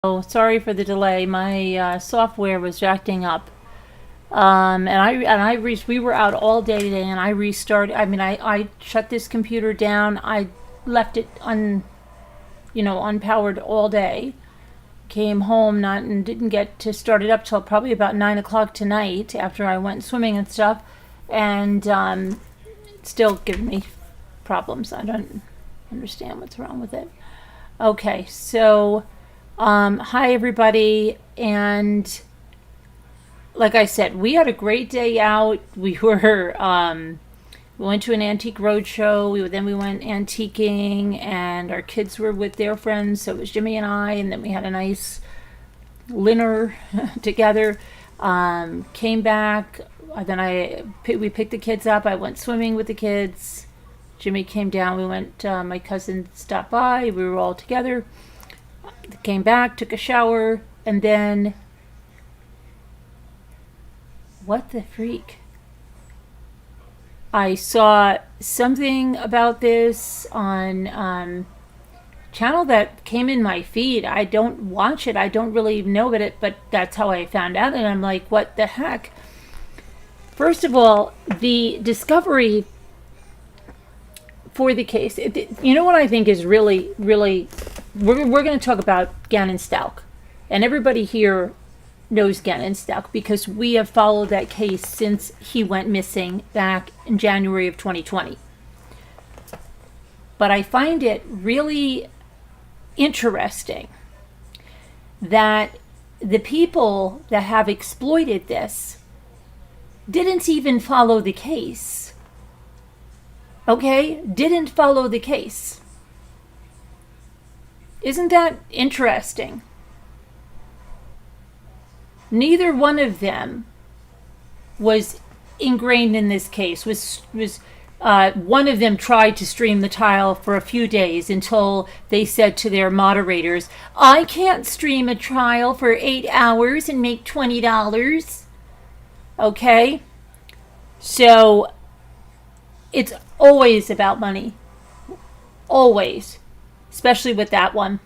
Oh, sorry for the delay. My software was acting up. We were out all day today, and I restarted. I shut this computer down. I left it unpowered all day. Came home and didn't get to start it up till probably about 9 o'clock tonight after I went swimming and stuff, and it's still giving me problems. I don't understand what's wrong with it. Okay, so. Hi everybody, and like I said, we had a great day out. We went to an antique roadshow. Then we went antiquing, and our kids were with their friends, so it was Jimmy and I, and then we had a nice dinner together. Came back, we picked the kids up. I went swimming with the kids. Jimmy came down. We went. My cousin stopped by. We were all together. Came back, took a shower, and then what the freak? I saw something about this on channel that came in my feed. I don't watch it. I don't really know about it, but that's how I found out, and I'm like, what the heck? First of all, the discovery for the case, you know what I think is really, really, we're going to talk about Gannon Stauch, and everybody here knows Gannon Stauch because we have followed that case since he went missing back in January of 2020. But I find it really interesting that the people that have exploited this didn't even follow the case. Okay? Didn't follow the case. Isn't that interesting? Neither one of them was ingrained in this case. One of them tried to stream the trial for a few days until they said to their moderators, I can't stream a trial for 8 hours and make $20. Okay? So it's always about money. Always. Especially with that one.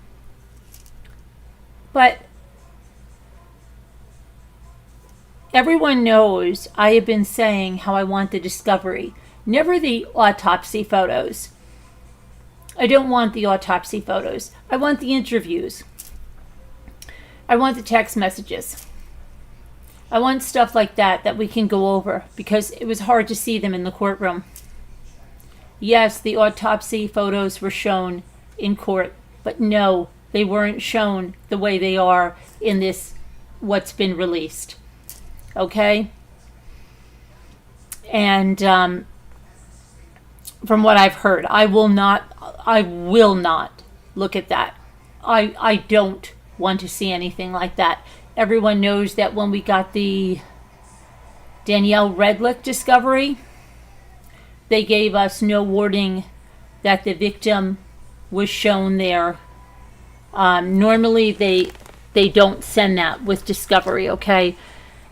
But everyone knows I have been saying how I want the discovery. Never the autopsy photos. I don't want the autopsy photos. I want the interviews. I want the text messages. I want stuff like that we can go over because it was hard to see them in the courtroom. Yes, the autopsy photos were shown in court, but no, they weren't shown the way they are in this, what's been released. Okay? And from what I've heard, I will not look at that. I don't want to see anything like that. Everyone knows that when we got the Danielle Redlick discovery, they gave us no warning that the victim was shown there. Normally they don't send that with discovery, okay?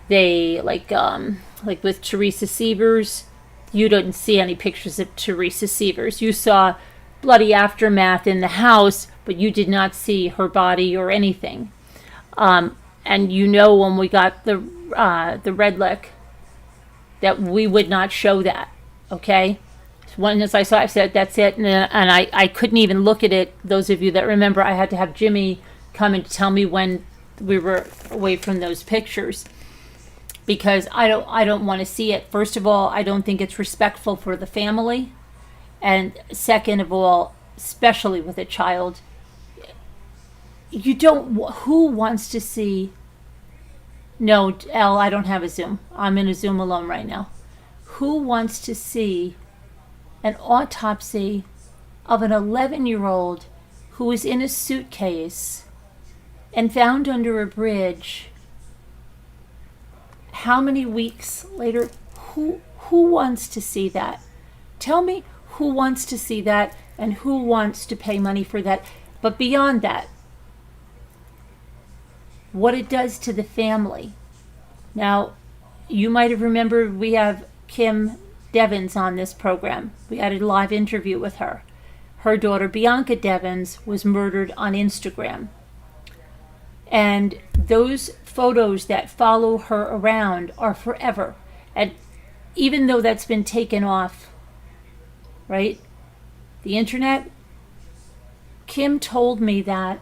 They like with Teresa Sievers, you didn't see any pictures of Teresa Sievers. You saw bloody aftermath in the house, but you did not see her body or anything. And when we got the Redlick, that we would not show that. Okay, as I saw, I said that's it, and I couldn't even look at it. Those of you that remember, I had to have Jimmy come and tell me when we were away from those pictures because I don't want to see it. First of all, I don't think it's respectful for the family, and second of all, especially with a child, who wants to see? No, Elle, I don't have a Zoom. I'm in a Zoom alone right now. Who wants to see an autopsy of an 11-year-old who was in a suitcase and found under a bridge? How many weeks later? Who wants to see that? Tell me who wants to see that and who wants to pay money for that. But beyond that, what it does to the family. Now, you might have remembered we have Kim Devins on this program. We had a live interview with her. Her daughter, Bianca Devins, was murdered on Instagram. And those photos that follow her around are forever. And even though that's been taken off, right? The internet, Kim told me that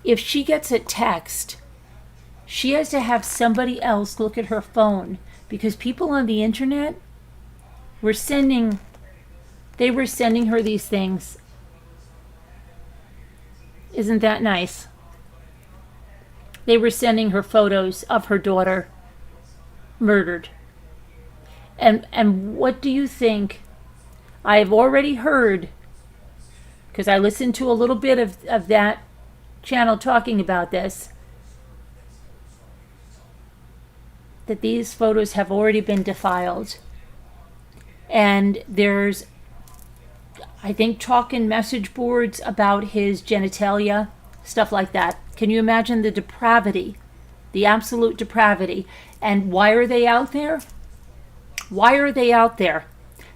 if she gets a text, she has to have somebody else look at her phone, because people on the internet were sending her these things. Isn't that nice? They were sending her photos of her daughter murdered. And what do you think? I've already heard, because I listened to a little bit of that channel talking about this, that these photos have already been defiled. And there's, I think, talk in message boards about his genitalia, stuff like that. Can you imagine the depravity, the absolute depravity? And why are they out there? Why are they out there?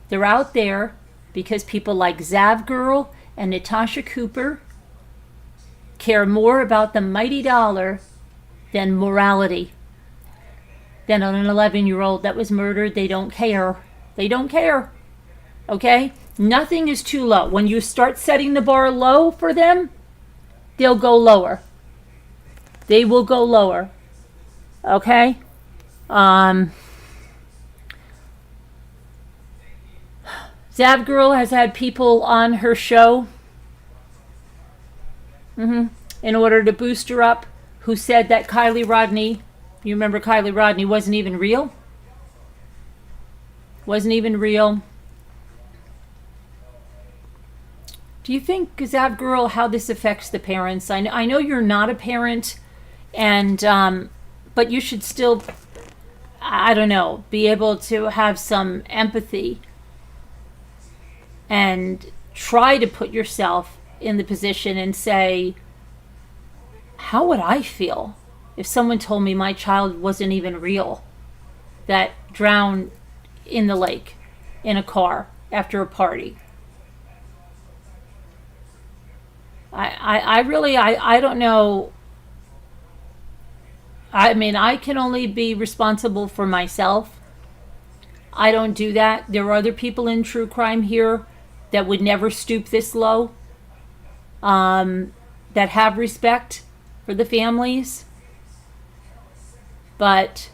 They're out there because people like Zav Girl and Natasha Cooper care more about the mighty dollar than morality. Than on an 11-year-old that was murdered. They don't care. They don't care. Okay? Nothing is too low. When you start setting the bar low for them, they'll go lower. They will go lower. Okay? Zav Girl has had people on her show in order to boost her up, who said that Kylie Rodney, you remember Kylie Rodney, wasn't even real? Wasn't even real. Do you think, Zav Girl, how this affects the parents? I know you're not a parent, and but you should still, I don't know, be able to have some empathy and try to put yourself in the position and say, how would I feel if someone told me my child wasn't even real, that drowned in the lake in a car after a party? I really don't know. I mean, I can only be responsible for myself. I don't do that. There are other people in true crime here that would never stoop this low, that have respect for the families. But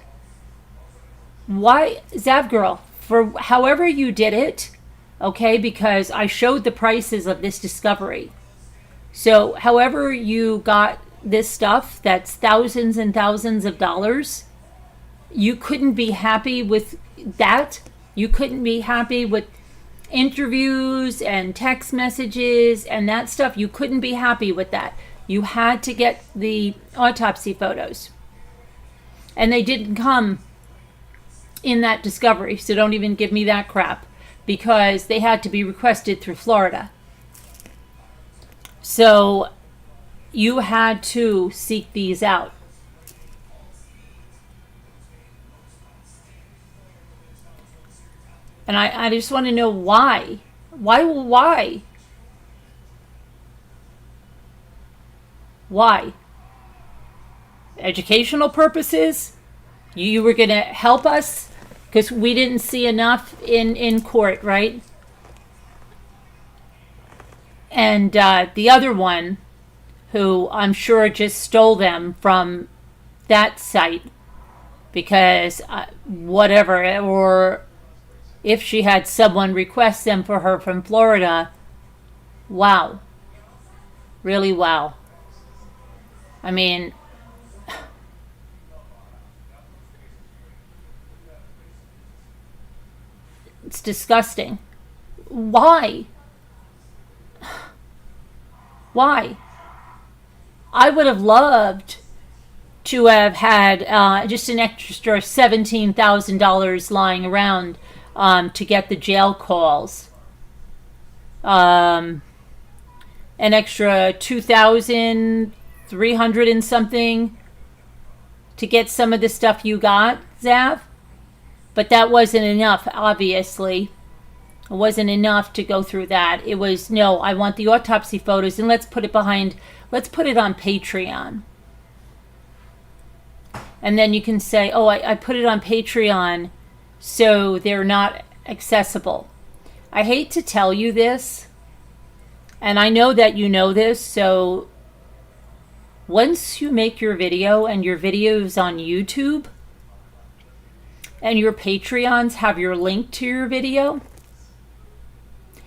why, Zav Girl, for however you did it, okay, because I showed the prices of this discovery. So however you got this stuff, that's thousands and thousands of dollars, you couldn't be happy with that. You couldn't be happy with interviews and text messages and that stuff. You couldn't be happy with that. You had to get the autopsy photos. And they didn't come in that discovery, so don't even give me that crap, because they had to be requested through Florida. So you had to seek these out. And I just want to know why. Why? Why? Educational purposes? You were going to help us because we didn't see enough in court, right? And the other one, who I'm sure just stole them from that site because whatever, or if she had someone request them for her from Florida, wow. Really, wow. I mean, it's disgusting. Why? Why? I would have loved to have had just an extra $17,000 lying around to get the jail calls. An extra $2,300 and something to get some of the stuff you got, Zav. But that wasn't enough, obviously. It wasn't enough to go through that. It was, no, I want the autopsy photos, and let's put it on Patreon. And then you can say, oh, I put it on Patreon, so they're not accessible. I hate to tell you this, and I know that you know this, so once you make your video and your video's on YouTube and your Patreons have your link to your video,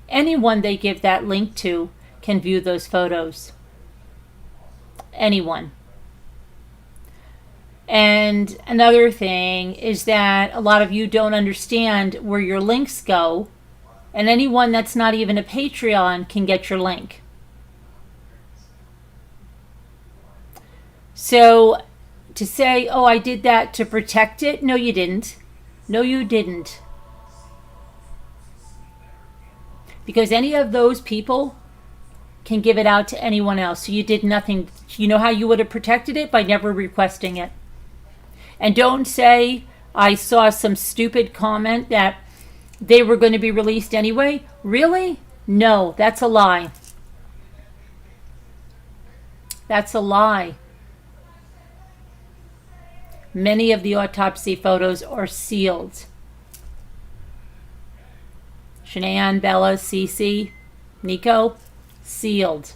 anyone they give that link to can view those photos. Anyone. And another thing is that a lot of you don't understand where your links go, and anyone that's not even a Patreon can get your link. So to say, oh, I did that to protect it, no, you didn't. No, you didn't. Because any of those people can give it out to anyone else. So you did nothing. You know how you would have protected it? By never requesting it. And don't say, I saw some stupid comment that they were going to be released anyway. Really? No, that's a lie. That's a lie. Many of the autopsy photos are sealed. Shanann, Bella, Cece, Nico, sealed.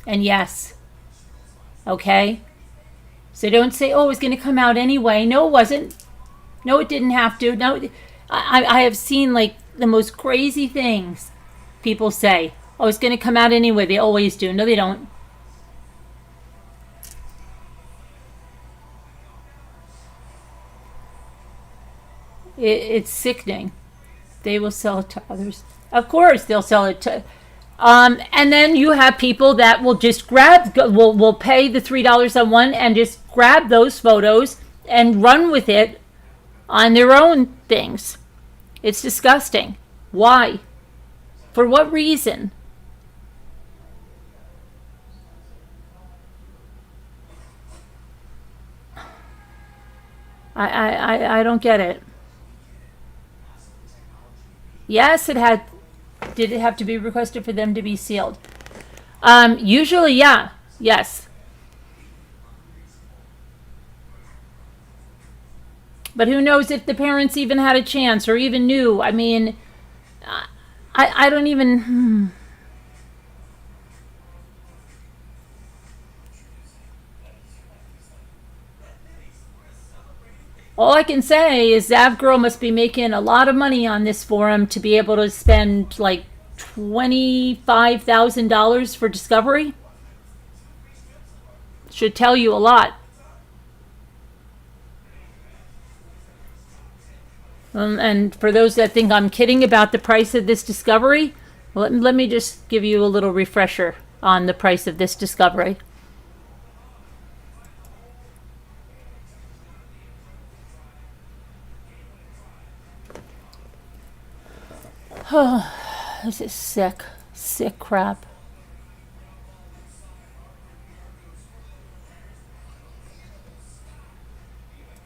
And yes, okay? So don't say, oh, it was going to come out anyway. No, it wasn't. No, it didn't have to. No, I have seen like the most crazy things people say. Oh, it's going to come out anyway. They always do. No, they don't. It's sickening. They will sell it to others. Of course, they'll sell it to... and then you have people that will just will pay the $3 on one and just grab those photos and run with it on their own things. It's disgusting. Why? For what reason? I don't get it. Yes, it had. Did it have to be requested for them to be sealed? Usually, yeah. Yes. But who knows if the parents even had a chance or even knew. I mean, I don't even... All I can say is that girl must be making a lot of money on this forum to be able to spend like $25,000 for discovery. Should tell you a lot. And for those that think I'm kidding about the price of this discovery, let me just give you a little refresher on the price of this discovery. Oh, this is sick crap.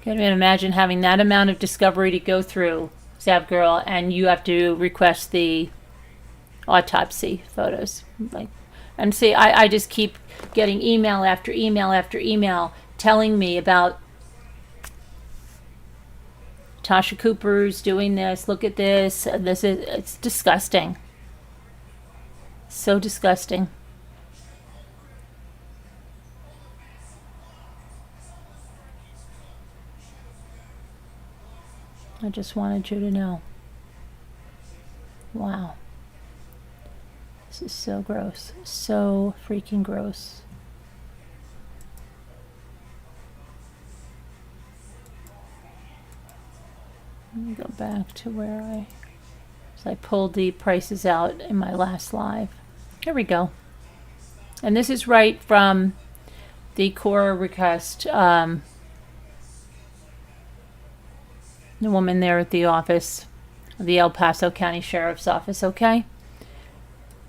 Can't even imagine having that amount of discovery to go through, Zav Girl, and you have to request the autopsy photos. And see, I just keep getting email after email after email telling me about Tasha Cooper's doing this. Look at this. It's disgusting. So disgusting. I just wanted you to know. Wow. This is so gross. So freaking gross. Let me go back to where I pulled the prices out in my last live. Here we go. And this is right from the core request. The woman there at the office, the El Paso County Sheriff's Office, okay?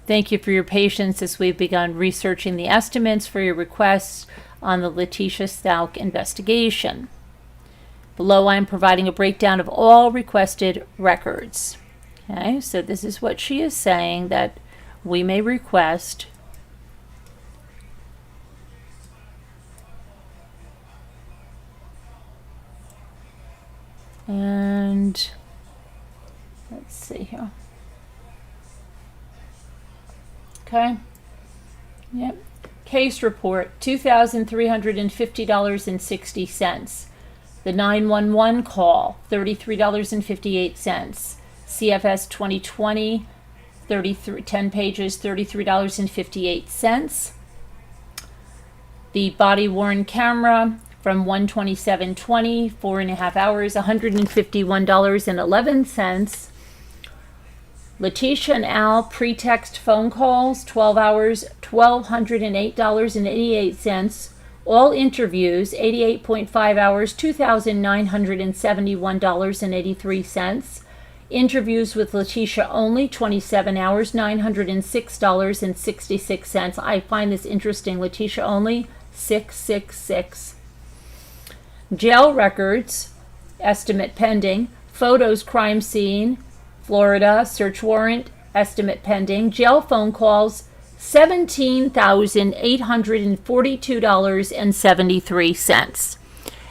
Thank you for your patience as we've begun researching the estimates for your requests on the Letitia Stauch investigation. Below, I am providing a breakdown of all requested records. Okay, so this is what she is saying that we may request. And let's see here. Okay. Yep. Case report, $2,350.60. The 911 call, $33.58. CFS 2020, 10 pages, $33.58. The body-worn camera from 127.20, 4.5 hours, $151.11. Letitia and Al pretext phone calls, 12 hours, $1,208.88. All interviews, 88.5 hours, $2,971.83. Interviews with Letitia only, 27 hours, $906.66. I find this interesting. Letitia only, 666. Jail records, estimate pending. Photos, crime scene, Florida, search warrant, estimate pending. Jail phone calls, $17,842.73.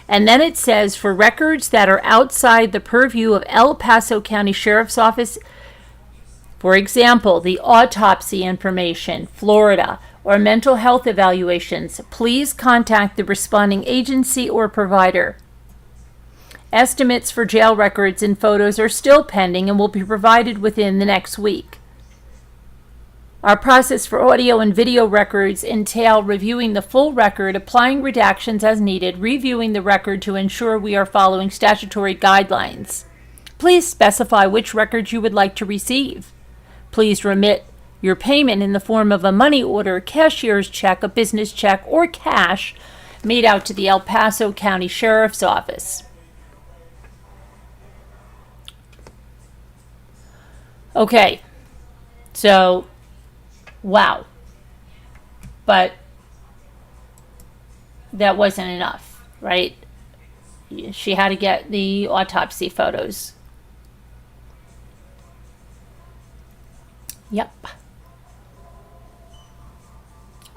And then it says, for records that are outside the purview of El Paso County Sheriff's Office, for example, the autopsy information, Florida, or mental health evaluations, please contact the responding agency or provider. Estimates for jail records and photos are still pending and will be provided within the next week. Our process for audio and video records entail reviewing the full record, applying redactions as needed, reviewing the record to ensure we are following statutory guidelines. Please specify which records you would like to receive. Please remit your payment in the form of a money order, cashier's check, a business check, or cash made out to the El Paso County Sheriff's Office. Okay, so wow, but that wasn't enough, right? She had to get the autopsy photos. Yep.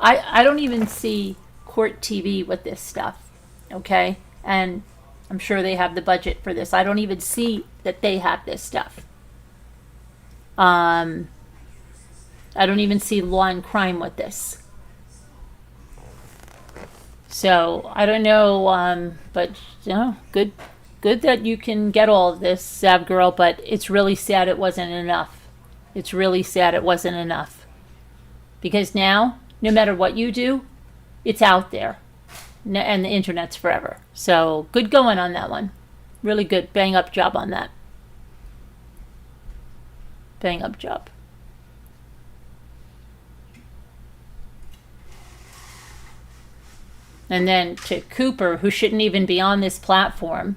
I don't even see court TV with this stuff, okay? And I'm sure they have the budget for this. I don't even see that they have this stuff. I don't even see law and crime with this. So I don't know, but you know, good that you can get all of this, Sav girl. But it's really sad it wasn't enough. It's really sad it wasn't enough. Because now, no matter what you do, it's out there, and the internet's forever. So good going on that one. Really good bang up job on that. Bang up job. And then to Cooper, who shouldn't even be on this platform,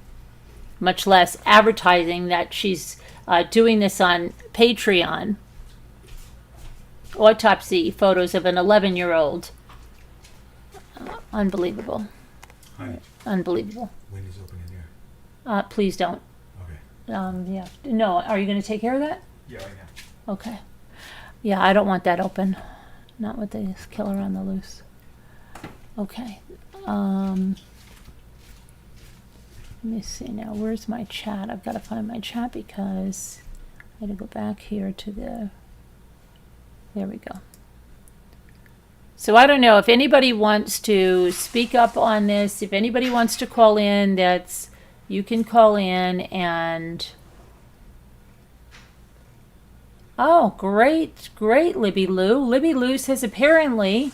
much less advertising that she's doing this on Patreon. Autopsy photos of an 11-year-old. Unbelievable. Hi. Unbelievable. When is open in here? Please don't. Okay. Yeah. No, are you going to take care of that? Yeah, right now. Okay. Yeah, I don't want that open. Not with this killer on the loose. Okay. Let me see now. Where's my chat? I've got to find my chat because I had to go back here to the... There we go. So I don't know if anybody wants to speak up on this. If anybody wants to call in, you can call in and... Oh, great, Libby Lou. Libby Lou says apparently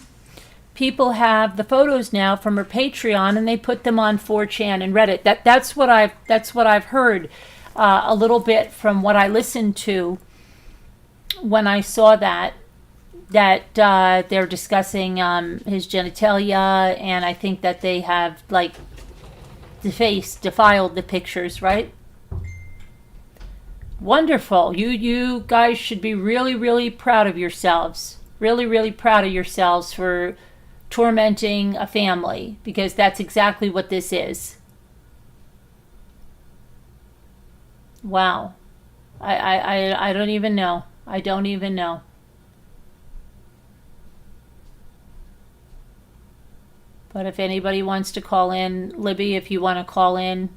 people have the photos now from her Patreon and they put them on 4chan and Reddit. That's what I've heard a little bit from what I listened to when I saw that they're discussing his genitalia, and I think that they have like defiled the pictures, right? Wonderful. You guys should be really, really proud of yourselves. Really, really proud of yourselves for tormenting a family, because that's exactly what this is. Wow. I don't even know. I don't even know. But if anybody wants to call in, Libby, if you want to call in,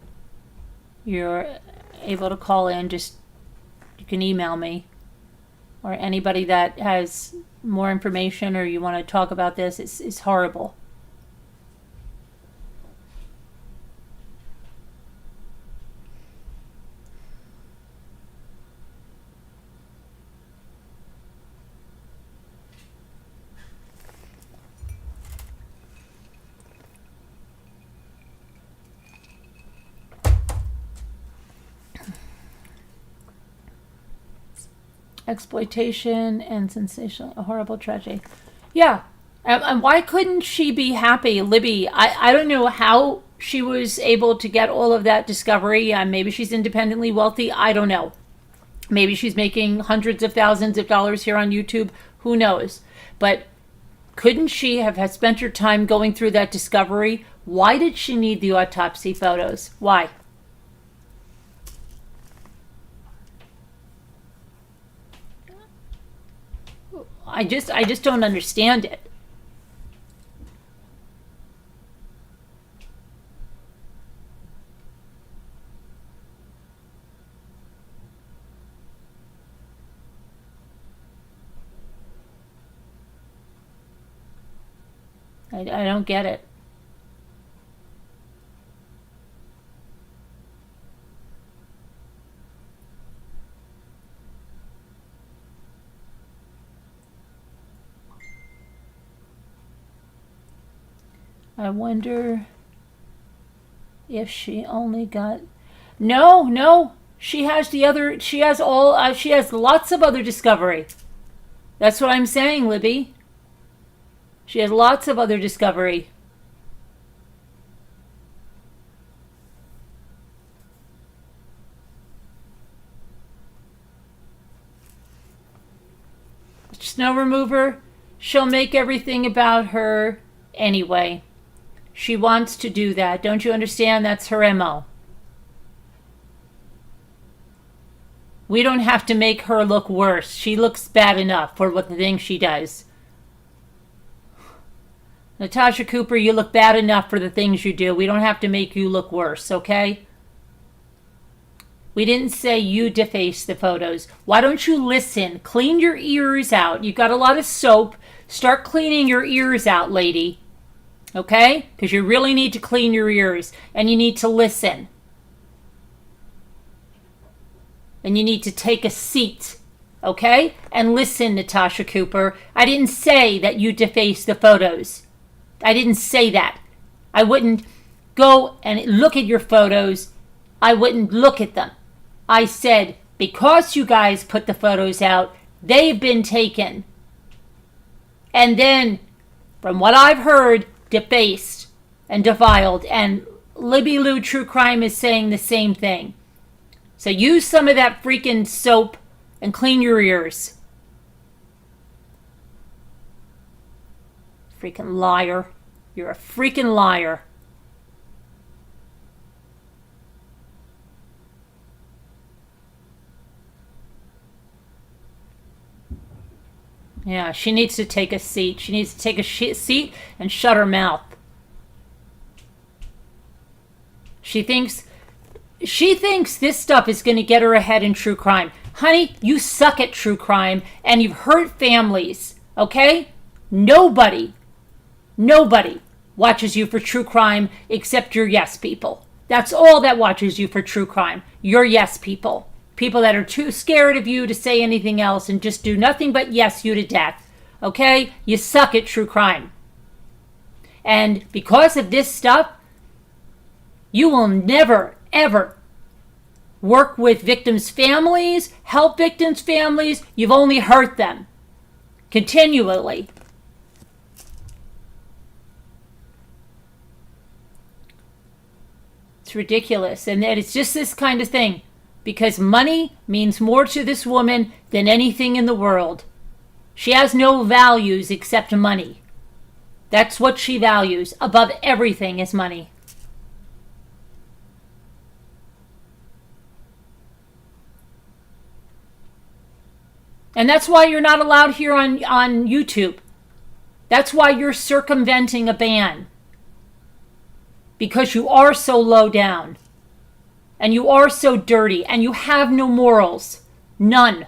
you're able to call in, just you can email me, or anybody that has more information or you want to talk about this. It's horrible. Exploitation and sensational, a horrible tragedy. Yeah. And why couldn't she be happy, Libby? I don't know how she was able to get all of that discovery. Maybe she's independently wealthy. I don't know. Maybe she's making hundreds of thousands of dollars here on YouTube. Who knows? But couldn't she have spent her time going through that discovery? Why did she need the autopsy photos? Why? I just don't understand it. I don't get it. I wonder if she only got... No. She has the other... She has lots of other discovery. That's what I'm saying, Libby. She has lots of other discovery. Snow remover, she'll make everything about her anyway. She wants to do that. Don't you understand? That's her MO. We don't have to make her look worse. She looks bad enough for what the things she does. Natasha Cooper, you look bad enough for the things you do. We don't have to make you look worse, okay? We didn't say you deface the photos. Why don't you listen? Clean your ears out. You've got a lot of soap. Start cleaning your ears out, lady. Okay? Because you really need to clean your ears. And you need to listen. And you need to take a seat. Okay? And listen, Natasha Cooper. I didn't say that you deface the photos. I didn't say that. I wouldn't go and look at your photos. I wouldn't look at them. I said, because you guys put the photos out, they've been taken. And then, from what I've heard, defaced and defiled. And Libby Lou True Crime is saying the same thing. So use some of that freaking soap and clean your ears. Freaking liar. You're a freaking liar. Yeah, she needs to take a seat. She needs to take a seat and shut her mouth. She thinks this stuff is going to get her ahead in true crime. Honey, you suck at true crime and you've hurt families, okay? Nobody watches you for true crime except your yes people. That's all that watches you for true crime. Your yes people. People that are too scared of you to say anything else and just do nothing but yes you to death. Okay? You suck at true crime. And because of this stuff, you will never, ever work with victims' families, help victims' families. You've only hurt them. Continually. It's ridiculous. And it's just this kind of thing. Because money means more to this woman than anything in the world. She has no values except money. That's what she values. Above everything is money. And that's why you're not allowed here on YouTube. That's why you're circumventing a ban. Because you are so low down. And you are so dirty. And you have no morals. None.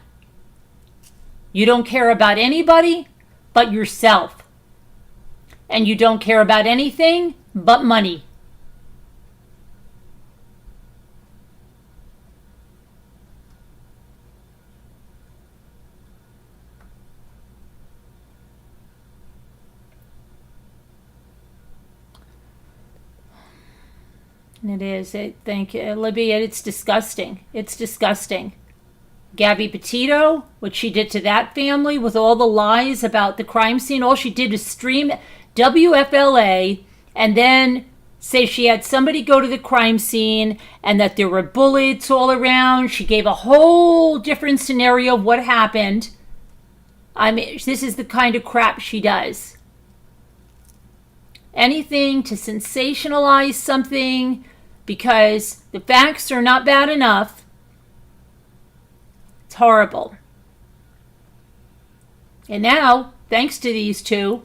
You don't care about anybody but yourself. And you don't care about anything but money. It is. Thank you, Libby. It's disgusting. It's disgusting. Gabby Petito, what she did to that family with all the lies about the crime scene. All she did is stream WFLA and then say she had somebody go to the crime scene and that there were bullets all around. She gave a whole different scenario of what happened. I mean, this is the kind of crap she does. Anything to sensationalize something because the facts are not bad enough. It's horrible. And now, thanks to these two,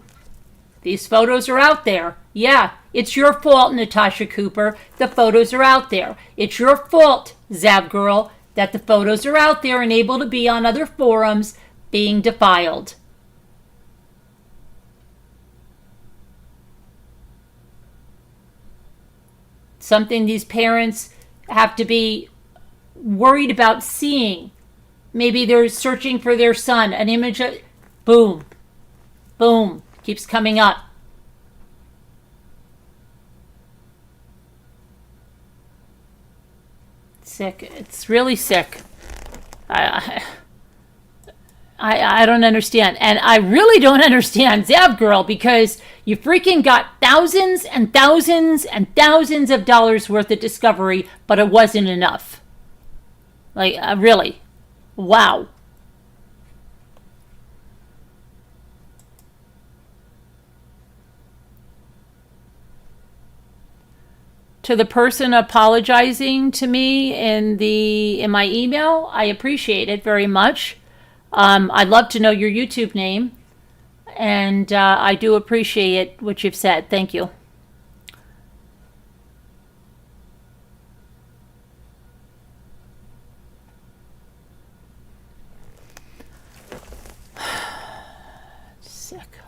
these photos are out there. Yeah, it's your fault, Natasha Cooper. The photos are out there. It's your fault, Zav Girl, that the photos are out there and able to be on other forums being defiled. Something these parents have to be worried about seeing. Maybe they're searching for their son, an image of, boom, boom, keeps coming up. Sick. It's really sick. I don't understand. And I really don't understand Zav Girl because you freaking got thousands and thousands and thousands of dollars worth of discovery, but it wasn't enough. Like, really. Wow. To the person apologizing to me in my email, I appreciate it very much. I'd love to know your YouTube name, and I do appreciate what you've said. Thank you. Sick.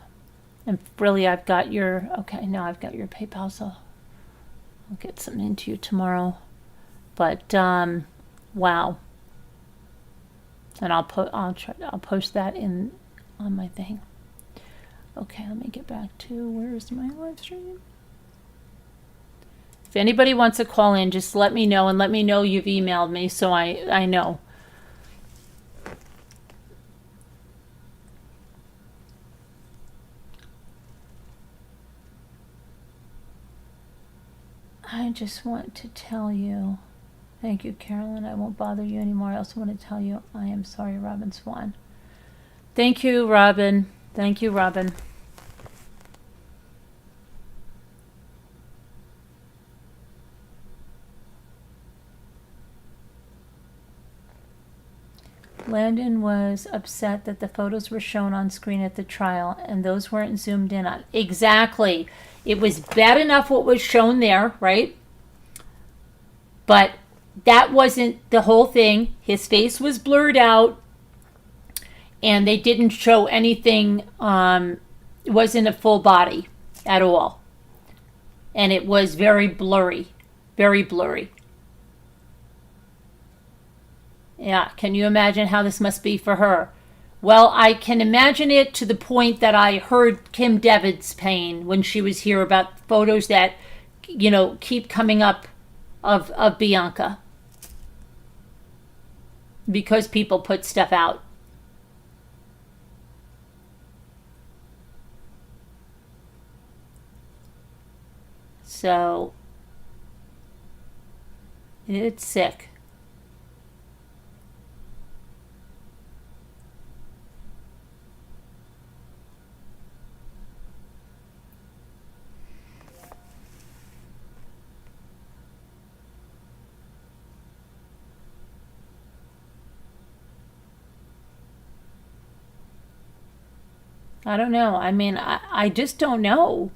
And really, I've got your, okay, no, I've got your PayPal, so I'll get something into you tomorrow. But, wow. And I'll post that on my thing. Okay, let me get back to where's my live stream. If anybody wants to call in, just let me know and let me know you've emailed me so I know. I just want to tell you. Thank you, Carolyn. I won't bother you anymore. I also want to tell you I am sorry, Robin Swan. Thank you, Robin. Thank you, Robin. Landon was upset that the photos were shown on screen at the trial and those weren't zoomed in on. Exactly. It was bad enough what was shown there, right? But that wasn't the whole thing. His face was blurred out and they didn't show anything. It wasn't a full body at all. And it was very blurry. Very blurry. Yeah, can you imagine how this must be for her? Well, I can imagine it to the point that I heard Kim Devitt's pain when she was here about photos that, you know, keep coming up of Bianca. Because people put stuff out. So, it's sick. I don't know. I mean, I just don't know.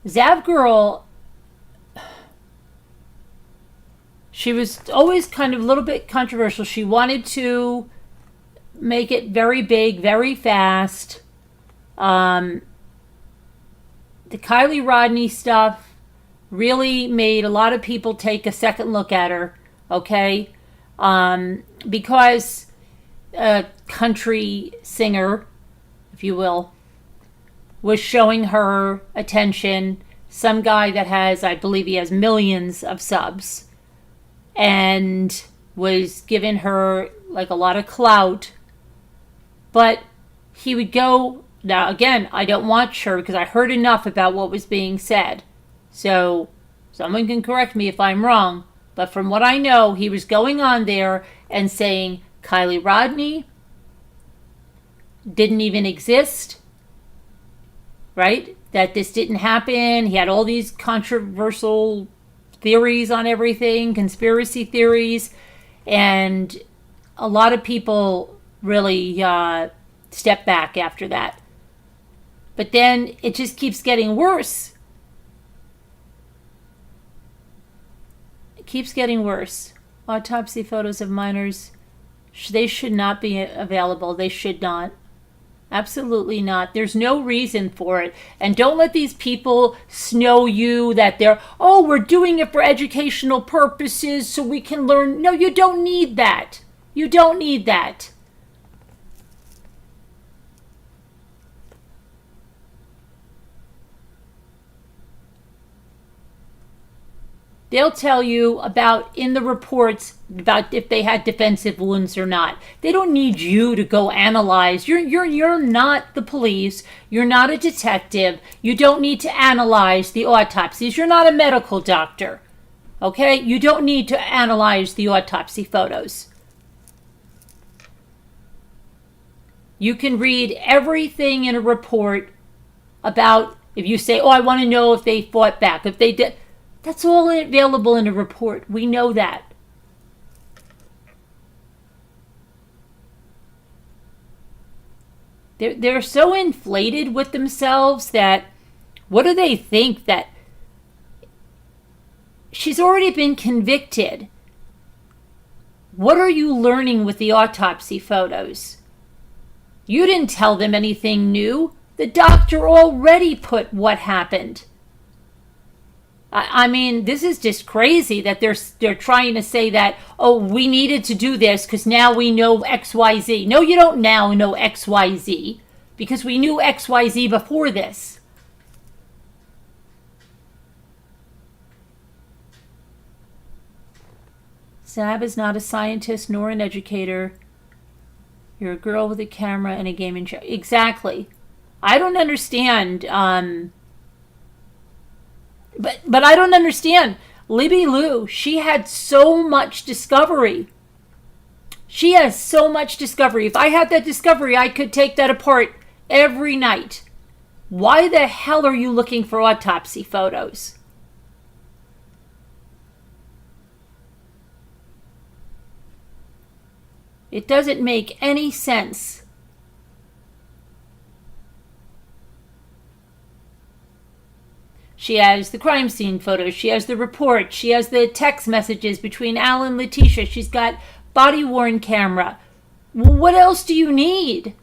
Zav Girl, She was always kind of a little bit controversial. She wanted to make it very big, very fast. The Kylie Rodney stuff really made a lot of people take a second look at her, okay? Because a country singer, if you will, was showing her attention. Some guy that has, I believe he has millions of subs, and was giving her like a lot of clout. But he would go, now again, I don't watch her because I heard enough about what was being said. So someone can correct me if I'm wrong. But from what I know, he was going on there and saying Kylie Rodney didn't even exist, right? That this didn't happen. He had all these controversial theories on everything, conspiracy theories, and a lot of people really stepped back after that. But then it just keeps getting worse. It keeps getting worse. Autopsy photos of minors, they should not be available. They should not. Absolutely not. There's no reason for it. And don't let these people snow you that they're, oh, we're doing it for educational purposes so we can learn. No, you don't need that. You don't need that. They'll tell you about in the reports about if they had defensive wounds or not. They don't need you to go analyze. You're not the police. You're not a detective. You don't need to analyze the autopsies. You're not a medical doctor. Okay? You don't need to analyze the autopsy photos. You can read everything in a report about, if you say, oh, I want to know if they fought back, if they did. That's all available in a report. We know that. They're so inflated with themselves that, what do they think that she's already been convicted? What are you learning with the autopsy photos? You didn't tell them anything new. The doctor already put what happened. I mean, this is just crazy that they're trying to say that, oh, we needed to do this because now we know XYZ. No, you don't now know XYZ because we knew XYZ before this. Zab is not a scientist nor an educator. You're a girl with a camera and a gaming show. Exactly. I don't understand. But I don't understand. Libby Lou, she had so much discovery. She has so much discovery. If I had that discovery, I could take that apart every night. Why the hell are you looking for autopsy photos? It doesn't make any sense. She has the crime scene photos. She has the report. She has the text messages between Al and Letitia. She's got body-worn camera. What else do you need?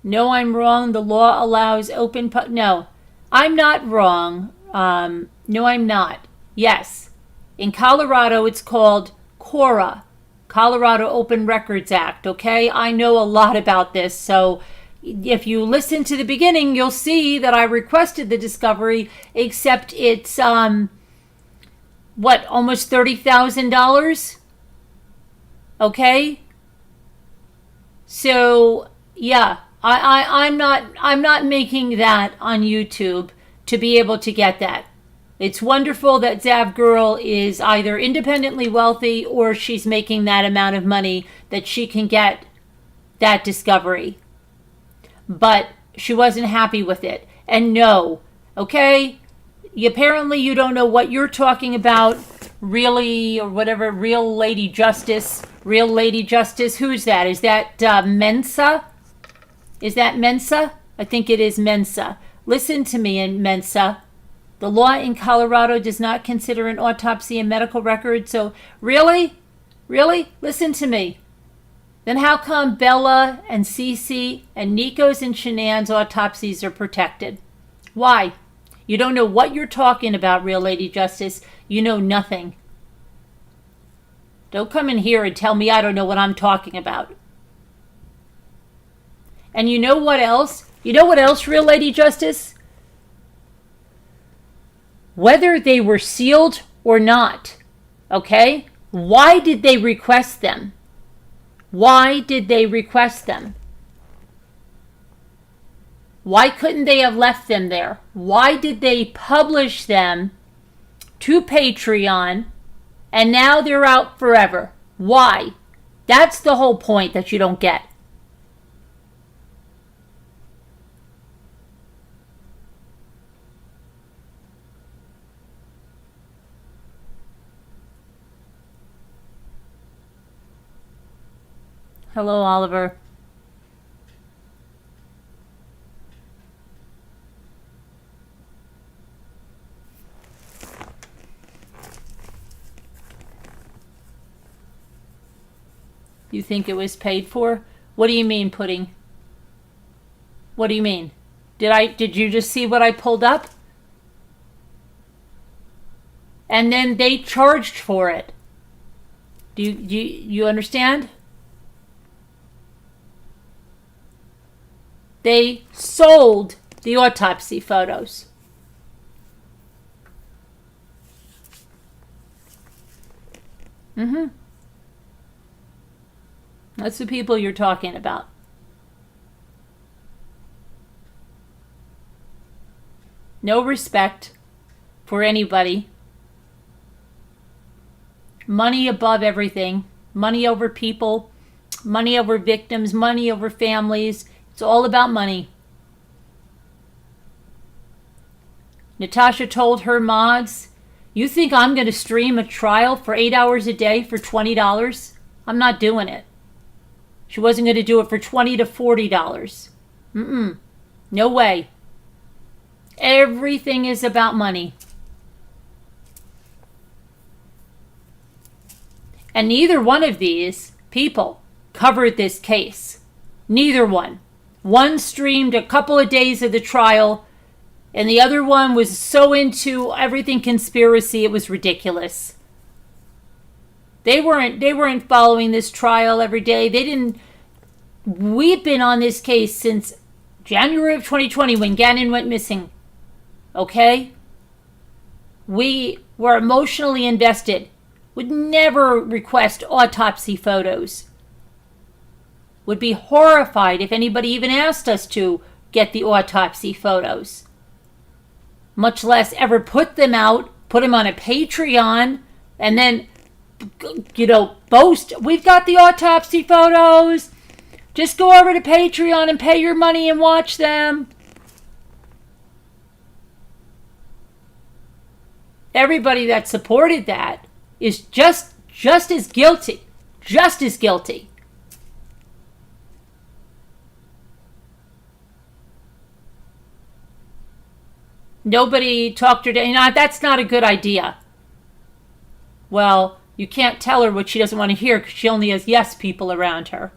No, I'm wrong. The law allows open... No, I'm not wrong. No, I'm not. Yes. In Colorado, it's called CORA, Colorado Open Records Act, okay? I know a lot about this, so if you listen to the beginning, you'll see that I requested the discovery, except it's, almost $30,000? Okay? So, yeah, I'm not making that on YouTube to be able to get that. It's wonderful that Zav Girl is either independently wealthy or she's making that amount of money that she can get that discovery. But she wasn't happy with it. And no, okay? Apparently you don't know what you're talking about. really, or whatever, real Lady Justice, who's that? Is that Mensa? Is that Mensa? I think it is Mensa. Listen to me, in Mensa. The law in Colorado does not consider an autopsy a medical record, so really? Listen to me. Then how come Bella and Cece and Nico's and Shanann's autopsies are protected? Why? You don't know what you're talking about, real Lady Justice. You know nothing. Don't come in here and tell me I don't know what I'm talking about. And you know what else? You know what else, real Lady Justice? Whether they were sealed or not, okay? Why did they request them? Why did they request them? Why couldn't they have left them there? Why did they publish them to Patreon and now they're out forever? Why? That's the whole point that you don't get. Hello, Oliver. You think it was paid for? What do you mean, Pudding? What do you mean? Did you just see what I pulled up? And then they charged for it. Do you understand? They sold the autopsy photos. That's the people you're talking about. No respect for anybody. Money above everything. Money over people. Money over victims. Money over families. It's all about money. Natasha told her mods, "You think I'm going to stream a trial for 8 hours a day for $20? I'm not doing it." She wasn't going to do it for $20 to $40. No way. Everything is about money. And neither one of these people covered this case. Neither one. One streamed a couple of days of the trial, and the other one was so into everything conspiracy, it was ridiculous. They weren't following this trial every day. We've been on this case since January of 2020 when Gannon went missing. Okay? We were emotionally invested. Would never request autopsy photos. Would be horrified if anybody even asked us to get the autopsy photos. Much less ever put them out, put them on a Patreon, and then, boast, "We've got the autopsy photos. Just go over to Patreon and pay your money and watch them." Everybody that supported that is just as guilty. Just as guilty. Nobody talked her down. That's not a good idea. Well, you can't tell her what she doesn't want to hear because she only has yes people around her.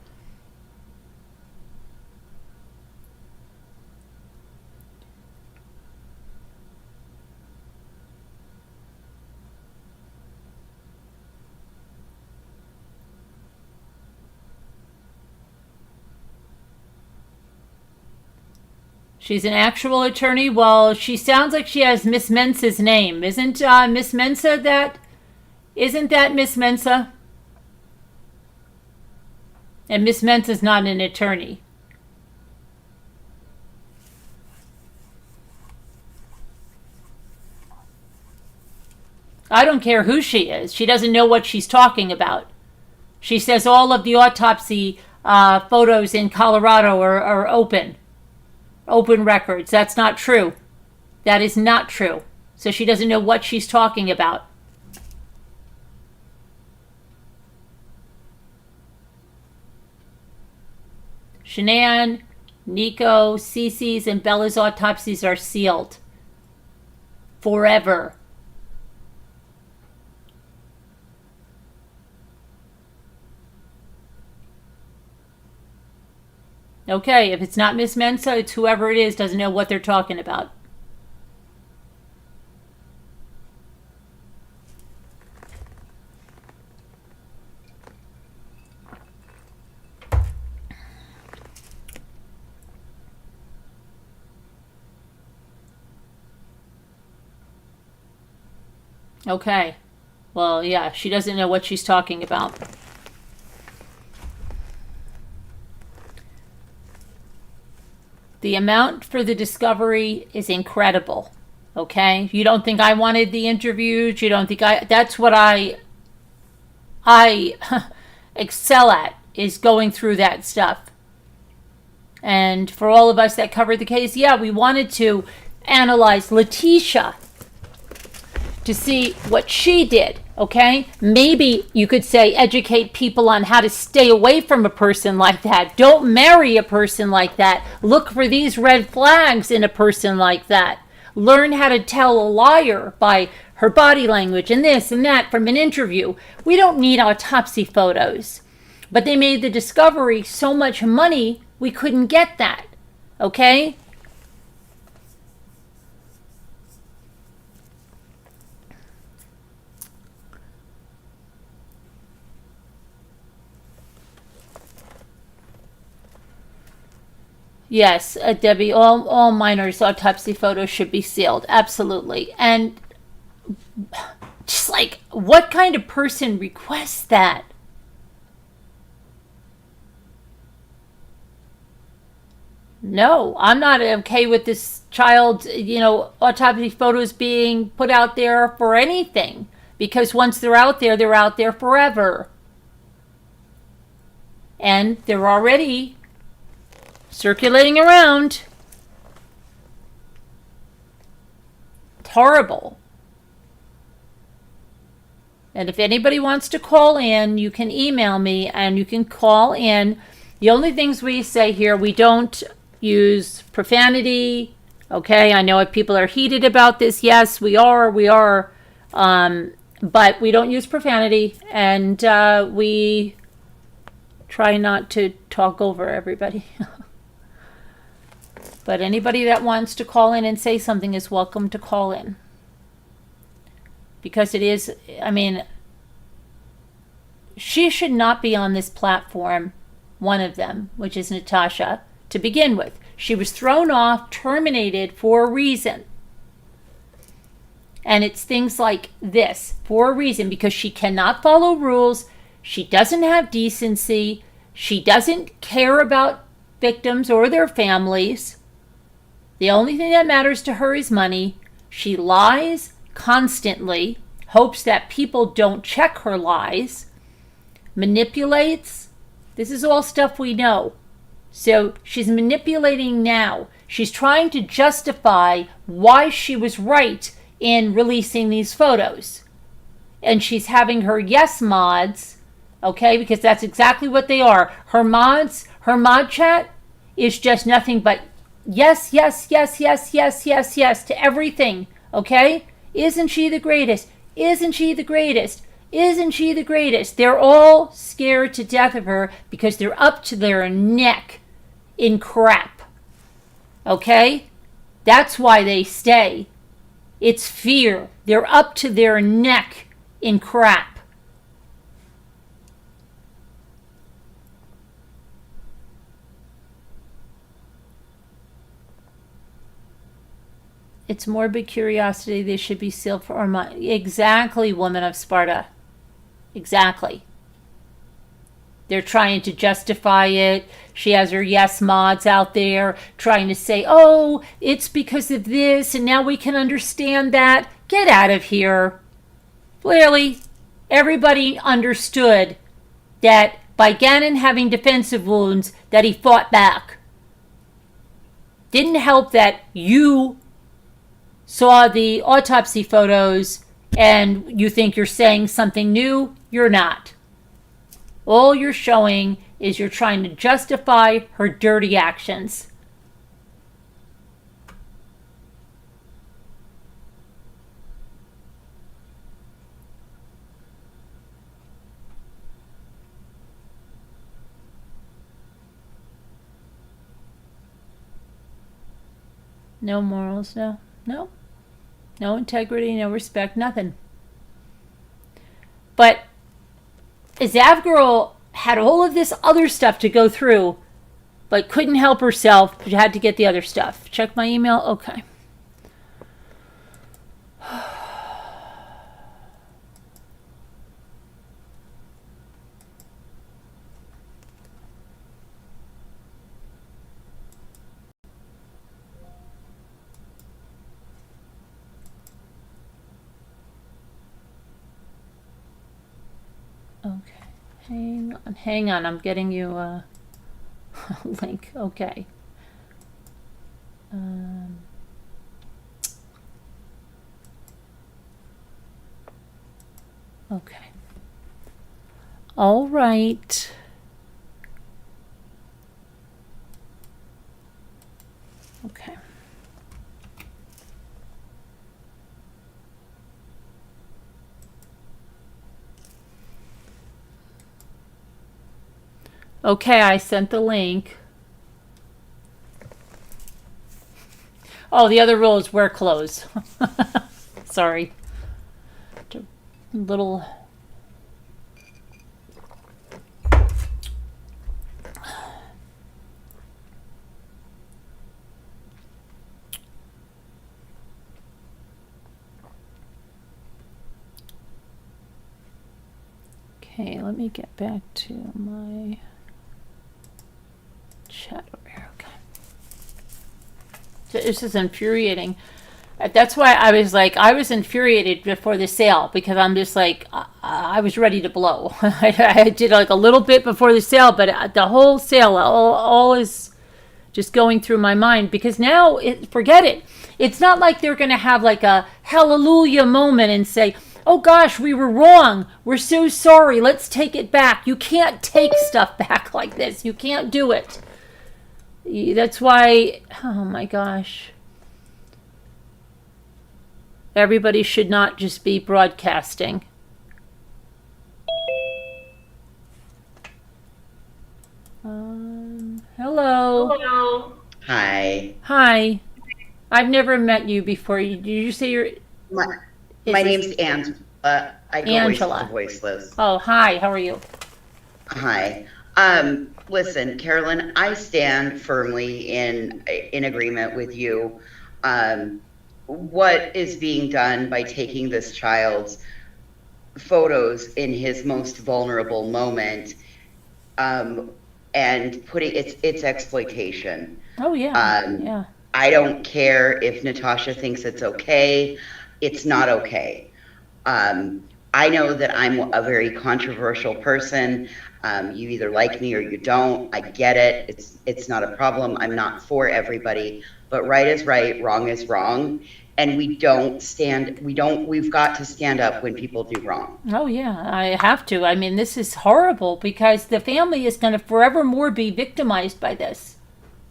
She's an actual attorney. Well, she sounds like she has Miss Mensa's name. Isn't Miss Mensa that? Isn't that Miss Mensa? And Miss Mensa's not an attorney. I don't care who she is. She doesn't know what she's talking about. She says all of the autopsy photos in Colorado are open records. That's not true. That is not true. So she doesn't know what she's talking about. Shanann, Nico, Cece's, and Bella's autopsies are sealed. Forever. Okay, if it's not Miss Mensa, it's whoever it is doesn't know what they're talking about. Okay. Well, yeah, she doesn't know what she's talking about. The amount for the discovery is incredible. Okay? You don't think I wanted the interviews? You don't think that's what I excel at, is going through that stuff. And for all of us that covered the case, yeah, we wanted to analyze Letitia to see what she did, okay? Maybe you could say educate people on how to stay away from a person like that. Don't marry a person like that. Look for these red flags in a person like that. Learn how to tell a liar by her body language and this and that from an interview. We don't need autopsy photos. But they made the discovery so much money, we couldn't get that, okay? Yes, Debbie, all minors' autopsy photos should be sealed. Absolutely. And just like, what kind of person requests that? No, I'm not okay with this child, autopsy photos being put out there for anything. Because once they're out there forever. And they're already circulating around. It's horrible. And if anybody wants to call in, you can email me and you can call in. The only things we say here, we don't use profanity. Okay, I know if people are heated about this, yes, we are. But we don't use profanity, and we try not to talk over everybody. But anybody that wants to call in and say something is welcome to call in. Because it is, she should not be on this platform, one of them, which is Natasha, to begin with. She was thrown off, terminated for a reason. And it's things like this, for a reason, because she cannot follow rules, she doesn't have decency, she doesn't care about victims or their families. The only thing that matters to her is money. She lies constantly, hopes that people don't check her lies, manipulates. This is all stuff we know. So she's manipulating now. She's trying to justify why she was right in releasing these photos. And she's having her yes mods, okay, because that's exactly what they are. Her mods, her mod chat is just nothing but yes, yes, yes, yes, yes, yes, yes to everything, okay? Isn't she the greatest? Isn't she the greatest? Isn't she the greatest? They're all scared to death of her because they're up to their neck in crap, okay? That's why they stay. It's fear. They're up to their neck in crap. It's morbid curiosity. They should be sealed for our money. Exactly, woman of Sparta. Exactly. They're trying to justify it. She has her yes mods out there trying to say, oh, it's because of this, and now we can understand that. Get out of here. Clearly, everybody understood that by Gannon having defensive wounds, that he fought back. Didn't help that you saw the autopsy photos and you think you're saying something new. You're not. All you're showing is you're trying to justify her dirty actions. No morals, no integrity, no respect, nothing. But Zav Girl had all of this other stuff to go through, but couldn't help herself. She had to get the other stuff. Check my email. Okay. Okay. Hang on. I'm getting you a link. Okay. Okay. All right. Okay. Okay, I sent the link. Oh, the other rule is wear clothes. Sorry. A little... Okay, let me get back to my chat over here. Okay. So this is infuriating. That's why I was infuriated before the sale, because I'm just like, I was ready to blow. I did like a little bit before the sale, but the whole sale, all is just going through my mind, because now, forget it. It's not like they're going to have like a hallelujah moment and say, oh gosh, we were wrong. We're so sorry. Let's take it back. You can't take stuff back like this. You can't do it. That's why, oh my gosh. Everybody should not just be broadcasting. Hello. Hello. Hi. Hi. I've never met you before. Did you say you're... My name's Angela. I go Angela. Voiceless. Oh, hi. How are you? Hi. Listen, Carolyn, I stand firmly in agreement with you. What is being done by taking this child's photos in his most vulnerable moment, and putting it's exploitation. Oh yeah. Yeah. I don't care if Natasha thinks it's okay. It's not okay. I know that I'm a very controversial person. You either like me or you don't. I get it. It's not a problem. I'm not for everybody, but right is right, wrong is wrong. And we've got to stand up when people do wrong. Oh yeah, I have to. I mean, this is horrible, because the family is going to forevermore be victimized by this.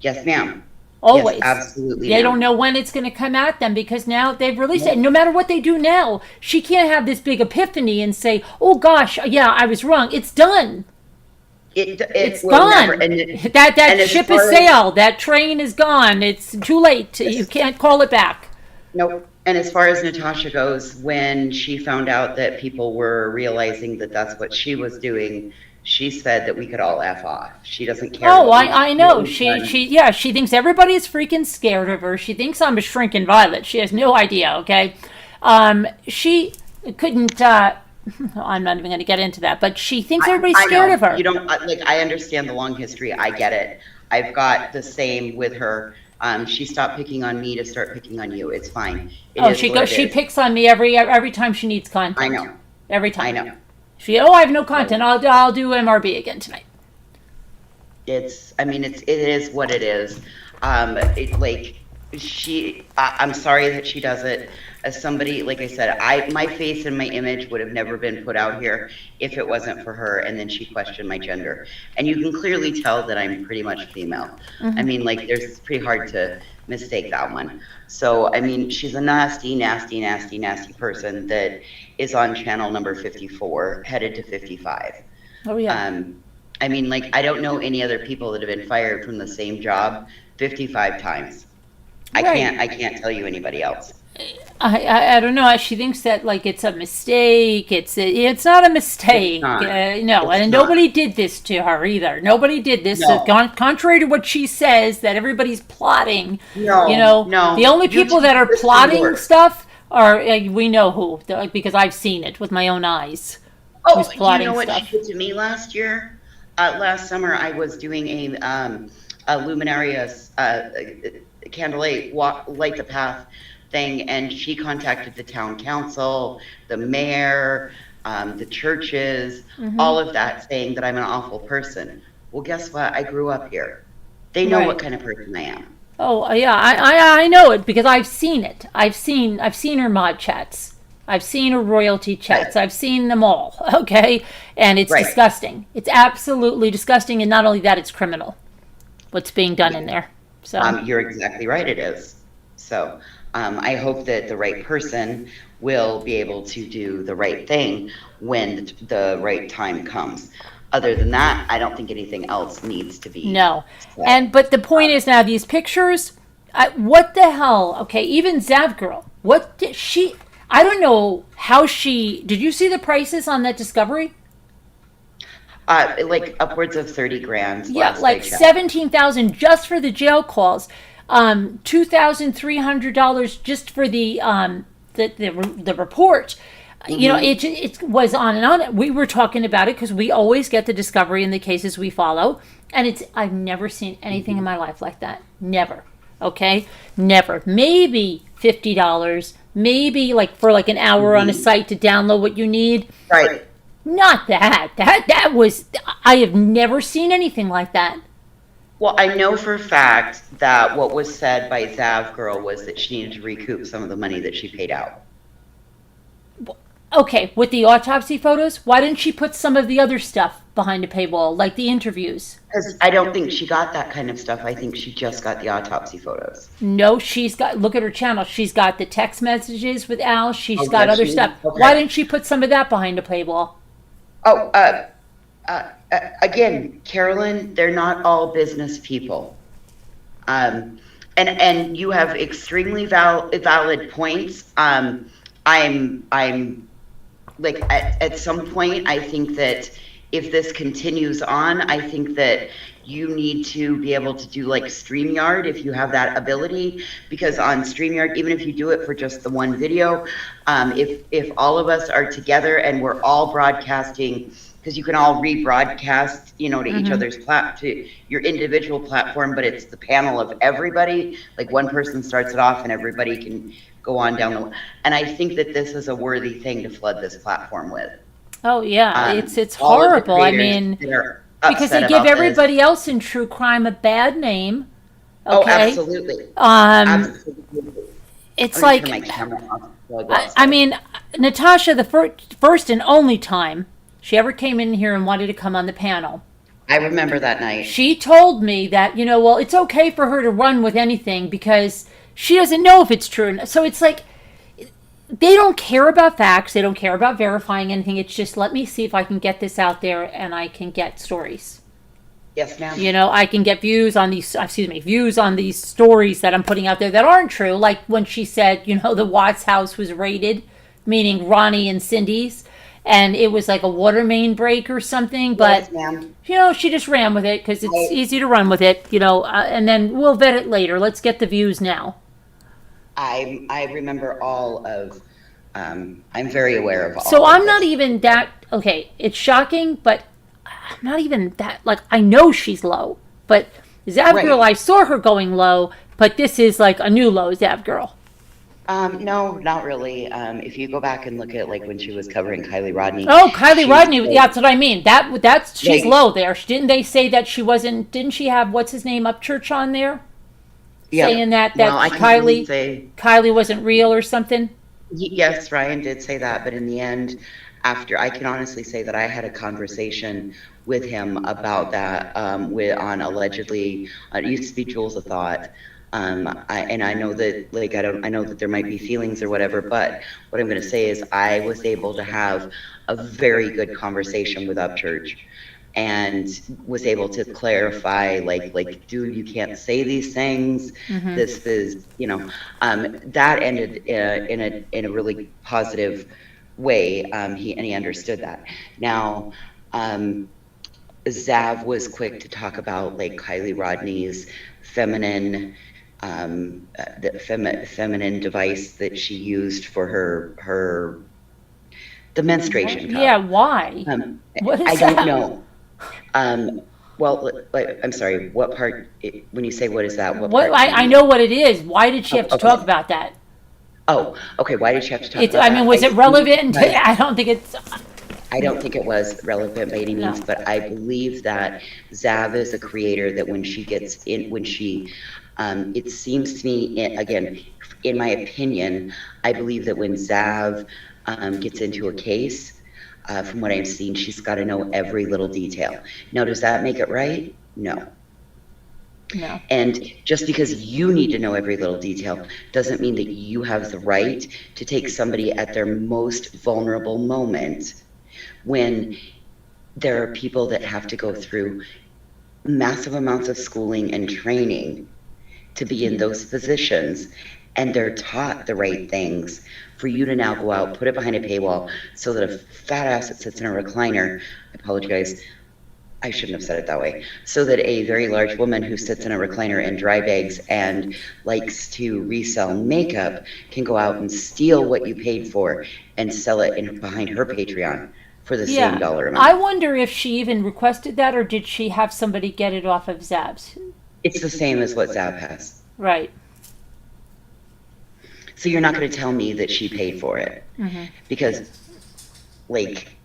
Yes, ma'am. Always. Yes, absolutely. They don't know when it's going to come at them, because now they've released it. And no matter what they do now, she can't have this big epiphany and say, oh gosh, yeah, I was wrong. It's done. It's gone. That ship has sailed. That train is gone. It's too late. You can't call it back. Nope. And as far as Natasha goes, when she found out that people were realizing that that's what she was doing, she said that we could all F off. She doesn't care. Oh, I know. She thinks everybody is freaking scared of her. She thinks I'm a shrinking violet. She has no idea, okay? She couldn't, I'm not even going to get into that, but she thinks everybody's scared of her. You don't, I understand the long history. I get it. I've got the same with her. She stopped picking on me to start picking on you. It's fine. She picks on me every time she needs content. I know. Every time. I know. I have no content. I'll do MRB again tonight. It is what it is. I'm sorry that she does it. as somebody, like I said, my face and my image would have never been put out here if it wasn't for her. And then she questioned my gender. And you can clearly tell that I'm pretty much female. I mean, like, it's pretty hard to mistake that one. So, I mean, she's a nasty, nasty, nasty, nasty person that is on channel number 54, headed to 55. Oh, yeah. I mean, like, I don't know any other people that have been fired from the same job 55 times. I can't tell you anybody else. I don't know. She thinks that, like, it's a mistake. It's not a mistake. Nobody did this to her either. Nobody did this. No. Contrary to what she says, that everybody's plotting. No. The only people that are plotting stuff are, we know who, because I've seen it with my own eyes. Oh, you know what she did to me last year? Last summer, I was doing a Luminaria's Candlelight Light the Path thing, and she contacted the town council, the mayor, the churches, all of that, saying that I'm an awful person. Well, guess what? I grew up here. They know what kind of person I am. Oh, yeah, I know it because I've seen it. I've seen her mod chats. I've seen her royalty chats. I've seen them all, okay? And it's disgusting. It's absolutely disgusting, and not only that, it's criminal, what's being done in there. So you're exactly right, it is. So I hope that the right person will be able to do the right thing when the right time comes. Other than that, I don't think anything else needs to be. No. But the point is now, these pictures, what the hell? Okay, even Zav Girl, what did she... I don't know how did you see the prices on that Discovery? Like upwards of 30 grand. Yeah, like 17,000 just for the jail calls. $2,300 just for the report. It was on and on. We were talking about it because we always get the Discovery in the cases we follow, and I've never seen anything in my life like that. Never. Okay, never. Maybe $50. Maybe like for like an hour on a site to download what you need. Right. Not that. That was. I have never seen anything like that. Well, I know for a fact that what was said by Zav Girl was that she needed to recoup some of the money that she paid out. Okay, with the autopsy photos, why didn't she put some of the other stuff behind a paywall, like the interviews? Because I don't think she got that kind of stuff. I think she just got the autopsy photos. No, look at her channel. She's got the text messages with Al. She's got other stuff. Okay. Why didn't she put some of that behind a paywall? Oh, again, Carolyn, they're not all business people. And you have extremely valid points. I'm like, at some point, I think that if this continues on, I think that you need to be able to do like StreamYard if you have that ability, because on StreamYard, even if you do it for just the one video, if all of us are together and we're all broadcasting, because you can all rebroadcast, to each other's to your individual platform, but it's the panel of everybody. Like one person starts it off and everybody can go on down and I think that this is a worthy thing to flood this platform with. Oh yeah, it's horrible. I mean, because they give everybody else in true crime a bad name. Okay? Oh, absolutely. Absolutely. It's like, I mean, Natasha, the first and only time she ever came in here and wanted to come on the panel, I remember that night. She told me that, well, it's okay for her to run with anything because she doesn't know if it's true. So it's like, they don't care about facts. They don't care about verifying anything. It's just, let me see if I can get this out there and I can get stories. Yes, ma'am. I can get views on these stories that I'm putting out there that aren't true. Like when she said, the Watts house was raided, meaning Ronnie and Cindy's, and it was like a water main break or something. But, yes, ma'am. She just ran with it because it's easy to run with it, and then we'll vet it later. Let's get the views now. I remember all of, I'm very aware of all So of I'm this. not even that, okay, it's shocking, but I'm not even that, like, I know she's low, but Zav Girl, I saw her going low, but this is like a new low Zav Girl. No, not really. If you go back and look at like when she was covering Kylie Rodney. Oh, Kylie Rodney, yeah, that's what I mean. That's she's low there. Didn't they say that she wasn't, didn't she have, what's his name, Upchurch on there? Yeah. Saying that Kylie wasn't real or something? Yes, Ryan did say that, but in the end, after I can honestly say that I had a conversation with him about that, on allegedly, it used to be Jewels of Thought. And I know that, like, I know that there might be feelings or whatever, but what I'm going to say is I was able to have a very good conversation with Upchurch and was able to clarify, like, dude, you can't say these things. This is, that ended in a really positive way. He understood that. Now, Zav was quick to talk about, like, Kylie Rodney's feminine, feminine device that she used for the menstruation cup. Yeah, why? What is I that? don't know. Well, I'm sorry, what part, when you say what is that, what part? I know what it is. Why did she have to Okay. talk about that? Oh, okay, why did she have to talk It's, about I that? mean, was it relevant? Right. I don't think it's. I don't think it was relevant by any means, No. but I believe that Zav is a creator that when she gets in, it seems to me, again, in my opinion, I believe that when Zav gets into a case, from what I've seen, she's got to know every little detail. Now, does that make it right? No. No. And just because you need to know every little detail doesn't mean that you have the right to take somebody at their most vulnerable moment when there are people that have to go through massive amounts of schooling and training to be in those positions, and they're taught the right things. For you to now go out, put it behind a paywall, so that a fat ass that sits in a recliner, I apologize, I shouldn't have said it that way, so that a very large woman who sits in a recliner and dry bags and likes to resell makeup can go out and steal what you paid for and sell it behind her Patreon for the same dollar amount. I wonder if she even requested that, or did she have somebody get it off of Zab's? It's the same as what Zab has. Right. So you're not going to tell me that she paid for it, because, like,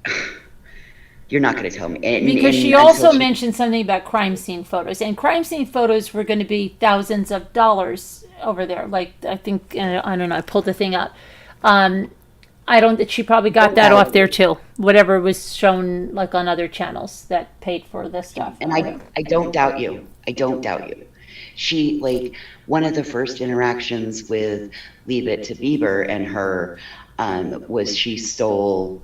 you're not going to tell me. Because she also mentioned something about crime scene photos, and crime scene photos were going to be thousands of dollars over there. Like, I think, I don't know, I pulled the thing up. She probably got that off there too. Whatever was shown, like, on other channels that paid for this stuff. And I don't doubt you. I don't doubt you. She, like, one of the first interactions with Leave It to Bieber and her was she stole,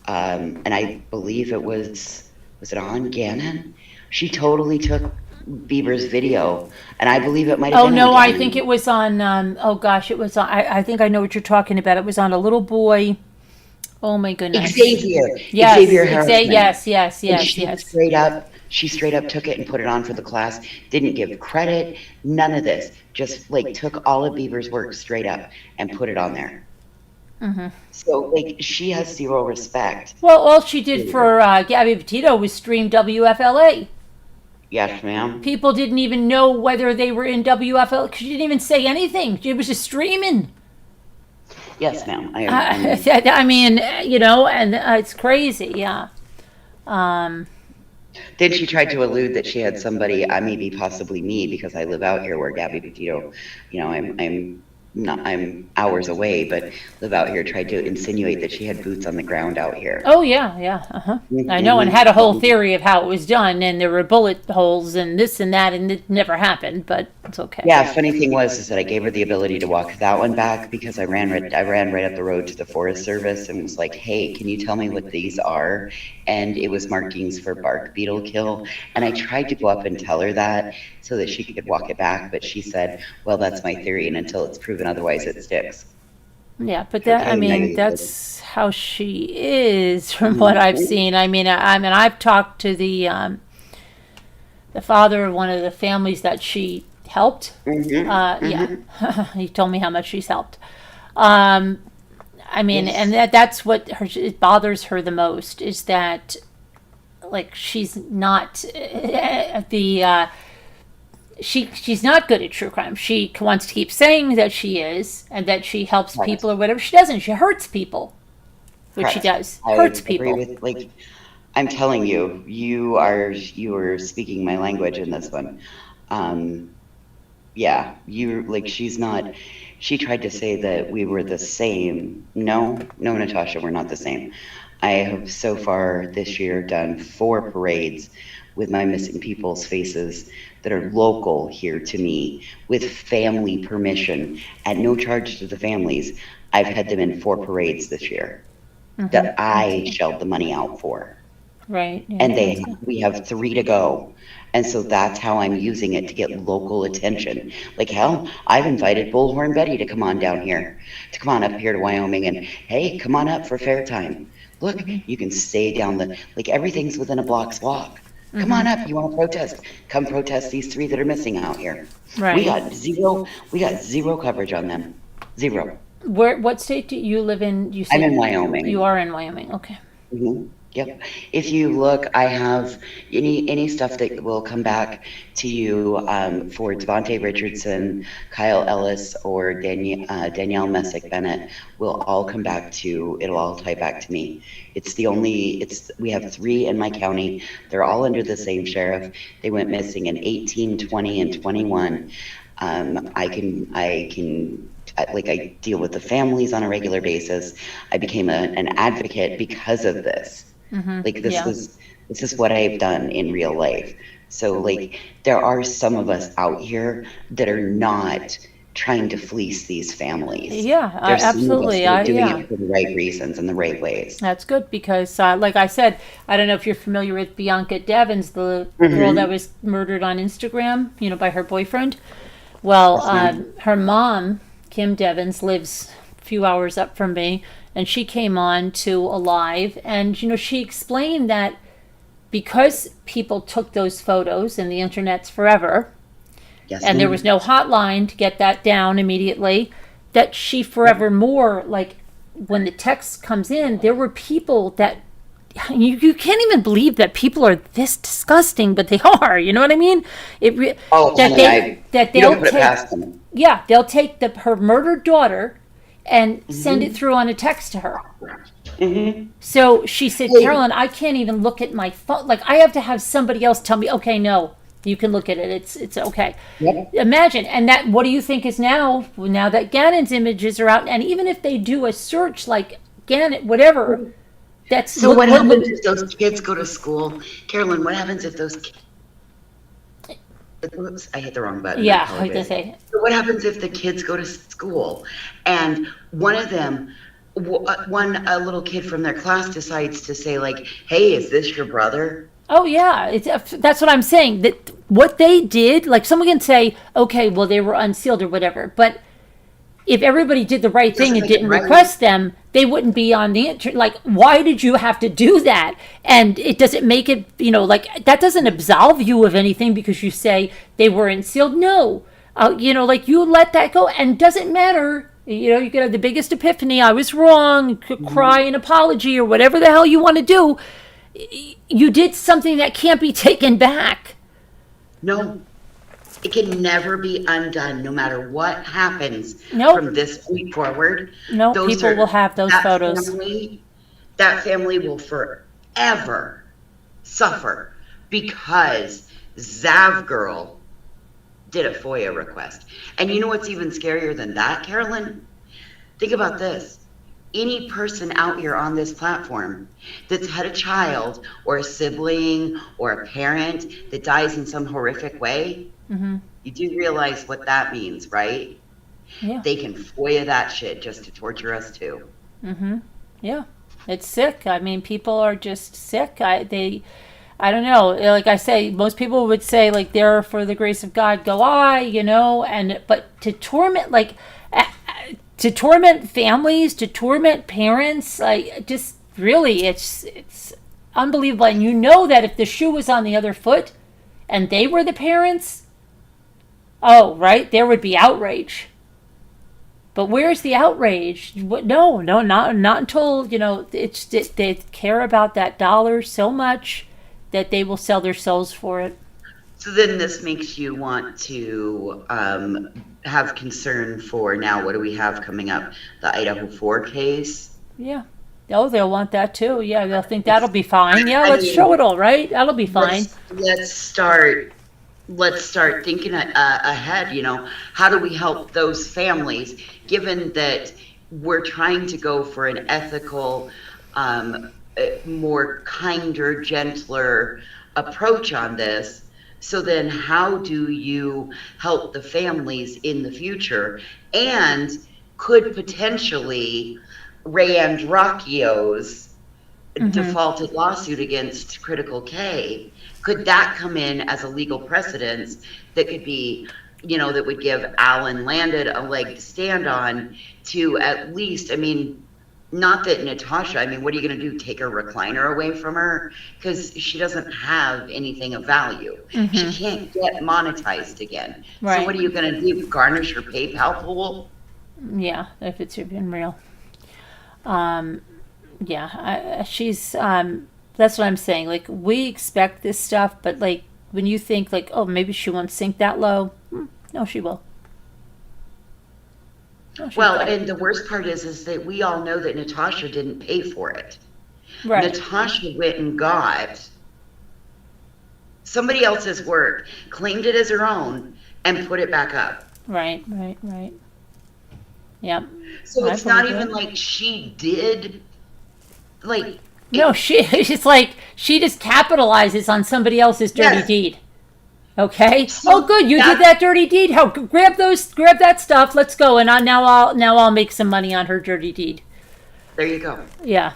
and I believe it was it on Gannon? She totally took Bieber's video, and I believe it might have been on I Gannon. think it was on, it was on, I think I know what you're talking about. It was on a little boy. Oh my goodness. Xavier. Yes, Xavier Harrison. yes. She straight up took it and put it on for the class, didn't give credit, none of this. Just, like, took all of Bieber's work straight up and put it on there. So, like, she has zero respect. Well, all she did for Gabby Petito was stream WFLA. Yes, ma'am. People didn't even know whether they were in WFLA because she didn't even say anything. She was just streaming. Yes, ma'am. I mean, and it's crazy, yeah. Then she tried to allude that she had somebody, maybe possibly me, because I live out here where Gabby Petito, I'm hours away, but live out here, tried to insinuate that she had boots on the ground out here. Oh, yeah. I know, and had a whole theory of how it was done, and there were bullet holes and this and that, and it never happened, but it's okay. Yeah, funny thing is that I gave her the ability to walk that one back because I ran right up the road to the Forest Service and was like, hey, can you tell me what these are? And it was markings for bark beetle kill. And I tried to go up and tell her that so that she could walk it back, but she said, well, that's my theory, and until it's proven otherwise, it sticks. Yeah, but that's how she is from what I've seen. I mean, I've talked to the father of one of the families that she helped. Yeah, he told me how much she's helped. And that's what it bothers her the most is that, like, she's not she's not good at true crime. She wants to keep saying that she is and that she helps people or whatever. She doesn't. She hurts people. What she does hurts people. I'm telling you, you are speaking my language in this one. Yeah, she's not. she tried to say that we were the same. No, no, Natasha, we're not the same. I have so far this year done 4 parades with my missing people's faces that are local here to me with family permission at no charge to the families. I've had them in 4 parades this year that I shelled the money out for. Right. Yeah, And we have 3 to go. And so that's how I'm using it to get local attention. Like, hell, I've invited Bullhorn Betty to come on down here, to come on up here to Wyoming, and hey, come on up for fair time. Look, you can stay down like everything's within a block's walk. Come on up, you want to protest? Come protest these 3 that are missing out here. Right. We got zero coverage on them. 0. What state do you live in? You I'm in Wyoming. You are in Wyoming. Okay. Yep. If you look, I have any stuff that will come back to you for Devontae Richardson, Kyle Ellis, or Danielle Messick Bennett will all come back to. It'll all tie back to me. We have 3 in my county. They're all under the same sheriff. They went missing in 18, 20, and 21. I deal with the families on a regular basis. I became an advocate because of this. This is what I've done in real life. So there are some of us out here that are not trying to fleece these families. Yeah, absolutely. Doing it for the right reasons and the right ways. That's good because, like I said, I don't know if you're familiar with Bianca Devins, the girl that was murdered on Instagram, by her boyfriend. Well, her mom, Kim Devins, lives a few hours up from me, and she came on to Alive, and she explained that because people took those photos, and the internet's forever, and there was no hotline to get that down immediately, that she forevermore, when the text comes in, there were people that you can't even believe that people are this disgusting, but they are. You know what I mean? They'll take her murdered daughter and send it through on a text to her. So she said, Carolyn, I can't even look at my phone. I have to have somebody else tell me, okay, no, you can look at it. It's okay. Yep. Imagine. And what do you think is now that Gannon's images are out, and even if they do a search like Gannon, whatever, so what happens if those kids go to school? Carolyn, what happens if those kids... Oops, I hit the wrong button. Yeah, I was going to say. So what happens if the kids go to school and one of them, a little kid from their class decides to say hey, is this your brother? Oh, yeah. That's what I'm saying. That what they did, someone can say, okay, well, they were unsealed or whatever, but if everybody did the right thing and didn't request them, they wouldn't be on the internet. Why did you have to do that? And it doesn't make it, that doesn't absolve you of anything because you say they weren't sealed. No. You let that go, and doesn't matter. You could have the biggest epiphany. I was wrong. Could cry an apology or whatever the hell you want to do. You did something that can't be taken back. No. It can never be undone, no matter what happens from this point forward. No, people will have those photos. That family will forever suffer because Zav Girl did a FOIA request. And you know what's even scarier than that, Carolyn? Think about this. Any person out here on this platform that's had a child or a sibling or a parent that dies in some horrific way, you do realize what that means, right? Yeah. They can FOIA that shit just to torture us too. Yeah. It's sick. I mean, people are just sick. I don't know. Like I say, most people would say there for the grace of God go I, but to torment families, to torment parents, just really it's unbelievable. And that if the shoe was on the other foot and they were the parents, there would be outrage. But where's the outrage? No, not until, they care about that dollar so much that they will sell their souls for it. So then this makes you want to have concern for now, what do we have coming up? The Idaho 4 case? Yeah. Oh, they'll want that too. Yeah, they'll think that'll be fine. Yeah, let's show it all, right? That'll be fine. Let's start let's start thinking ahead, how do we help those families, given that we're trying to go for an ethical, more kinder, gentler approach on this. So then how do you help the families in the future? And could potentially Ray Andracchio's defaulted lawsuit against Critical K, could that come in as a legal precedence that could be, that would give Alan Landed a leg to stand on to at least, not that Natasha, what are you going to do? Take her recliner away from her? Because she doesn't have anything of value. She can't get monetized again. Right. So what are you going to do? Garnish her PayPal pool? Yeah, if it's even real. She's that's what I'm saying. Like, we expect this stuff, but like when you think like, oh, maybe she won't sink that low. No, she will. No, well, and the worst part is that we all know that Natasha didn't pay for it. Right. Natasha went and got somebody else's work, claimed it as her own, and put it back up. Right. Yep. So it's not even like she did, like. No, it's like she just capitalizes on somebody else's dirty deed. Okay. So good. You did that dirty deed. How? Grab that stuff. Let's go. And now I'll make some money on her dirty deed. There you go. Yeah.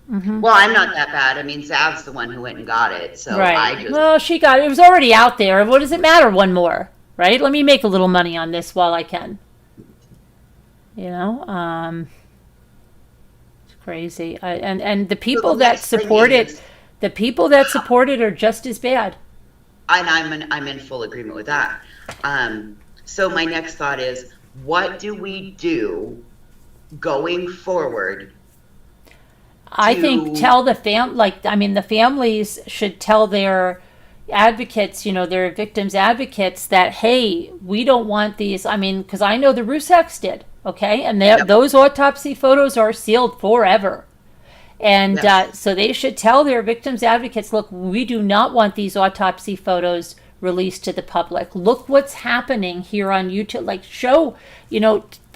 Well, I'm not that bad. Zav's the one who went and got it. So right. Well, she got it. It was already out there. What does it matter? One more, right? Let me make a little money on this while I can. It's crazy. And the people that support it, are just as bad. And I'm in full agreement with that. So my next thought is, what do we do going forward? I think tell the the families should tell their advocates, their victims' advocates, that, hey, we don't want these. Because I know the Rusaks did, okay? And those autopsy photos are sealed forever. And so they should tell their victims' advocates, look, we do not want these autopsy photos released to the public. Look what's happening here on YouTube. Like, show,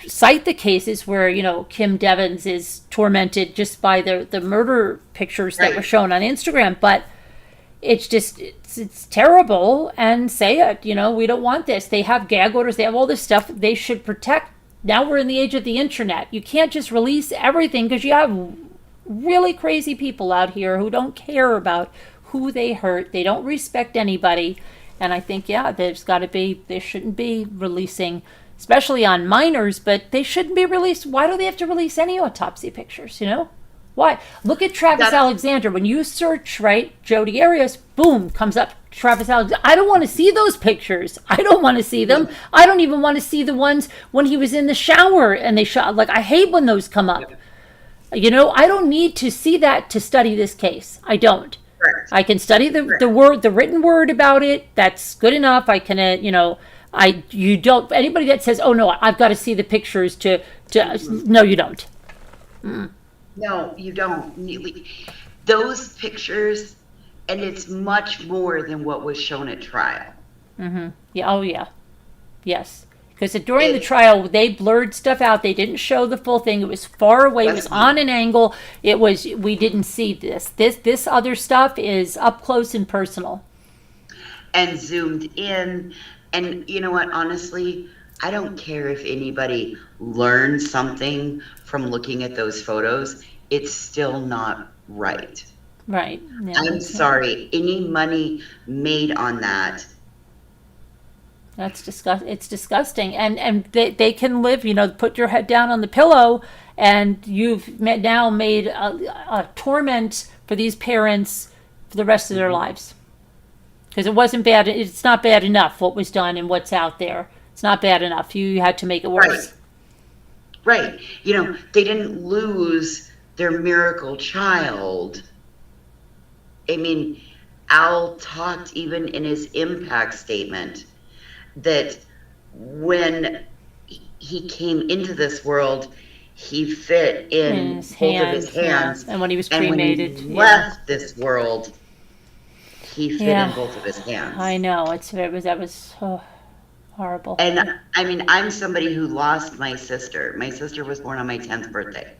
cite the cases where, Kim Devins is tormented just by the murder pictures that were shown on Instagram. But it's just, it's terrible, and say it, we don't want this. They have gag orders. They have all this stuff they should protect. Now we're in the age of the internet. You can't just release everything, because you have really crazy people out here who don't care about who they hurt. They don't respect anybody. And I think, they shouldn't be releasing, especially on minors, but they shouldn't be released. Why do they have to release any autopsy pictures, Why? Look at Travis Alexander. When you search, Jodi Arias, boom, comes up Travis Alexander. I don't want to see those pictures. I don't want to see them. I don't even want to see the ones when he was in the shower and they shot. Like, I hate when those come up. I don't need to see that to study this case. I don't. Correct. I can study the written word about it. That's good enough. I can, you don't, anybody that says, oh no, I've got to see the pictures no, you don't. No, you don't. Those pictures, and it's much more than what was shown at trial. Yeah. Oh yeah. Yes. Because during the trial, they blurred stuff out. They didn't show the full thing. It was far away. It was on an angle. We didn't see this. This other stuff is up close and personal. And zoomed in. And you know what? Honestly, I don't care if anybody learns something from looking at those photos. It's still not right. Right. Yeah, I'm sorry. Any money made on that, it's disgusting. And they can live, put your head down on the pillow, and you've now made a torment for these parents for the rest of their lives. Because it wasn't bad. It's not bad enough what was done and what's out there. It's not bad enough. You had to make it worse. Right. They didn't lose their miracle child. Al talked even in his impact statement that when he came into this world, he fit in both of his hands. And when he was cremated. And when he left this world, he fit Yeah. in both of his hands. I know. That was horrible. And I mean, I'm somebody who lost my sister. My sister was born on my 10th birthday.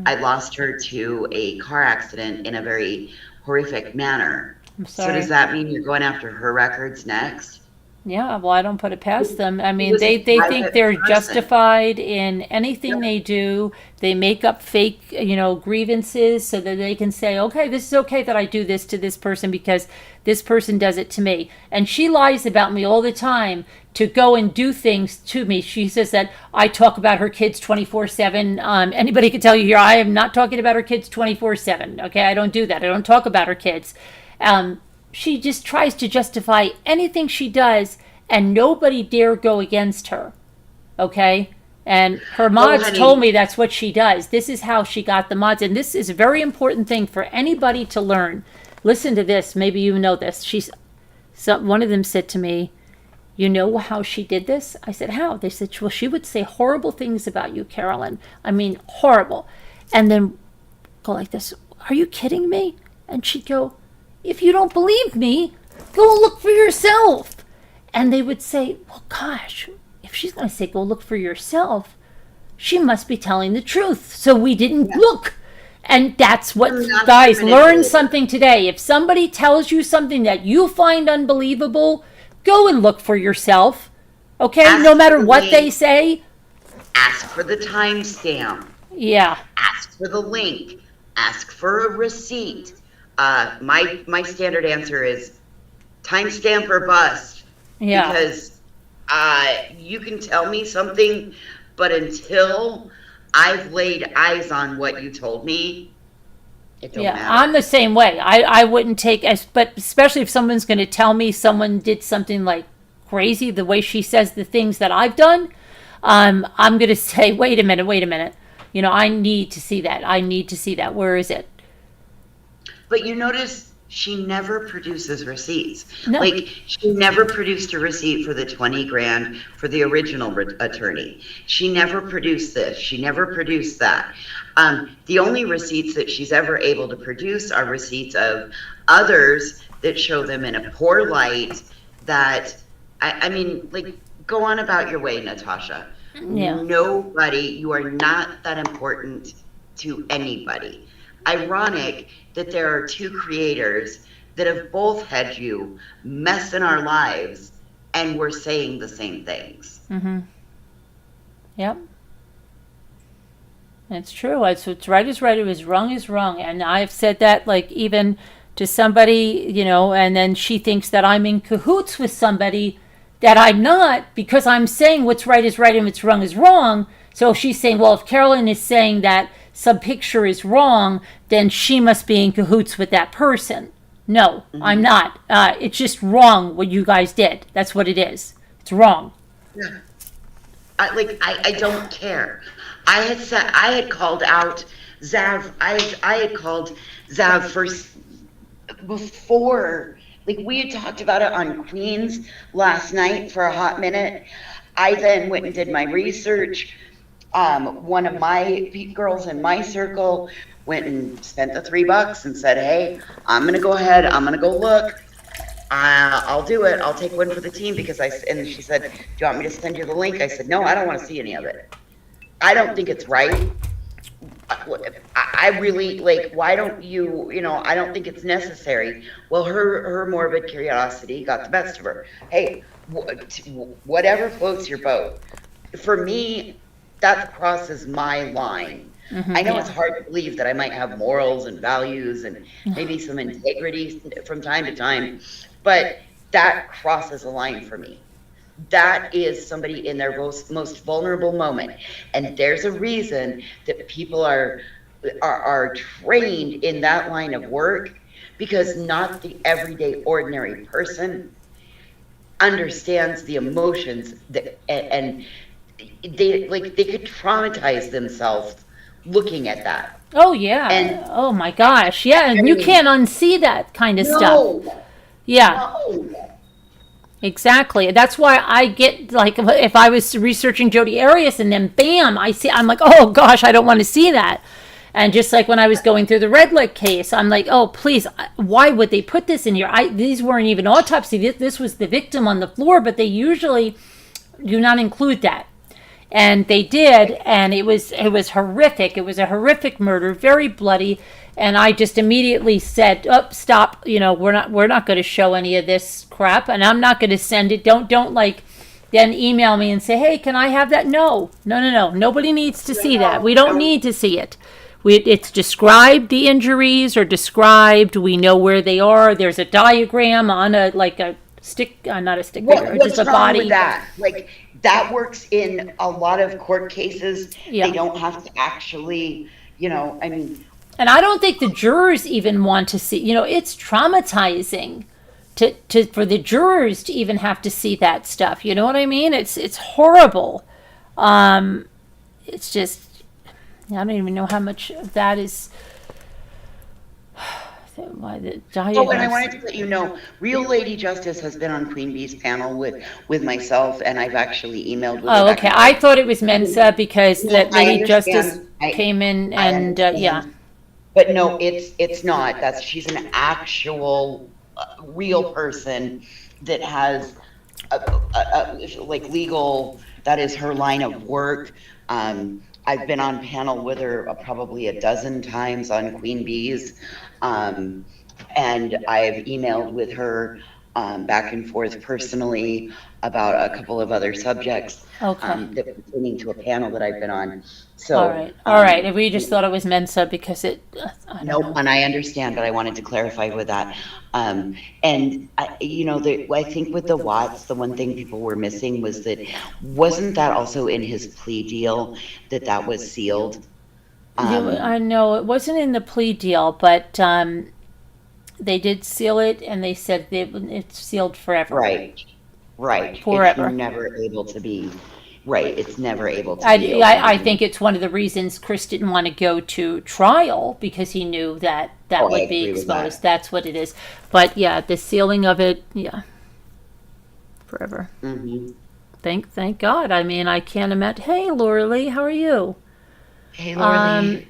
I lost her to a car accident in a very horrific manner. I'm So sorry. does that mean you're going after her records next? Yeah, well, I don't put it past them. I mean, was they a think private they're person. justified in anything Yep. they do. They make up fake, grievances so that they can say, okay, this is okay that I do this to this person because this person does it to me. And she lies about me all the time to go and do things to me. She says that I talk about her kids 24/7. Anybody can tell you here, I am not talking about her kids 24/7. Okay, I don't do that. I don't talk about her kids. She just tries to justify anything she does, and nobody dare go against her. Okay? And her mods honey. told me that's what she does. This is how she got the mods. And this is a very important thing for anybody to learn. Listen to this. Maybe you know this. One of them said to me, you know how she did this? I said, how? They said, well, she would say horrible things about you, Carolyn. I mean, horrible. And then go like this, are you kidding me? And she'd go, if you don't believe me, go look for yourself. And they would say, well, gosh, if she's going to say go look for yourself, she must be telling the truth. So we didn't look. And that's what, guys, learn something today. If somebody tells you something that you find unbelievable, go and look for yourself. Okay? Ask No matter for what the they say. Ask for the timestamp. Yeah. Ask for the link. Ask for a receipt. My standard answer is timestamp or bust. Yeah. Because you can tell me something, but until I've laid eyes on what you told me, it don't matter. I'm the same way. I wouldn't take, but especially if someone's going to tell me someone did something like crazy, the way she says the things that I've done, I'm going to say, wait a minute. I need to see that. I need to see that. Where is it? But you notice she never produces receipts. No. Like, she never produced a receipt for the 20 grand for the original attorney. She never produced this. She never produced that. The only receipts that she's ever able to produce are receipts of others that show them in a poor light that, I mean, like, go on about your way, Natasha. Yeah. Nobody, you are not that important to anybody. Ironic that there are two creators that have both had you mess in our lives and we're saying the same things. Mm-hmm. Yep. It's true. It's right is right. It was wrong is wrong. And I've said that, like, even to somebody, and then she thinks that I'm in cahoots with somebody that I'm not, because I'm saying what's right is right and what's wrong is wrong. So she's saying, well, if Carolyn is saying that some picture is wrong, then she must be in cahoots with that person. No, I'm not. It's just wrong what you guys did. That's what it is. It's wrong. Yeah. I don't care. I had called out Zav. I had called Zav before. Like, we had talked about it on Queens last night for a hot minute. I then went and did my research. One of my girls in my circle went and spent the $3 and said, hey, I'm going to go ahead. I'm going to go look. I'll do it. I'll take one for the team and she said, do you want me to send you the link? I said, no, I don't want to see any of it. I don't think it's right. I really, like, why don't you, I don't think it's necessary. Well, her morbid curiosity got the best of her. Hey, whatever floats your boat. For me, that crosses my line. I know it's hard to believe that I might have morals and values and maybe some integrity from time to time, but that crosses a line for me. That is somebody in their most vulnerable moment. And there's a reason that people are trained in that line of work, because not the everyday ordinary person understands the emotions and they could traumatize themselves looking at that. Oh yeah. And oh my gosh. Yeah, and you can't unsee that kind of stuff. Yeah. No. Exactly. That's why I get, like, if I was researching Jodi Arias and then bam, I'm like, oh gosh, I don't want to see that. And just like when I was going through the Redlick case, I'm like, oh, please, why would they put this in here? These weren't even autopsy. This was the victim on the floor, but they usually do not include that. And they did, and it was horrific. It was a horrific murder, very bloody. And I just immediately said, "Oh, stop! We're not going to show any of this crap, and I'm not going to send it. Don't like." Then email me and say, hey, can I have that? No. Nobody needs to see that. We don't need to see it. It's described, the injuries are described. We know where they are. There's a diagram on a stick, not a stick figure, just a body. With that? Like, that works in a lot of court cases. Yeah. They don't have to actually, I mean. And I don't think the jurors even want to see, it's traumatizing. For the jurors to even have to see that stuff, you know what I mean? It's horrible. It's just, I don't even know how much of that is. Why the Oh, and I wanted to let you know, Real Lady Justice has been on Queen Bee's panel with myself, and I've actually emailed with Oh, Rebecca. okay. I thought it was Mensa because that Lady Justice I came in and yeah. But no, it's not. She's an actual real person that has like legal, that is her line of work. I've been on panel with her probably a dozen times on Queen Bees, and I've emailed with her back and forth personally about a couple of other subjects that were pertaining to a panel that I've been on. So all right. We just thought it was Mensa because it. Nope, and I understand, but I wanted to clarify with that. And I think with the Watts, the one thing people were missing was that wasn't that also in his plea deal that was sealed? I know it wasn't in the plea deal, but they did seal it, and they said it's sealed forever. Right. Forever. It's never able to be. Right, it's never able to be. I think it's one of the reasons Chris didn't want to go to trial, because he knew that would be exposed. That's what it is. But yeah, the sealing of it, forever. Mm-hmm. Thank God. I mean, I can't imagine. Hey, Laura Lee, how are you? Hey, Laura Lee.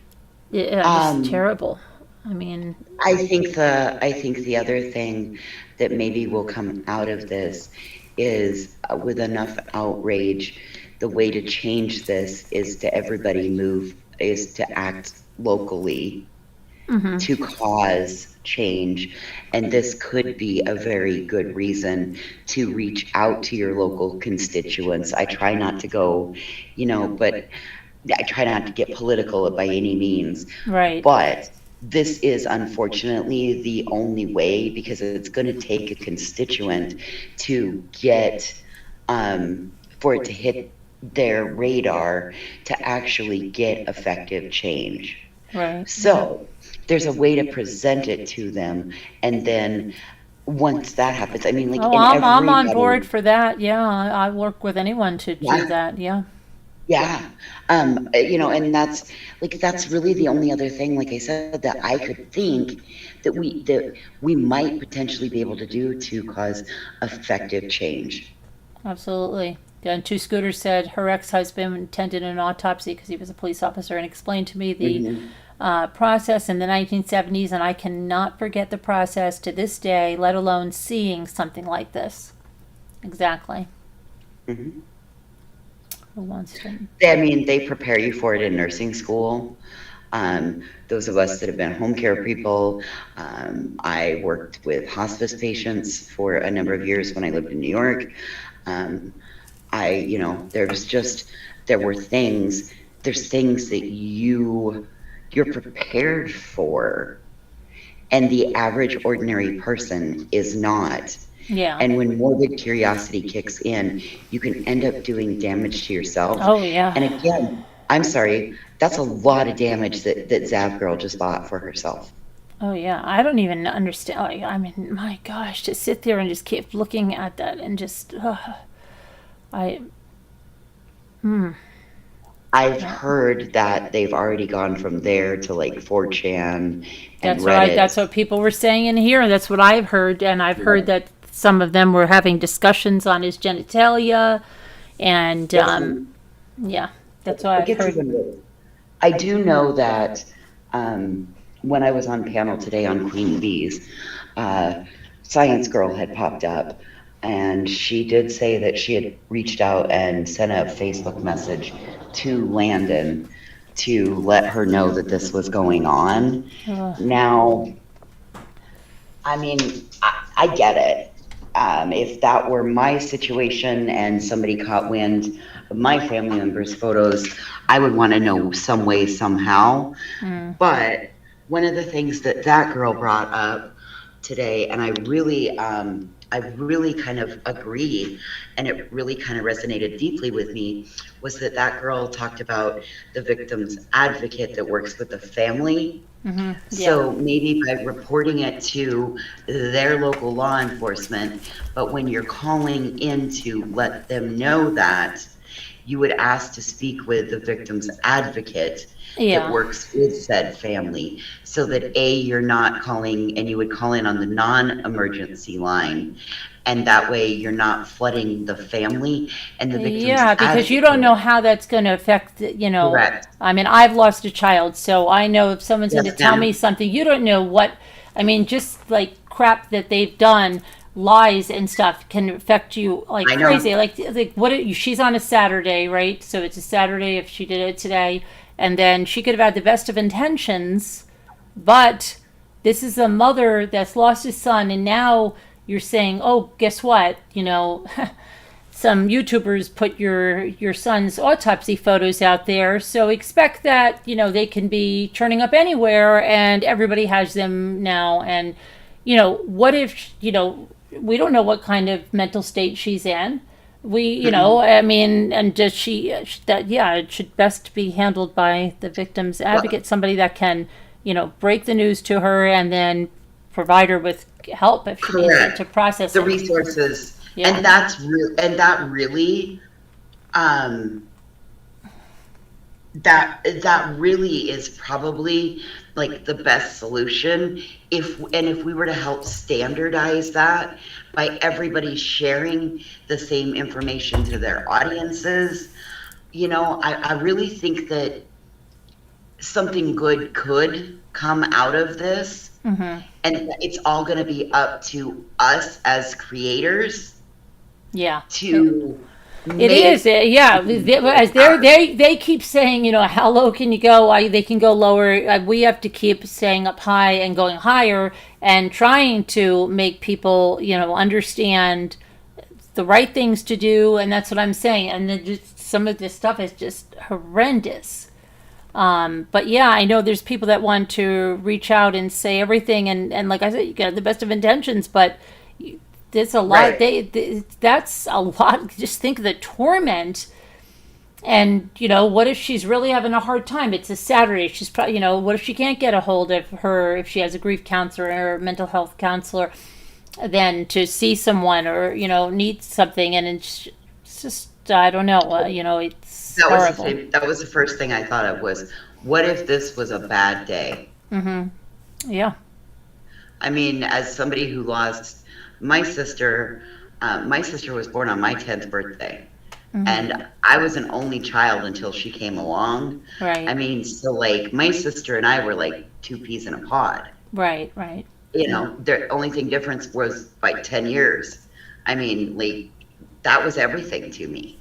Yeah, it's terrible. I mean, I think the other thing that maybe will come out of this is with enough outrage, the way to change this is to act locally to cause change. And this could be a very good reason to reach out to your local constituents. I try not to go, but I try not to get political by any means. Right. But this is unfortunately the only way, because it's going to take a constituent to get, for it to hit their radar to actually get effective change. Right. So there's a way to present it to them, and then once that happens, I mean, I'm on board for that. Yeah, I work with anyone to do that. Yeah. Yeah. And that's really the only other thing, like I said, that I could think that we might potentially be able to do to cause effective change. Absolutely. And Two Scooters said her ex-husband attended an autopsy because he was a police officer and explained to me the process in the 1970s, and I cannot forget the process to this day, let alone seeing something like this. Exactly. Mm-hmm. Who wants to? I mean, they prepare you for it in nursing school. Those of us that have been home care people, I worked with hospice patients for a number of years when I lived in New York. There's things that you're prepared for, and the average ordinary person is not. Yeah. And when morbid curiosity kicks in, you can end up doing damage to yourself. Oh, yeah. And again, I'm sorry, that's a lot of damage that Zap Girl just bought for herself. Oh, yeah. I don't even understand. I mean, my gosh, to sit there and just keep looking at that and just, I've heard that they've already gone from there to like 4chan and That's Reddit. right. That's what people were saying in here. That's what I've heard. And I've heard that some of them were having discussions on his genitalia. And, yeah, that's what I've heard. I do know that When I was on panel today on queen bees, uh, Science Girl had popped up, and she did say that she had reached out and sent a Facebook message to Landon to let her know that this was going on. Now, I mean, I get it. If that were my situation and somebody caught wind of my family members' photos, I would want to know some way, somehow. But one of the things that that girl brought up today, and I really kind of agree, and it really kind of resonated deeply with me, was that that girl talked about the victim's advocate that works with the family. Yeah. So maybe by reporting it to their local law enforcement, but when you're calling in to let them know that, you would ask to speak with the victim's advocate Yeah. that works with said family, so that A, you're not calling, and you would call in on the non-emergency line, and that way you're not flooding the family and the victim's Yeah, because you don't know how that's going to affect, Correct. I mean, I've lost a child, so I know if someone's going to Yes, tell ma'am. me something, you don't know what, I mean, just like crap that they've done, lies and stuff can affect you like I know. crazy. Like what she's on a Saturday, right? So it's a Saturday if she did it today, and then she could have had the best of intentions, but this is a mother that's lost a son, and now you're saying, oh, guess what? Some YouTubers put your son's autopsy photos out there, so expect that they can be turning up anywhere, and everybody has them now. And what if we don't know what kind of mental state she's in. I mean, and does she that? Yeah, it should best be handled by the victim's advocate, somebody that can break the news to her and then provide her with help if she needs it Correct. to process The it. resources, Yeah. and that's real, and that really, that really is probably like the best solution, if we were to help standardize that by everybody sharing the same information to their audiences. I really think that something good could come out of this, and it's all going to be up to us as creators Yeah. to It is, yeah. As they keep saying, how low can you go? They can go lower. We have to keep staying up high and going higher, and trying to make people, understand the right things to do. And that's what I'm saying. And then just, some of this stuff is just horrendous. But yeah, I know there's people that want to reach out and say everything, and like I said, you got the best of intentions, but there's a lot. Right. That's a lot. Just think of the torment. And what if she's really having a hard time? It's a Saturday. She's probably, what if she can't get a hold of her, if she has a grief counselor or a mental health counselor, then to see someone, or needs something, and it's just I don't know. It's horrible. That was the first thing I thought of, was what if this was a bad day? Yeah. I mean, as somebody who lost my sister was born on my 10th birthday. And I was an only child until she came along. Right. I mean, so like my sister and I were like two peas in a pod. Right. The only thing difference was like 10 years. I mean, like, that was everything to me.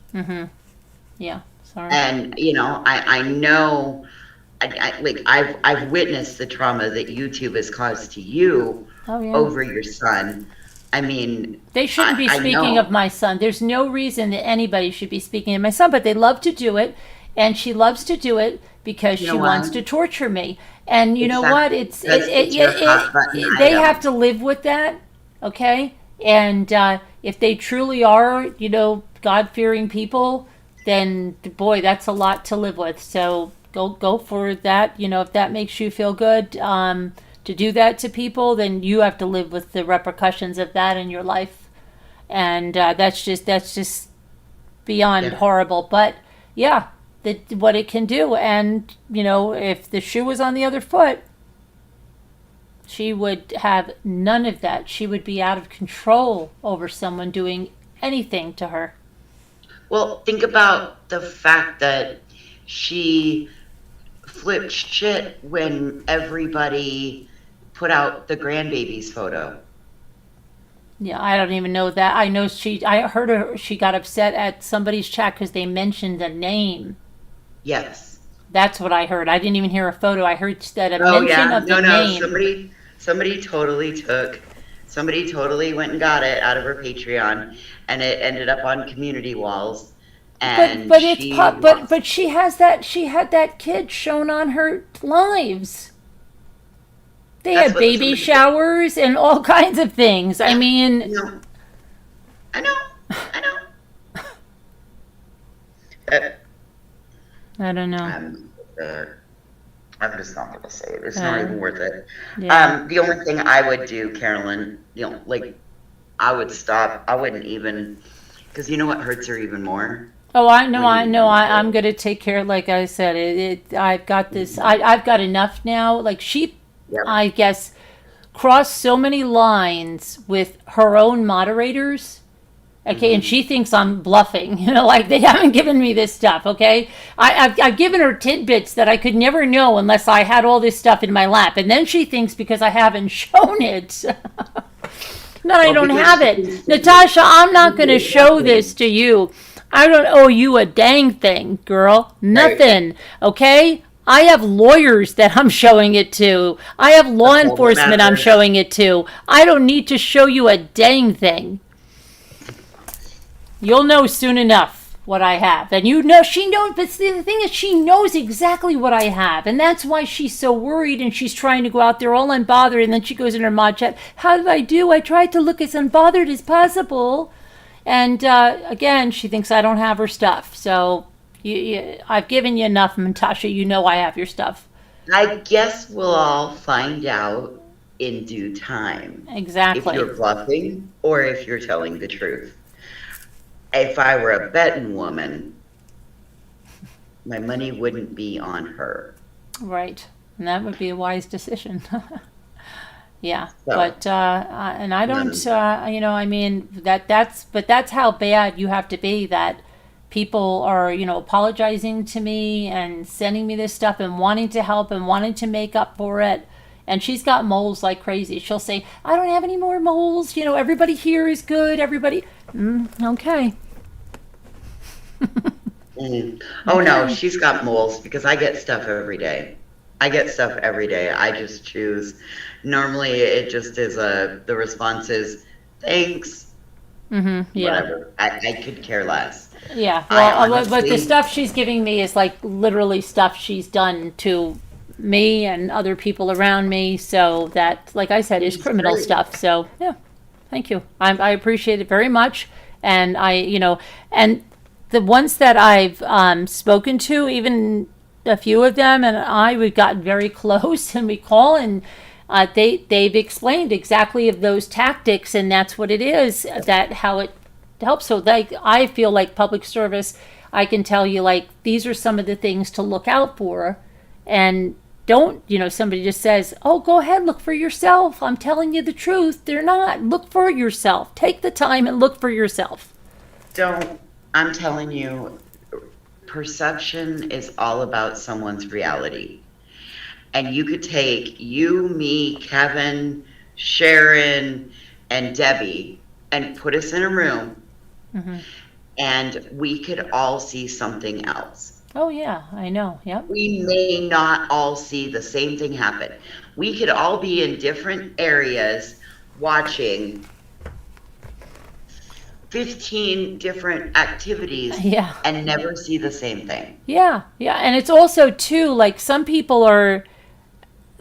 Yeah. Sorry. And I know, I've witnessed the trauma that YouTube has caused to you over your son. I mean, they shouldn't be speaking of my son. There's no reason that anybody should be speaking of my son, but they love to do it, and she loves to do it because she wants to torture me. And you know what? It's they have to live with that, okay? And if they truly are, God-fearing people, then boy, that's a lot to live with. So go for that. If that makes you feel good. To do that to people, then you have to live with the repercussions of that in your life, and that's just beyond horrible. But yeah, what it can do, and if the shoe was on the other foot, she would have none of that. She would be out of control over someone doing anything to her. Well, think about the fact that she flipped shit when everybody put out the grandbaby's photo. Yeah, I don't even know that. I know I heard her, she got upset at somebody's chat because they mentioned a name. Yes. That's what I heard. I didn't even hear a photo. I heard that a Oh mention yeah. of the name. Somebody totally went and got it out of her Patreon, and it ended up on community walls. And But she has that, she had that kid shown on her lives. They had baby showers and all kinds of things. I mean, I know. I don't know. I'm just not going to say it. It's not even worth it. Yeah. The only thing I would do, Carolyn, I would stop. I wouldn't even, because you know what hurts her even more? Oh, I know. I'm going to take care. Like I said, I've got this. I've got enough now. Like she, Yep. I guess, crossed so many lines with her own moderators. Okay, and she thinks I'm bluffing. Like they haven't given me this stuff. Okay, I've given her tidbits that I could never know unless I had all this stuff in my lap, and then she thinks because I haven't shown it. No, I don't have it. Natasha, I'm not going to show this to you. I don't owe you a dang thing, girl. Nothing. Okay? I have lawyers that I'm showing it to. I have law enforcement I'm showing it to. I don't need to show you a dang thing. You'll know soon enough what I have. And you know, she knows, but the thing is, she knows exactly what I have. And that's why she's so worried and she's trying to go out there all unbothered. And then she goes in her mod chat, how did I do? I tried to look as unbothered as possible. And again, she thinks I don't have her stuff. So I've given you enough, Natasha. You know I have your stuff. I guess we'll all find out in due time. Exactly. If you're bluffing or if you're telling the truth. If I were a betting woman, my money wouldn't be on her. Right. And that would be a wise decision. Yeah. So, but, and I don't, I mean, that's how bad you have to be, that people are, apologizing to me and sending me this stuff and wanting to help and wanting to make up for it. And she's got moles like crazy. She'll say, I don't have any more moles. Everybody here is good. Everybody. Okay. Oh, no, she's got moles because I get stuff every day. I just choose. Normally, it just is the response is, thanks. Yeah. Whatever. I could care less. Yeah. Well, but the stuff she's giving me is like literally stuff she's done to me and other people around me. So that, like I said, is criminal stuff. So yeah, thank you. I appreciate it very much. And and the ones that I've spoken to, even a few of them, and we've gotten very close, and we call, and they've explained exactly of those tactics, and that's what it is, that how it helps. So like, I feel like public service, I can tell you, like, these are some of the things to look out for, and don't, somebody just says, oh, go ahead, look for yourself. I'm telling you the truth. They're not. Look for it yourself. Take the time and look for yourself. I'm telling you, perception is all about someone's reality. And you could take you, me, Kevin, Sharon, and Debbie and put us in a room, and we could all see something else. Oh, yeah, I know. Yep. We may not all see the same thing happen. We could all be in different areas watching 15 different activities and never see the same thing. Yeah. And it's also, too, like, some people are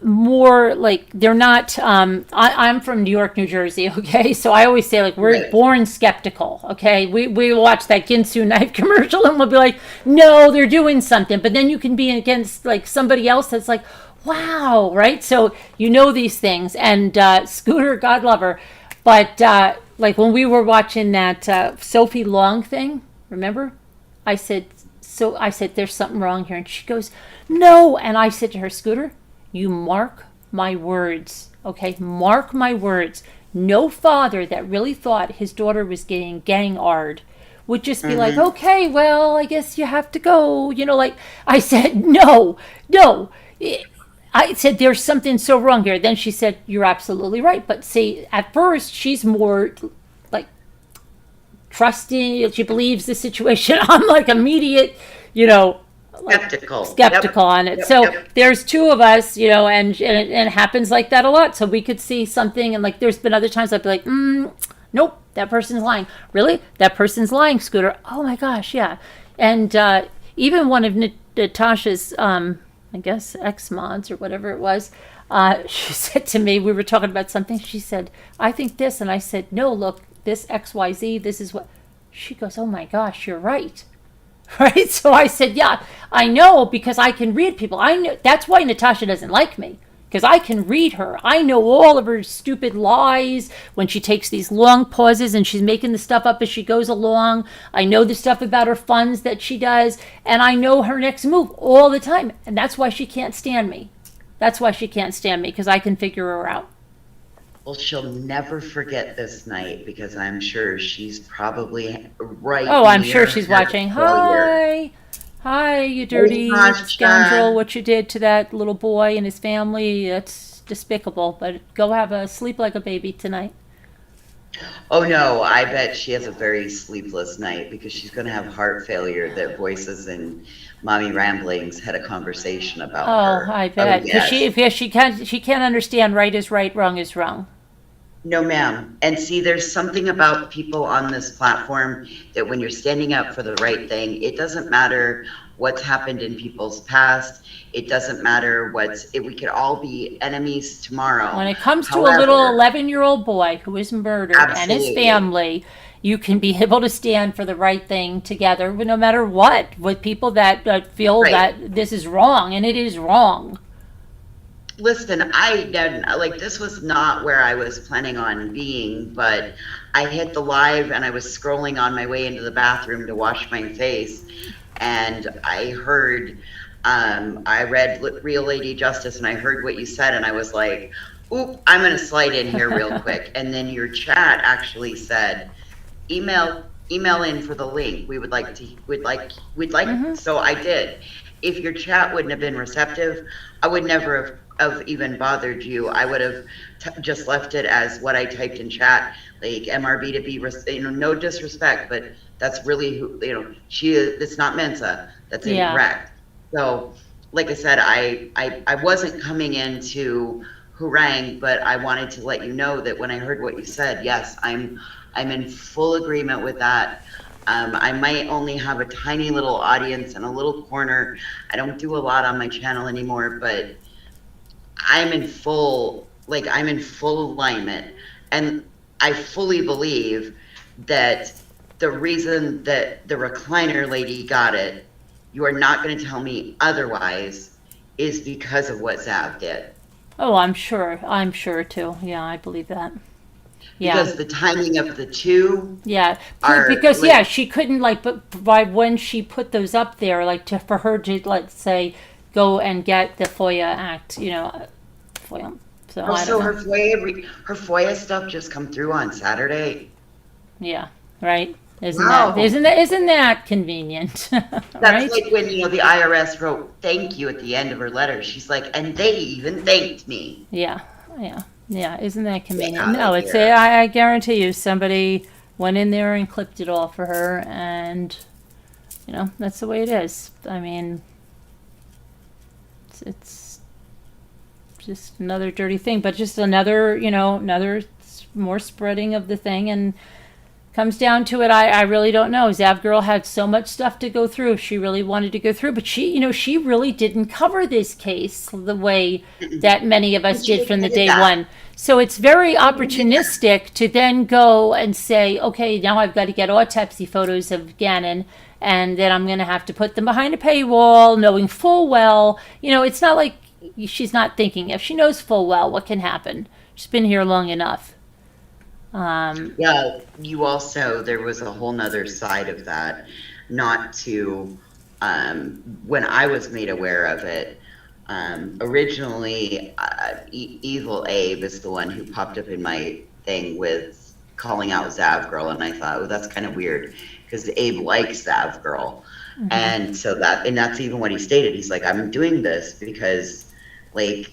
more like, they're not, I'm from New York, New Jersey, okay? So I always say, like, we're born skeptical, okay? We watch that Ginsu knife commercial and we'll be like, no, they're doing something. But then you can be against, like, somebody else that's like, wow, right? So these things. And Scooter, God love her. But, like, when we were watching that Sophie Long thing, remember? I said, there's something wrong here. And she goes, no. And I said to her, Scooter, you mark my words, okay? Mark my words. No father that really thought his daughter was getting gang-ard would just be like, okay, well, I guess you have to go. Like I said, no. I said, there's something so wrong here. Then she said, you're absolutely right. But see, at first, she's more like trusting. She believes the situation. I'm like immediate, skeptical on it. So there's two of us, and it happens like that a lot. So we could see something, and like there's been other times I'd be like, nope, that person's lying. Really? That person's lying, Scooter. Oh my gosh, yeah. And even one of Natasha's, I guess, ex-mods or whatever it was, she said to me, we were talking about something, she said, I think this, and I said, no, look, this XYZ, this is what, she goes, oh my gosh, you're right. Right? So I said, yeah, I know, because I can read people. I know, that's why Natasha doesn't like me, because I can read her. I know all of her stupid lies when she takes these long pauses and she's making the stuff up as she goes along. I know the stuff about her funds that she does, and I know her next move all the time. And that's why she can't stand me. That's why she can't stand me, because I can figure her out. Well, she'll never forget this night, because I'm sure she's probably right. Oh, I'm sure she's watching. Hi, you dirty scoundrel, what you did to that little boy and his family, that's despicable. But go have a sleep like a baby tonight. Oh, no, I bet she has a very sleepless night, because she's going to have heart failure that Voices and Mommy Ramblings had a conversation about her. Oh, I bet. Because she can't understand right is right, wrong is wrong. No, ma'am. And see, there's something about people on this platform that when you're standing up for the right thing, it doesn't matter what's happened in people's past. It doesn't matter we could all be enemies tomorrow. When it comes to a little 11-year-old boy who was murdered and his family, you can be able to stand for the right thing together, no matter what, with people that feel that this is wrong, and it is wrong. Listen, this was not where I was planning on being, but I hit the live and I was scrolling on my way into the bathroom to wash my face, and I heard, I read Real Lady Justice, and I heard what you said, and I was like, oop, I'm going to slide in here real quick. And then your chat actually said, email in for the link. We'd like, so I did. If your chat wouldn't have been receptive, I would never have even bothered you. I would have just left it as what I typed in chat, like MRB to be, no disrespect, but that's really who, it's not Mensa. That's incorrect. So, like I said, I wasn't coming in to harangue, but I wanted to let you know that when I heard what you said, yes, I'm in full agreement with that. I might only have a tiny little audience and a little corner. I don't do a lot on my channel anymore, but I'm in full alignment. And I fully believe that the reason that the recliner lady got it, you are not going to tell me otherwise, is because of what Zav did. Oh, I'm sure too. Yeah, I believe that. Yeah. Because the timing of the two. Yeah, because she couldn't provide when she put those up there, for her to let's say go and get the FOIA Act, FOIA. So her FOIA stuff just come through on Saturday. Yeah, right. Isn't that convenient? That's right? Like when the IRS wrote thank you at the end of her letter. She's like, and they even thanked me. Yeah. Isn't that convenient? No, it's I guarantee you somebody went in there and clipped it all for her, and that's the way it is. I mean, it's just another dirty thing, but just another more spreading of the thing, and comes down to it, I really don't know. Zav Girl had so much stuff to go through. She really wanted to go through, but she really didn't cover this case the way that many of us did from the day one. So it's very opportunistic to then go and say, okay, now I've got to get autopsy photos of Gannon, and then I'm going to have to put them behind a paywall, knowing full well, it's not like she's not thinking. If she knows full well what can happen, she's been here long enough. You also, there was a whole nother side of that, not to, when I was made aware of it, originally, Evil Abe is the one who popped up in my thing with calling out Zav Girl, and I thought, oh, that's kind of weird because Abe likes Zav Girl. And so that's even what he stated. He's like, I'm doing this because, like,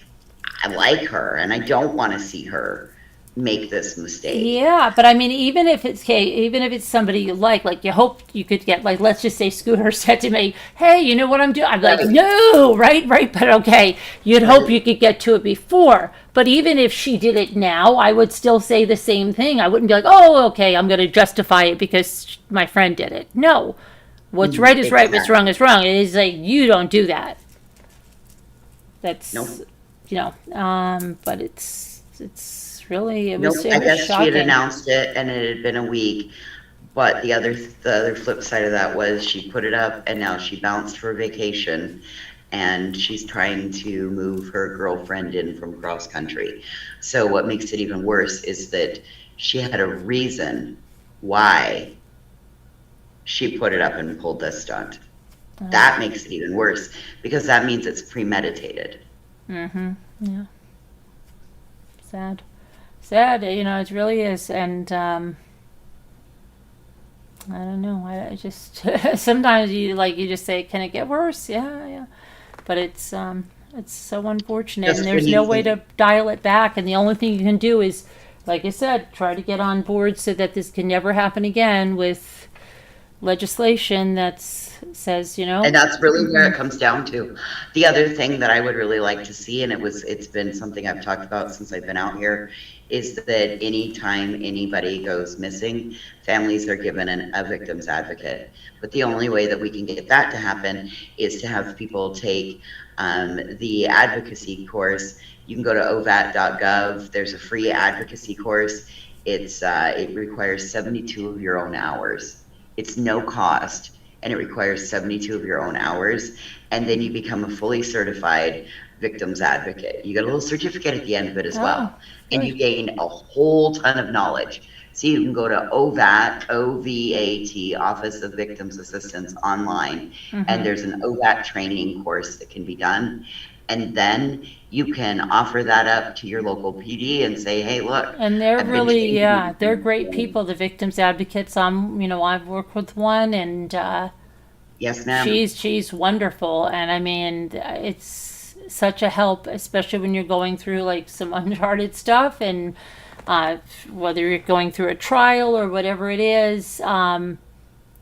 I like her and I don't want to see her make this mistake. Yeah, but I mean, even if it's somebody you like you hope you could get, like, let's just say Scooter said to me, "Hey, you know what I'm doing?" I'm like, Right. "No, right, but okay." You'd hope you could get to it before. But even if she did it now, I would still say the same thing. I wouldn't be like, "Oh, okay, I'm going to justify it because my friend did it." No, what's right is right. What's wrong is wrong. It is like, you don't do that. That's Nope. But it's really, it was, Nope. I guess she had shocking. announced it and it had been a week. But the other flip side of that was she put it up and now she bounced for vacation and she's trying to move her girlfriend in from cross country. So what makes it even worse is that she had a reason why she put it up and pulled this stunt. That makes it even worse because that means it's premeditated. Yeah. Sad. It really is. And I don't know. I just sometimes you just say, "Can it get worse?" Yeah. But it's so unfortunate, Just and there's when no you way think- to dial it back. And the only thing you can do is, like I said, try to get on board so that this can never happen again with legislation that says, And that's really where it comes down to. The other thing that I would really like to see, and it's been something I've talked about since I've been out here, is that anytime anybody goes missing, families are given a victim's advocate. But the only way that we can get that to happen is to have people take the advocacy course. You can go to ovat.gov. There's a free advocacy course. It requires 72 of your own hours. It's no cost. And it requires 72 of your own hours, and then you become a fully certified victims advocate. You get a little certificate at the end of it as well, and you gain a whole ton of knowledge. So you can go to OVAT, OVAT, Office of Victims Assistance online, and there's an OVAT training course that can be done. And then you can offer that up to your local PD and say, "Hey, look." And they're I've been really, trained. they're great people, the victims advocates. I've worked with one, and Yes, ma'am. she's wonderful. And I mean, it's such a help, especially when you're going through like some uncharted stuff, and whether you're going through a trial or whatever it is.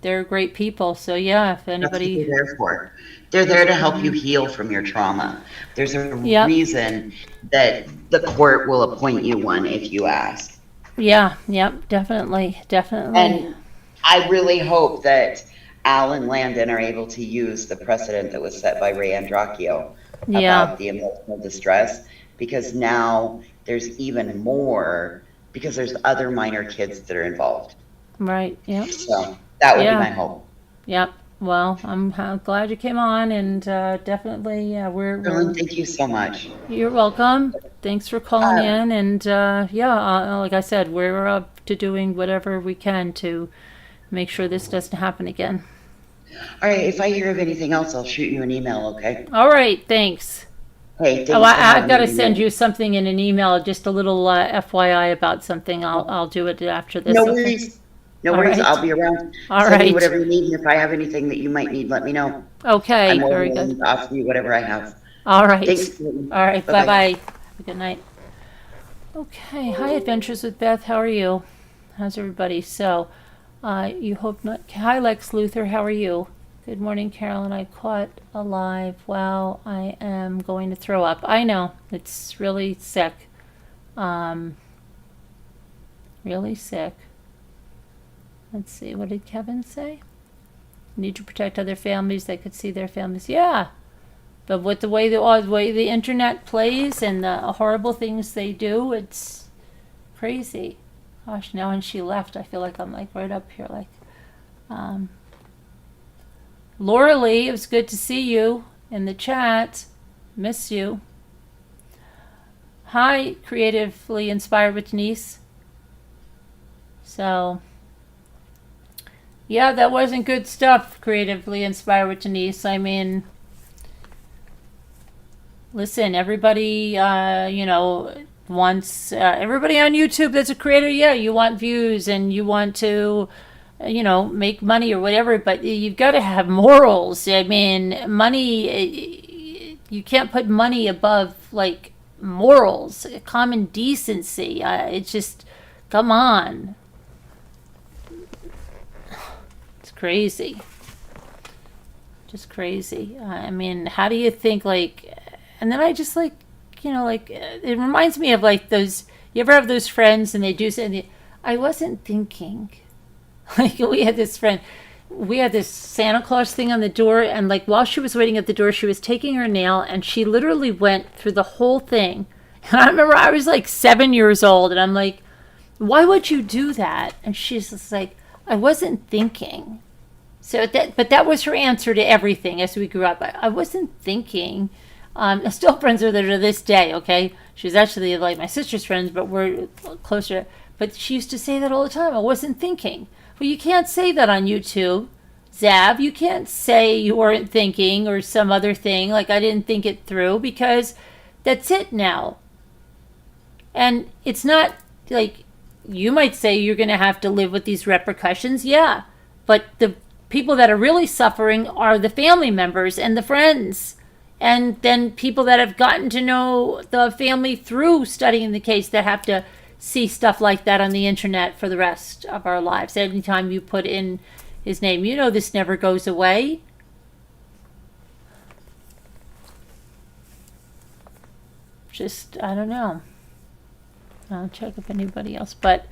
They're great people. So yeah, if That's what anybody, they're there for. They're there to help you heal from your trauma. There's a reason that the court will appoint you one if you ask. definitely. And I really hope that Al and Landon are able to use the precedent that was set by Ray Andracchio about the emotional distress, because now there's even more, because there's other minor kids that are involved. Right. Yep. So that would be my hope. Yep. Well, I'm glad you came on, and definitely, Carolyn, thank you so much. You're welcome. Thanks for calling in, and like I said, we're up to doing whatever we can to make sure this doesn't happen again. All right, if I hear of anything else, I'll shoot you an email, okay? All right, thanks. Hey, thanks. I've got to send you something in an email, just a little FYI about something. I'll do it after this. No worries. No worries. I'll be around. Send me whatever you need, and if I have anything that you might need, let me know. Okay, I'm very good. to offer you whatever I have. All right. Thanks. All right, bye-bye. Good night. Okay, hi, Adventures with Beth. How are you? How's everybody? So, you hope not. Hi, Lex Luthor. How are you? Good morning, Carolyn. I caught alive. Wow, I am going to throw up. I know. It's really sick. Really sick. Let's see. What did Kevin say? Need to protect other families that could see their families. Yeah. But with the way the internet plays and the horrible things they do, it's crazy. Gosh, now when she left, I feel like I'm like right up here, like. Laura Lee, it was good to see you in the chat. Miss you. Hi, creatively inspired with Denise. So, yeah, that wasn't good stuff, creatively inspired with Denise. I mean, listen, everybody, wants everybody on YouTube that's a creator. Yeah, you want views and you want to, make money or whatever, but you've got to have morals. I mean, money, you can't put money above like morals, common decency. It's just, come on. It's crazy. Just crazy. I mean, how do you think and then I just it reminds me of like those, you ever have those friends and they do something, I wasn't thinking. Like we had this Santa Claus thing on the door, and like while she was waiting at the door, she was taking her nail and she literally went through the whole thing. And I remember I was like 7 years old and I'm like, why would you do that? And she's just like, I wasn't thinking. But that was her answer to everything as we grew up. I wasn't thinking. I'm still friends with her to this day, okay? She's actually like my sister's friends, but we're closer. But she used to say that all the time. I wasn't thinking. Well, you can't say that on YouTube, Zav. You can't say you weren't thinking or some other thing, like I didn't think it through, because that's it now. And it's not like, you might say you're going to have to live with these repercussions, yeah. But the people that are really suffering are the family members and the friends, and then people that have gotten to know the family through studying the case that have to see stuff like that on the internet for the rest of our lives. Anytime you put in his name, this never goes away. Just, I don't know. I'll check if anybody else, but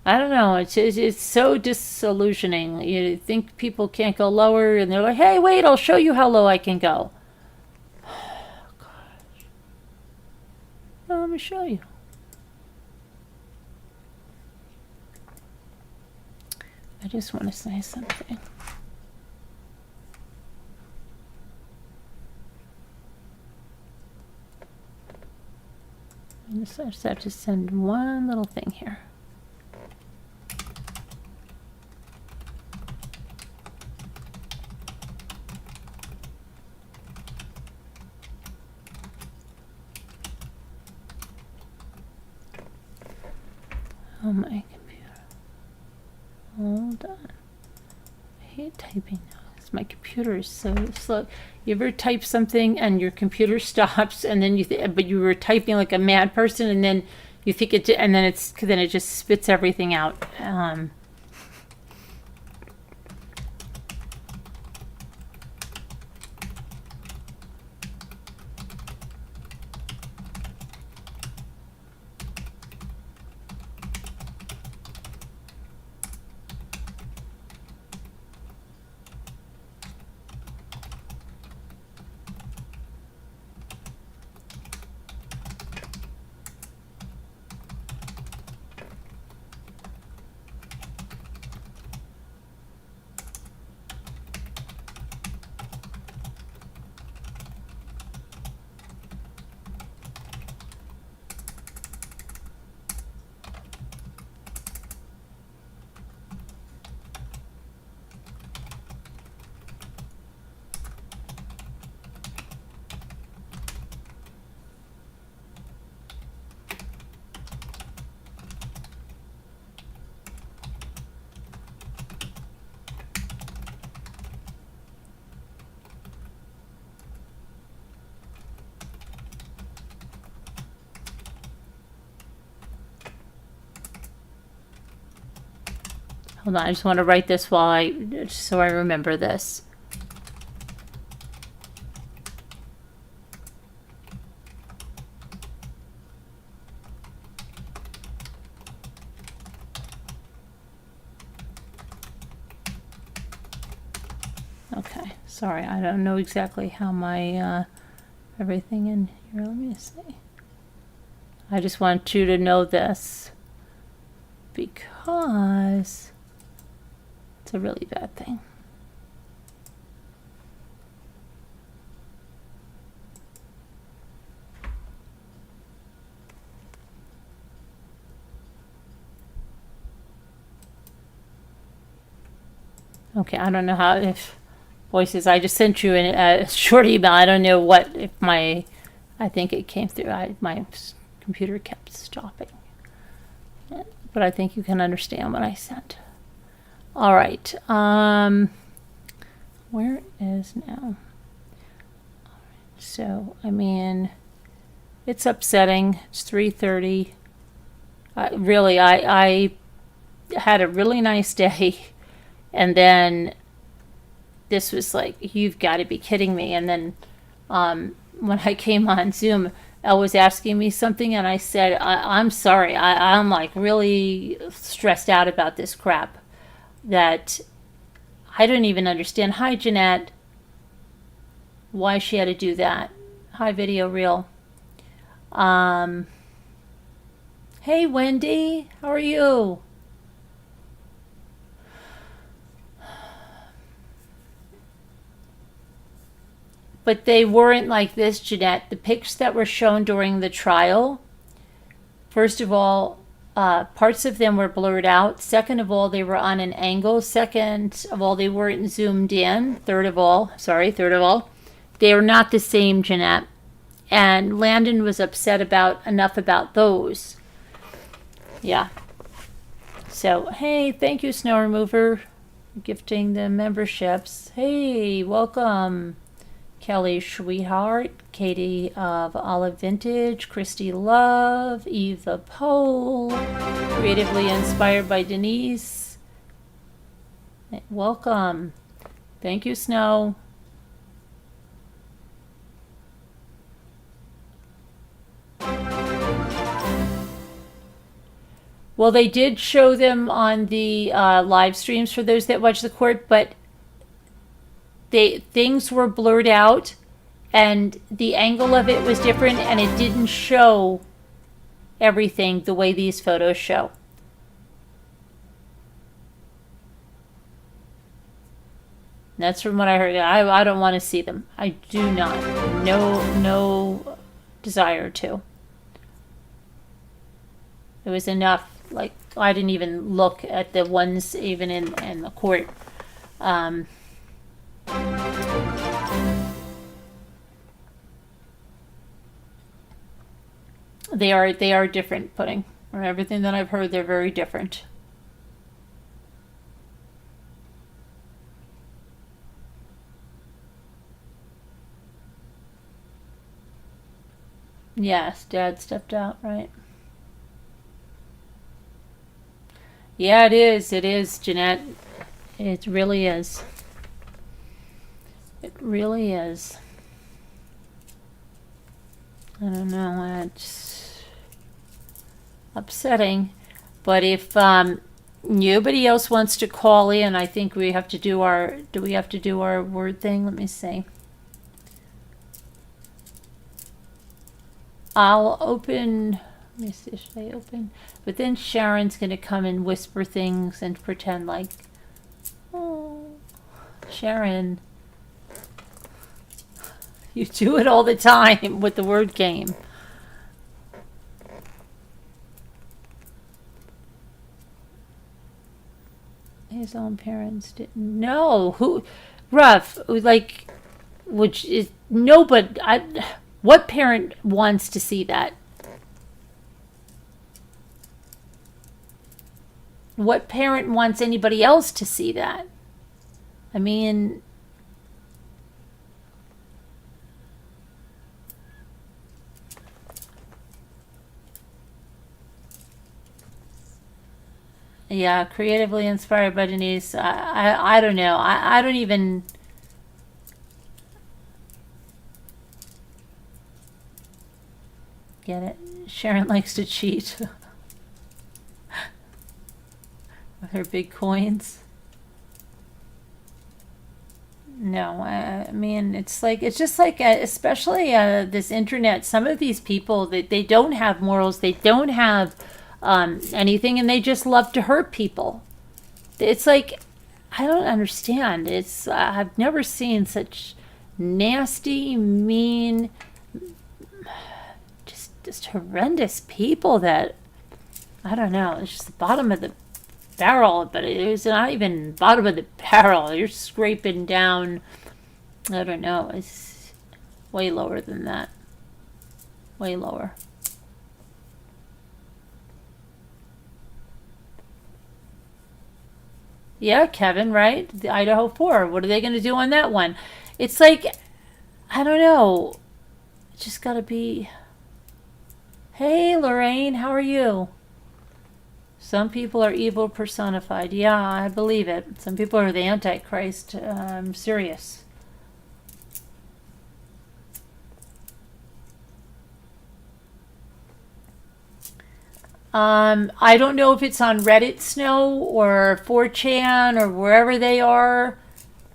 I don't know. It's so disillusioning. You think people can't go lower, and they're like, hey, wait, I'll show you how low I can go. Oh, gosh. No, let me show you. I just want to say something. I just have to send one little thing here. Oh, my computer. Hold on. I hate typing now because my computer is so slow. You ever type something and your computer stops, and then but you were typing like a mad person, and then you think and then it just spits everything out. Hold on, I just want to write this so I remember this. Okay, sorry, I don't know exactly how my everything in here. Let me see. I just want you to know this because it's a really bad thing. Okay, I don't know how, if voices, I just sent you a short email. I don't know what, if I think it came through. My computer kept stopping. But I think you can understand what I sent. All right. Where is now? So, I mean, it's upsetting. It's 3:30. Really, I had a really nice day. And then this was like, you've got to be kidding me. And then when I came on Zoom, Elle was asking me something, and I said, I'm sorry. I'm like really stressed out about this crap that I don't even understand. Hi, Jeanette. Why she had to do that. Hi, Video Reel. Hey, Wendy. How are you? But they weren't like this, Jeanette. The pics that were shown during the trial, first of all, parts of them were blurred out. Second of all, they were on an angle. Second of all, they weren't zoomed in. Third of all, they are not the same, Jeanette. And Landon was upset enough about those. Yeah. So, hey, thank you, Snow Remover, gifting the memberships. Hey, welcome. Kelly Sweetheart, Katie of Olive Vintage, Christy Love, Eva Pole, creatively inspired by Denise. Welcome. Thank you, Snow. Well, they did show them on the live streams for those that watch the court, but things were blurred out, and the angle of it was different, and it didn't show everything the way these photos show. That's from what I heard. I don't want to see them. I do not. No desire to. It was enough. Like, I didn't even look at the ones even in the court. They are different, Pudding. From everything that I've heard, they're very different. Yes, Dad stepped out, right? Yeah, it is. It is, Jeanette. It really is. It really is. I don't know. It's upsetting. But if nobody else wants to call in, I think we have to do our... Do we have to do our word thing? Let me see. I'll open... Let me see, should I open? But then Sharon's going to come and whisper things and pretend like... Oh, Sharon... You do it all the time with the word game. His own parents didn't know. Who... Rough. Like... Which is... No, but... what parent wants to see that? What parent wants anybody else to see that? I mean... Yeah, creatively inspired by Denise. I don't know. I don't even... Get it? Sharon likes to cheat. With her big coins. No, I mean, it's just like, especially this internet, some of these people, they don't have morals, they don't have anything, and they just love to hurt people. It's like, I don't understand. It's, I've never seen such nasty, mean, just horrendous people that, I don't know, it's just the bottom of the barrel, but it's not even bottom of the barrel. You're scraping down, I don't know, it's way lower than that. Way lower. Yeah, Kevin, right? The Idaho 4. What are they going to do on that one? It's like, I don't know. It's just got to be. Hey, Lorraine, how are you? Some people are evil personified. Yeah, I believe it. Some people are the Antichrist. I'm serious. I don't know if it's on Reddit Snow or 4chan or wherever they are,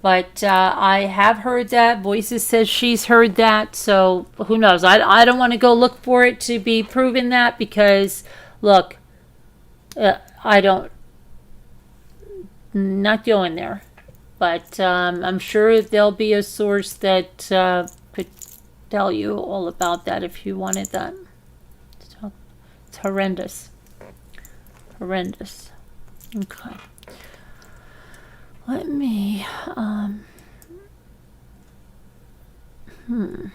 but I have heard that. Voices says she's heard that, so who knows? I don't want to go look for it to be proven that because, look, I don't, not going there. But I'm sure there'll be a source that could tell you all about that if you wanted that. It's horrendous. Horrendous. Okay. Let me, I don't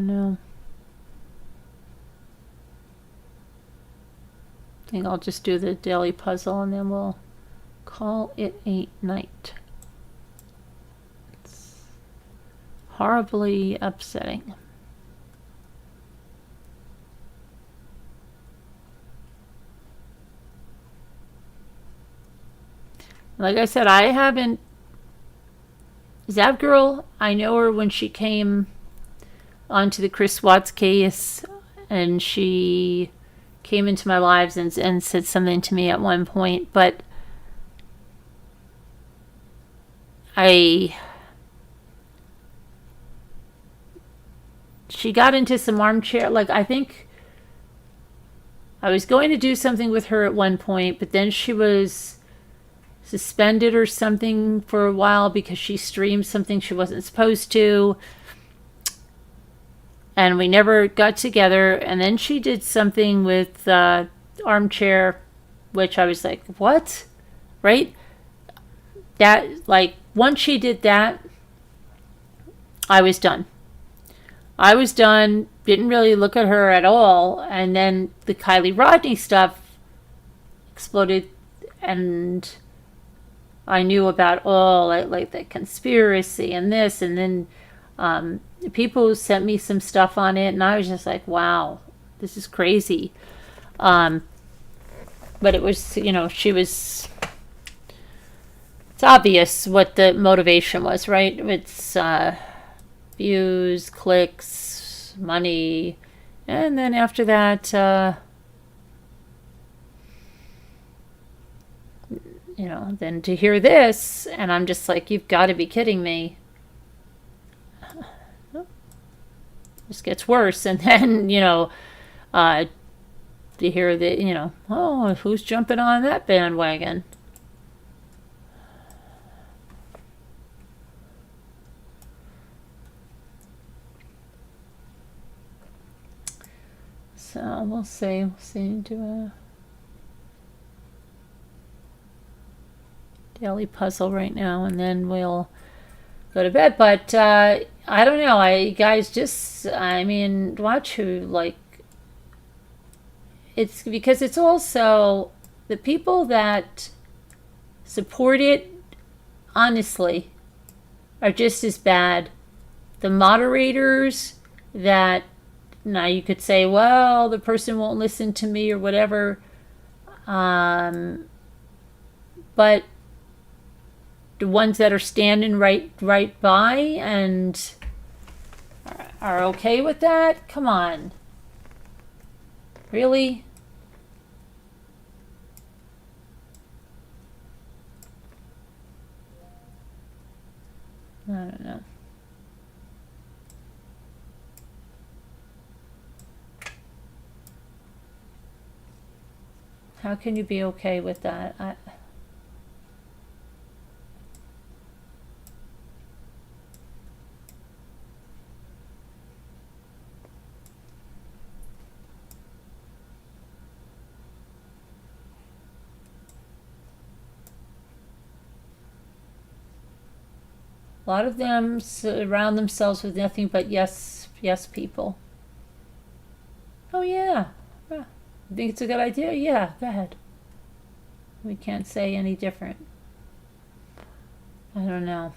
know. I think I'll just do the daily puzzle and then we'll call it a night. It's horribly upsetting. Like I said, I haven't. Zap Girl, I know her when she came onto the Chris Watts case, and she came into my lives and said something to me at one point, but she got into some armchair, like I think I was going to do something with her at one point, but then she was suspended or something for a while because she streamed something she wasn't supposed to, and we never got together. And then she did something with armchair, which I was like, what? Right? That, like, once she did that, I was done. Didn't really look at her at all. And then the Kylie Rodney stuff exploded, and I knew about all like the conspiracy and this, and then people sent me some stuff on it, and I was just like, wow, this is crazy. But it was, she was. It's obvious what the motivation was, right? It's views, clicks, money, and then after that. Then to hear this, and I'm just like, you've got to be kidding me. This gets worse. And then, to hear that, oh, who's jumping on that bandwagon? So we'll see. Do a daily puzzle right now, and then we'll go to bed. But I don't know. Guys, watch who, like, it's because it's also the people that support it, honestly, are just as bad. The moderators that, now you could say, well, the person won't listen to me or whatever, but the ones that are standing right by and are okay with that? Come on. Really? I don't know. How can you be okay with that? A lot of them surround themselves with nothing but yes people. Oh yeah. I think it's a good idea. Yeah, go ahead. We can't say any different. I don't know.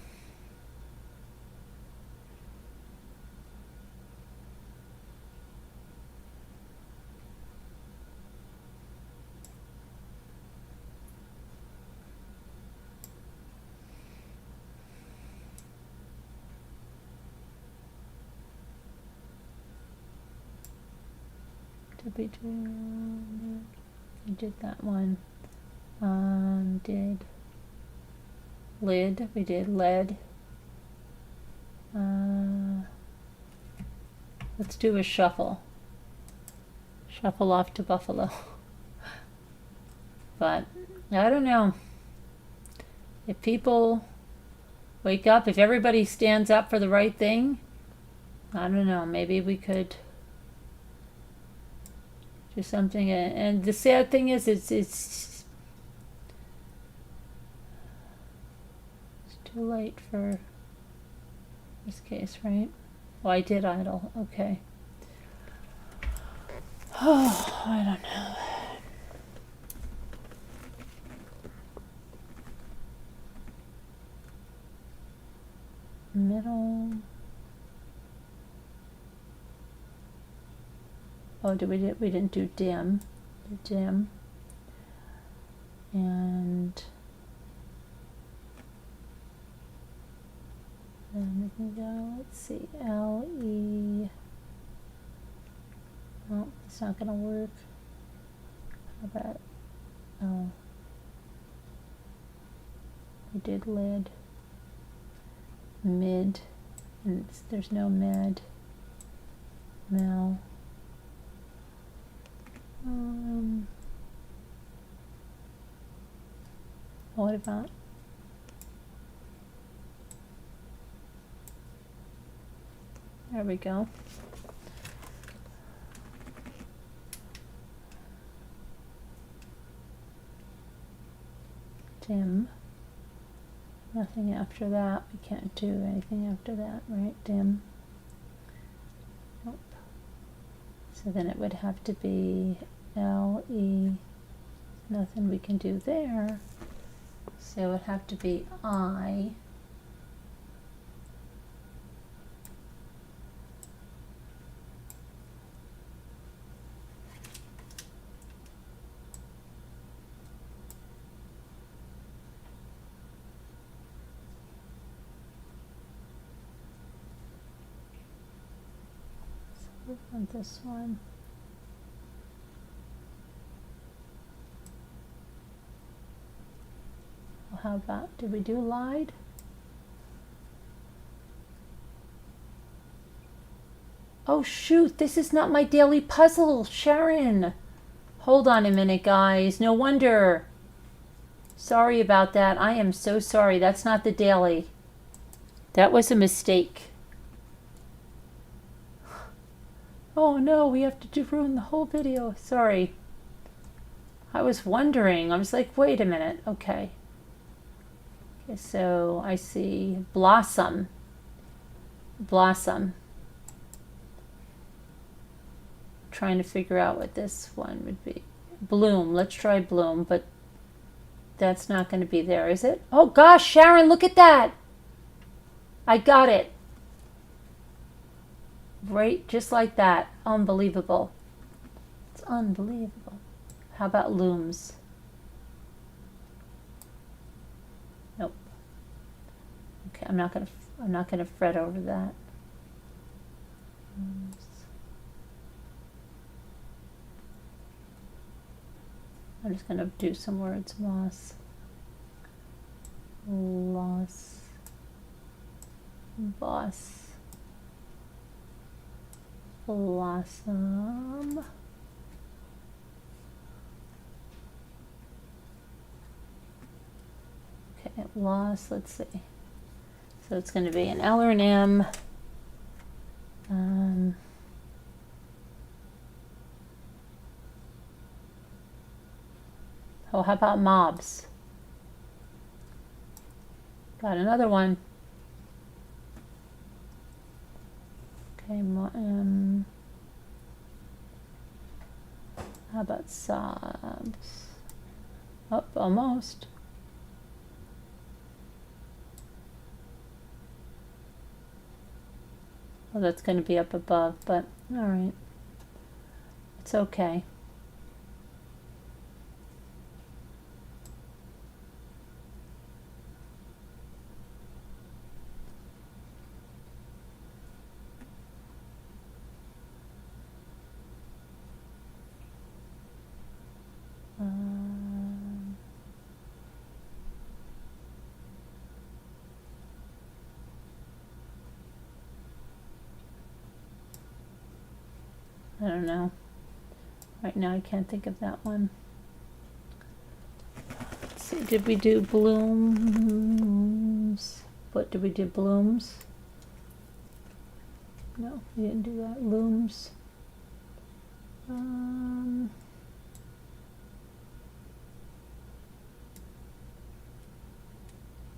Did we do? We did that one. Did lid? We did lead. Let's do a shuffle. Shuffle off to Buffalo. But I don't know. If people wake up, if everybody stands up for the right thing, I don't know. Maybe we could do something. And the sad thing is, it's too late for this case, right? Oh, I did idle. Okay. Oh, I don't know. Middle. Oh, we didn't do dim. Dim. And then we can go, let's see, LE. Oh, it's not gonna work. How about, oh. We did lid. Mid. And there's no med. Mel. What about there we go. Dim. Nothing after that. We can't do anything after that, right? Dim. Nope. So then it would have to be LE. Nothing we can do there. So it would have to be I. So we want this one. How about, did we do lied? Oh shoot, this is not my daily puzzle, Sharon. Hold on a minute, guys. No wonder. Sorry about that. I am so sorry. That's not the daily. That was a mistake. Oh no, we have to ruin the whole video. Sorry. I was wondering. I was like, wait a minute. Okay. So I see blossom. Blossom. Trying to figure out what this one would be. Bloom. Let's try bloom, but that's not going to be there, is it? Oh gosh, Sharon, look at that. I got it. Right, just like that. Unbelievable. It's unbelievable. How about looms? Nope. Okay, I'm not gonna fret over that. I'm just gonna do some words. Moss. Loss. Boss. Blossom. Okay, loss, let's see. So it's going to be an L or an M. Oh, how about mobs? Got another one. Okay, how about sobs? Oh, almost. Well, that's going to be up above, but all right. It's okay. I don't know. Right now I can't think of that one. Let's see, did we do blooms? What did we do? Blooms? No, we didn't do that. Looms.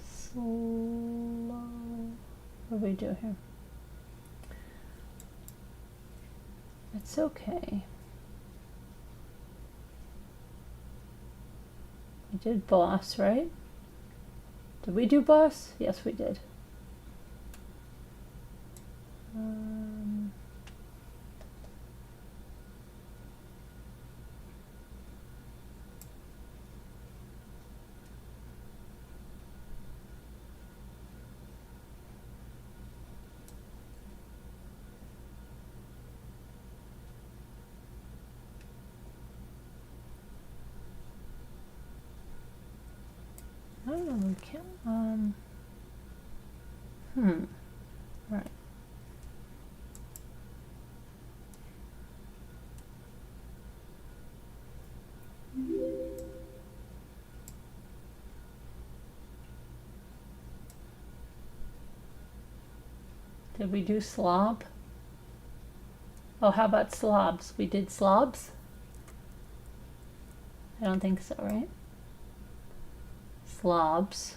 Slow. What do we do here? It's okay. We did boss, right? Did we do boss? Yes, we did. I don't know, we can't, right. Did we do slob? Oh, how about slobs? We did slobs? I don't think so, right? Slobs.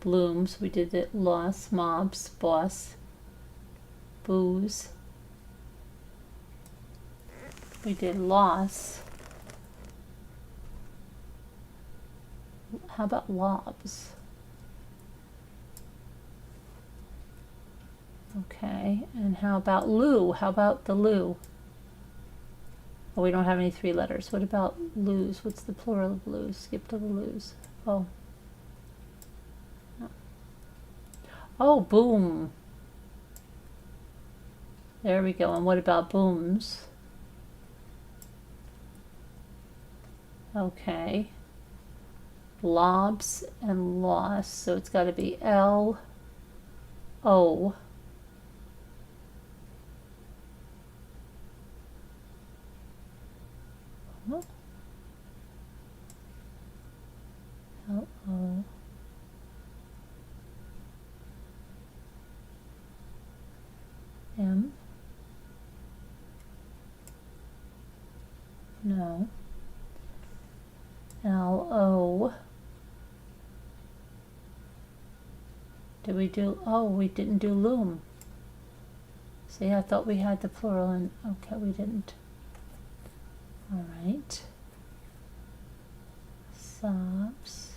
Blooms, we did it. Loss, mobs, boss, booze. We did loss. How about lobs? Okay, and how about loo? How about the loo? Oh, we don't have any 3 letters. What about loos? What's the plural of loos? Skip to the loos. Oh. No. Oh, boom. There we go. And what about booms? Okay. Lobs and loss. So it's got to be L O. L O. M. No. L O. Did we do? Oh, we didn't do loom. See, I thought we had the plural, and okay, we didn't. All right. Sobs.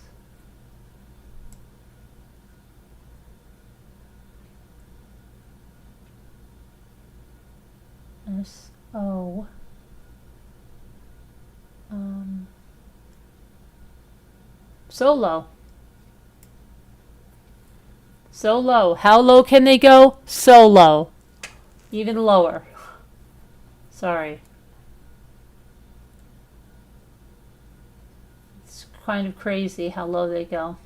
S O. Solo. So low. How low can they go? So low. Even lower. Sorry. It's kind of crazy how low they go.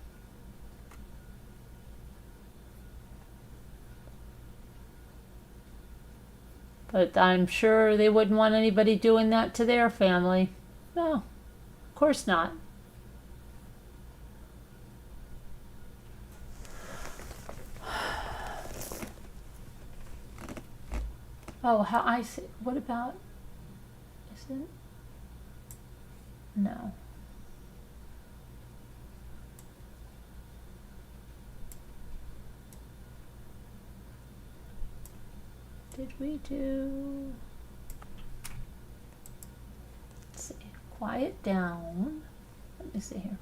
But I'm sure they wouldn't want anybody doing that to their family. No, of course not. Oh, how I see. What about? Is it? No. Did we do? quiet down. Let me see here.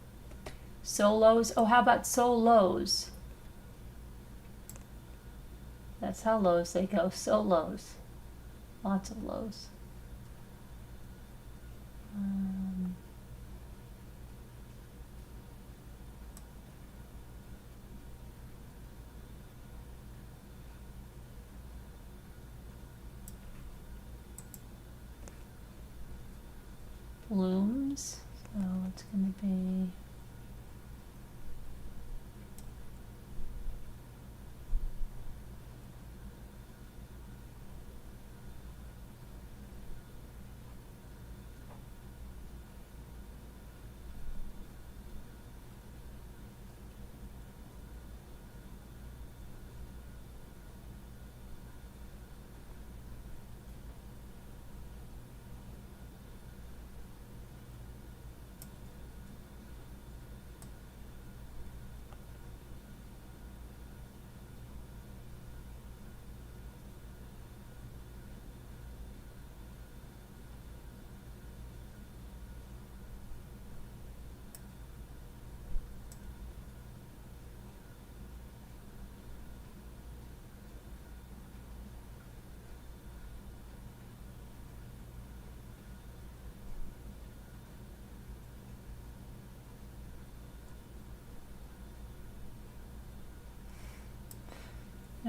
Solos. Oh, how about solos? That's how lows they go. Solos. Lots of lows. Blooms. So it's going to be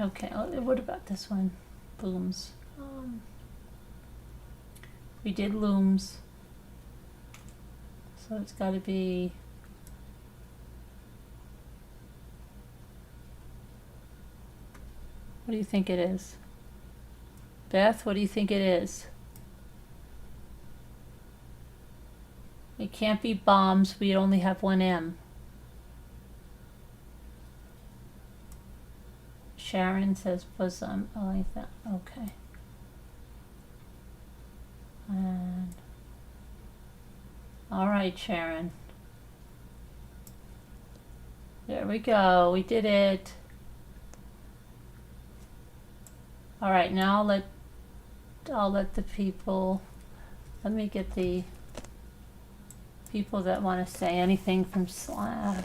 okay. What about this one? Blooms. We did looms, so it's got to be what do you think it is? Beth, what do you think it is? It can't be bombs. We only have one M. Sharon says bosom. Oh, I thought, okay. And all right, Sharon. There we go. We did it. All right, now I'll let the people. Let me get the people that want to say anything from Slack.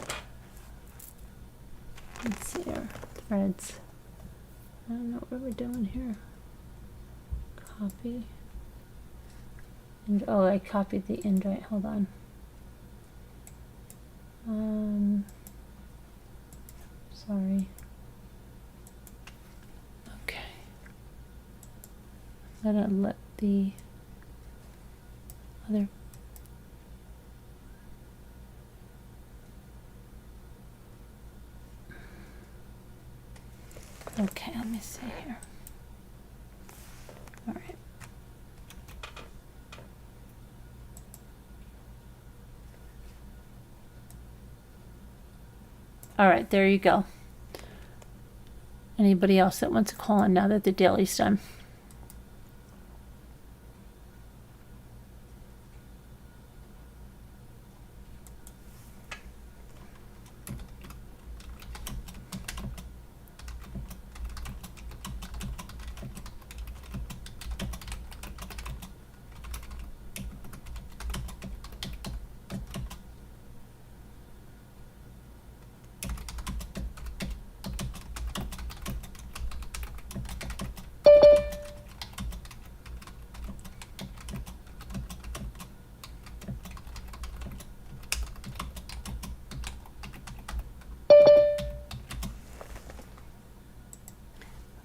Let's see here. Threads. I don't know what we're doing here. Copy. And, oh, I copied the invite. Hold on. Sorry. Okay. I'm gonna let the other. Okay, let me see here. All right. All right, there you go. Anybody else that wants to call in now that the daily's done?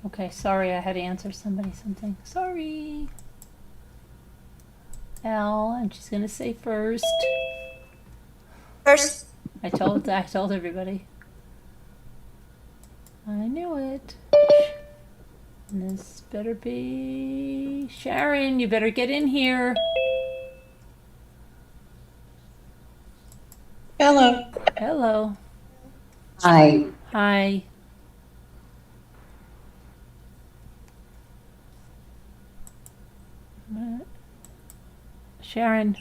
Okay, sorry, I had to answer somebody something. Sorry. Al, and she's gonna say first. First. I told everybody. I knew it. And this better be Sharon. You better get in here. Hello. Hello. Hi. Hi. Sharon.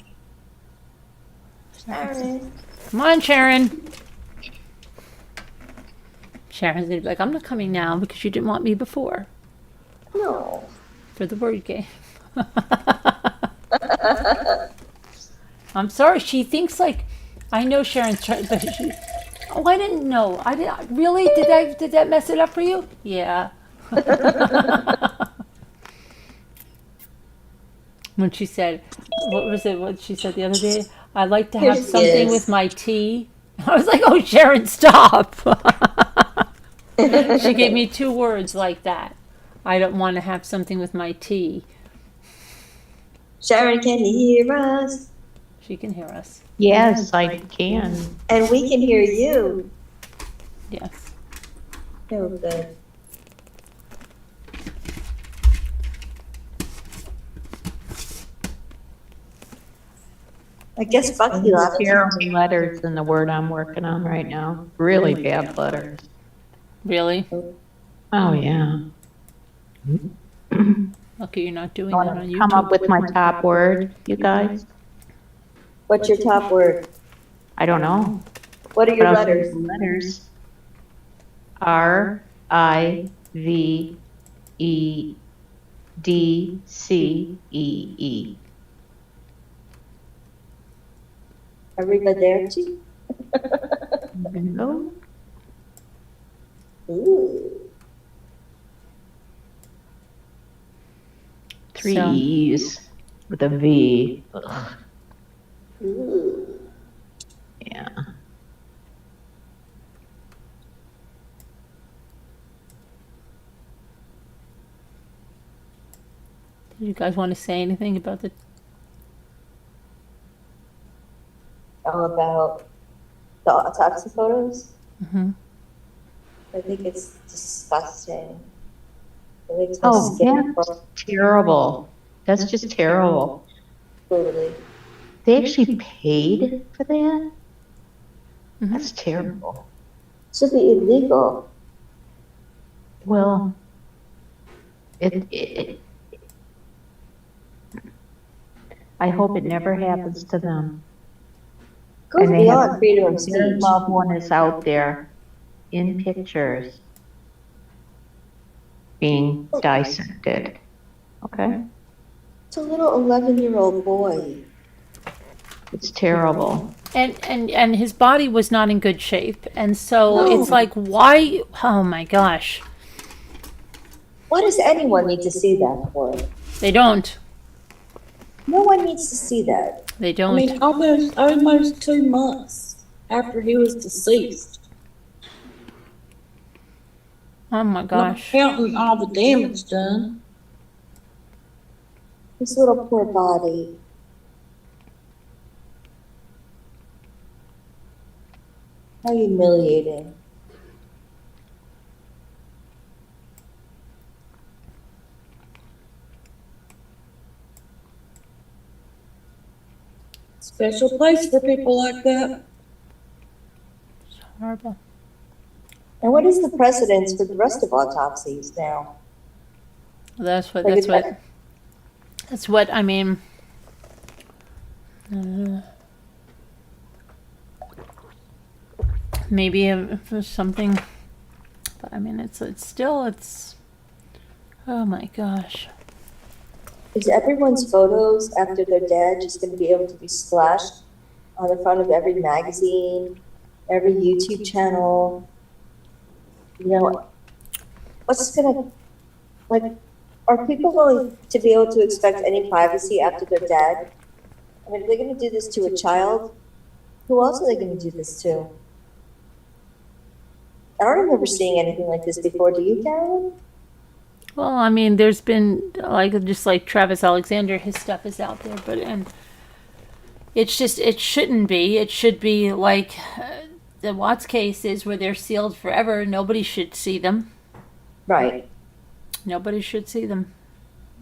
Sharon. Come on, Sharon. Sharon's gonna be like, I'm not coming now because you didn't want me before. No. For the word game. I'm sorry. She thinks like I know Sharon's trying, but she. Oh, I didn't know. I did really. Did that mess it up for you? Yeah. When she said, what was it? What she said the other day? I like to Here have she something is. with my tea. I was like, oh, Sharon, stop. She gave me 2 words like that. I don't want to have something with my tea. Sharon, can you hear us? She can hear us. Yes, I can. And we can hear you. Yes. Oh, good. I guess Bucky left. Terrible letters in the word I'm working on right now. Really bad letters. Really? Oh, yeah. Okay, you're not doing Want that on to come YouTube. up with my top word, you guys? What's your top word? I don't know. What are your But I'll letters? say the letters. R-I-V-E-D-C-E-E. Arrivederci? Bingo. Ooh. 3 So- E's with a V. Ugh. Ooh. Yeah. Do you guys want to say anything about the? All about the autopsy photos? Mhm. I think it's disgusting. It makes my Oh, skin that's crawl. terrible. That's just terrible. Totally. They actually paid for that? Mhm. That's terrible. Should be illegal. Well, it I hope it never happens to them. Goes And they beyond have- freedom of Their speech. loved one is out there in pictures being dissected. Okay? It's a little 11-year-old boy. It's terrible. And his body was not in good shape, and so No. it's like, why? Oh my gosh, Why does anyone need to see that for? they don't. No one needs to see that. They I don't. mean, almost 2 months after he was deceased. Oh my Not gosh. counting all the damage done. This little poor body. How humiliating. Special place for people like that. Horrible. And what is the precedence for the rest of autopsies now? That's what. Like, That's is what. that- That's what I mean. Maybe if there's something, but I mean, it's still. Oh my gosh. Is everyone's photos after they're dead just going to be able to be splashed on the front of every magazine, every YouTube channel? You know, what's going to, like, are people going to be able to expect any privacy after they're dead? I mean, are they going to do this to a child? Who else are they going to do this to? I don't remember seeing anything like this before. Do you, Gannon? Well, I mean, there's been just like Travis Alexander, his stuff is out there, but it's just it shouldn't be. It should be like the Watts cases where they're sealed forever. Nobody should see them. Right. Nobody should see them.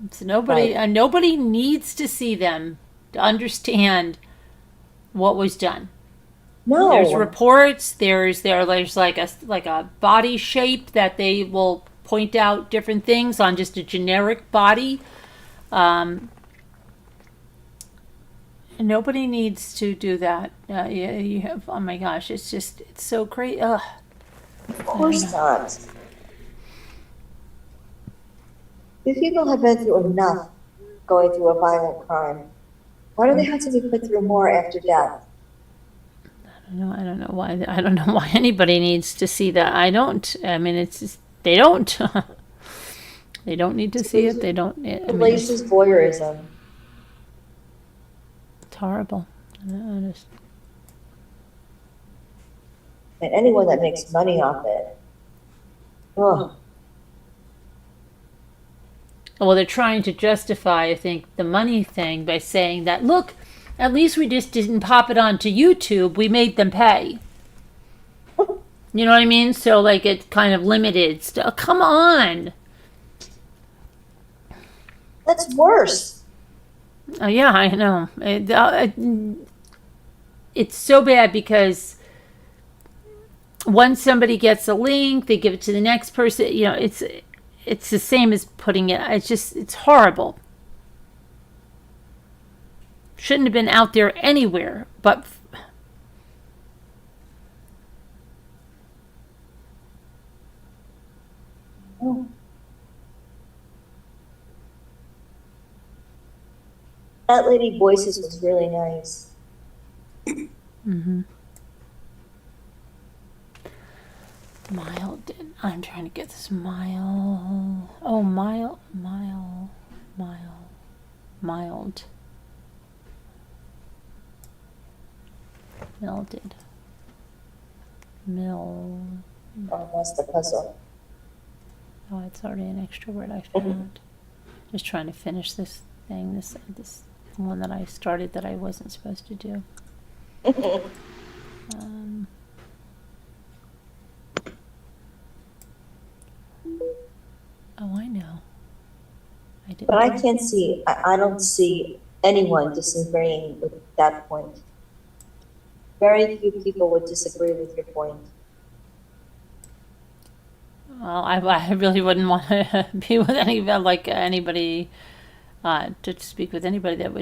It's nobody. Right. Nobody needs to see them to understand what was done. No. There's reports. There's like a body shape that they will point out different things on just a generic body. Nobody needs to do that. Yeah, you have. Oh my gosh, it's so crazy. Ugh. Of course not. These people have been through enough going through a violent crime. Why do they have to be put through more after death? I don't know why. I don't know why anybody needs to see that. I don't. I mean, it's just, they don't. They don't need to see it. They don't. I The mean, latest voyeurism. it's horrible. I just, And anyone that makes money off it. Oh, well, they're trying to justify, I think, the money thing by saying that, look, at least we just didn't pop it onto YouTube. We made them pay. You know what I mean? So, like, it's kind of limited stuff. Come on. that's worse. Oh, yeah, I know. It's so bad because once somebody gets a link, they give it to the next person. You know, it's the same as putting it. It's horrible. Shouldn't have been out there anywhere, but Oh. That lady Voices was really nice. mild. I'm trying to get this mile. Oh, mild. Melded. Oh, that's the puzzle. Oh, it's already an extra word I found. Just trying to finish this thing. This one that I started that I wasn't supposed to do. Oh, I know. I did. But I can't see, I don't see anyone disagreeing with that point. Very few people would disagree with your point. Well, I really wouldn't want to be with anybody to speak with anybody that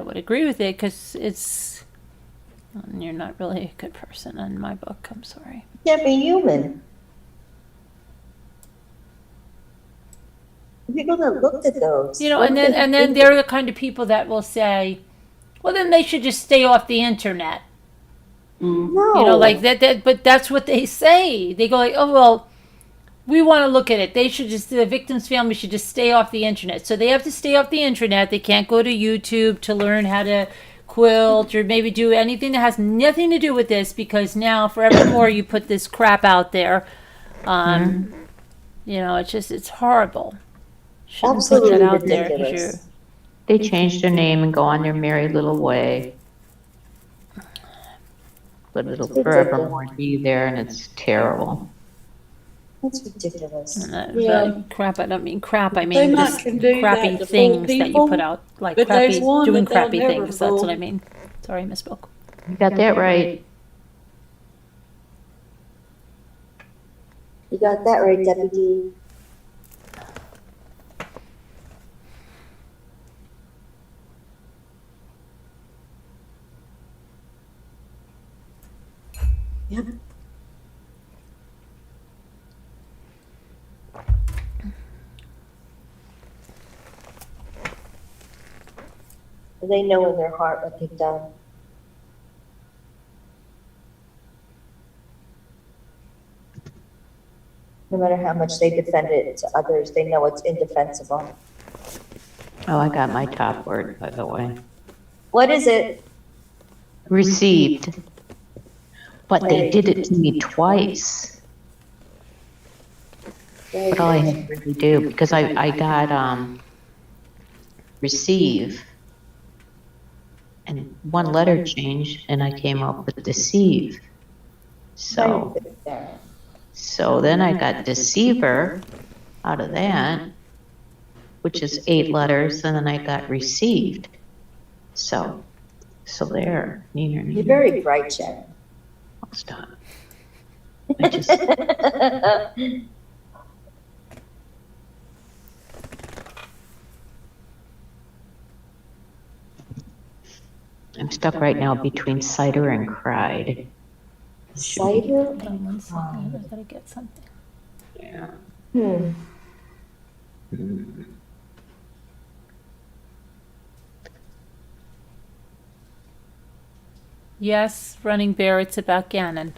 would agree with it, because you're not really a good person in my book. I'm sorry. You can't be human. The people that looked at those. You know, what and did then they think? they're the kind of people that will say, well, then they should just stay off the internet. No. You know, like that. But that's what they say. They go like, oh well, we want to look at it. The victim's family should just stay off the internet. So they have to stay off the internet. They can't go to YouTube to learn how to quilt or maybe do anything that has nothing to do with this, because now forevermore you put this crap out there. You know, it's horrible. Shouldn't Absolutely put that out there ridiculous. They changed their name and go on their merry little way. But it'll forevermore be there, and it's terrible. That's ridiculous. Yeah. Crap. I don't mean crap. I They mean might just can do crappy that to fool things that you people, put out, like but crappy there's one doing that they'll crappy never things. That's what fool. I mean. Sorry, I misspoke. You got that right. You got that right, Deputy. Yep. They know in their heart what they've done. No matter how much they defend it to others, they know it's indefensible. Oh, I got my top word, by the way. What is it? Received. But they did it to me twice. But all I had to really do, because I got receive, and one letter changed, and I came up with deceive. So then I got deceiver out of that, which is 8 letters, and then I got received. So there. You're very bright, Jen. Stop. I just, I'm stuck right now between cider and cried. Cider? Hold on one second. I gotta get something. Yeah. Yes, Running Bear, it's about Gannon.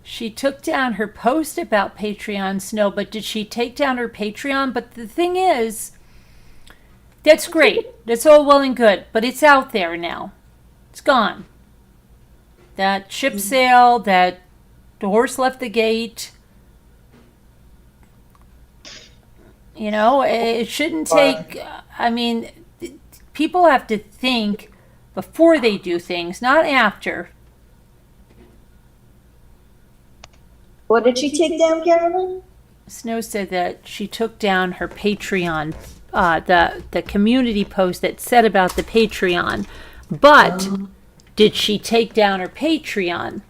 She took down her post about Patreon, Snow, but did she take down her Patreon? But the thing is, that's great. That's all well and good, but it's out there now. It's gone. That ship sailed, that the horse left the gate. You know, it shouldn't take, I mean, people have to think before they do things, not after. What did she take down, Carolyn? Snow said that she took down her Patreon, the community post that said about the Patreon. But did she take down her Patreon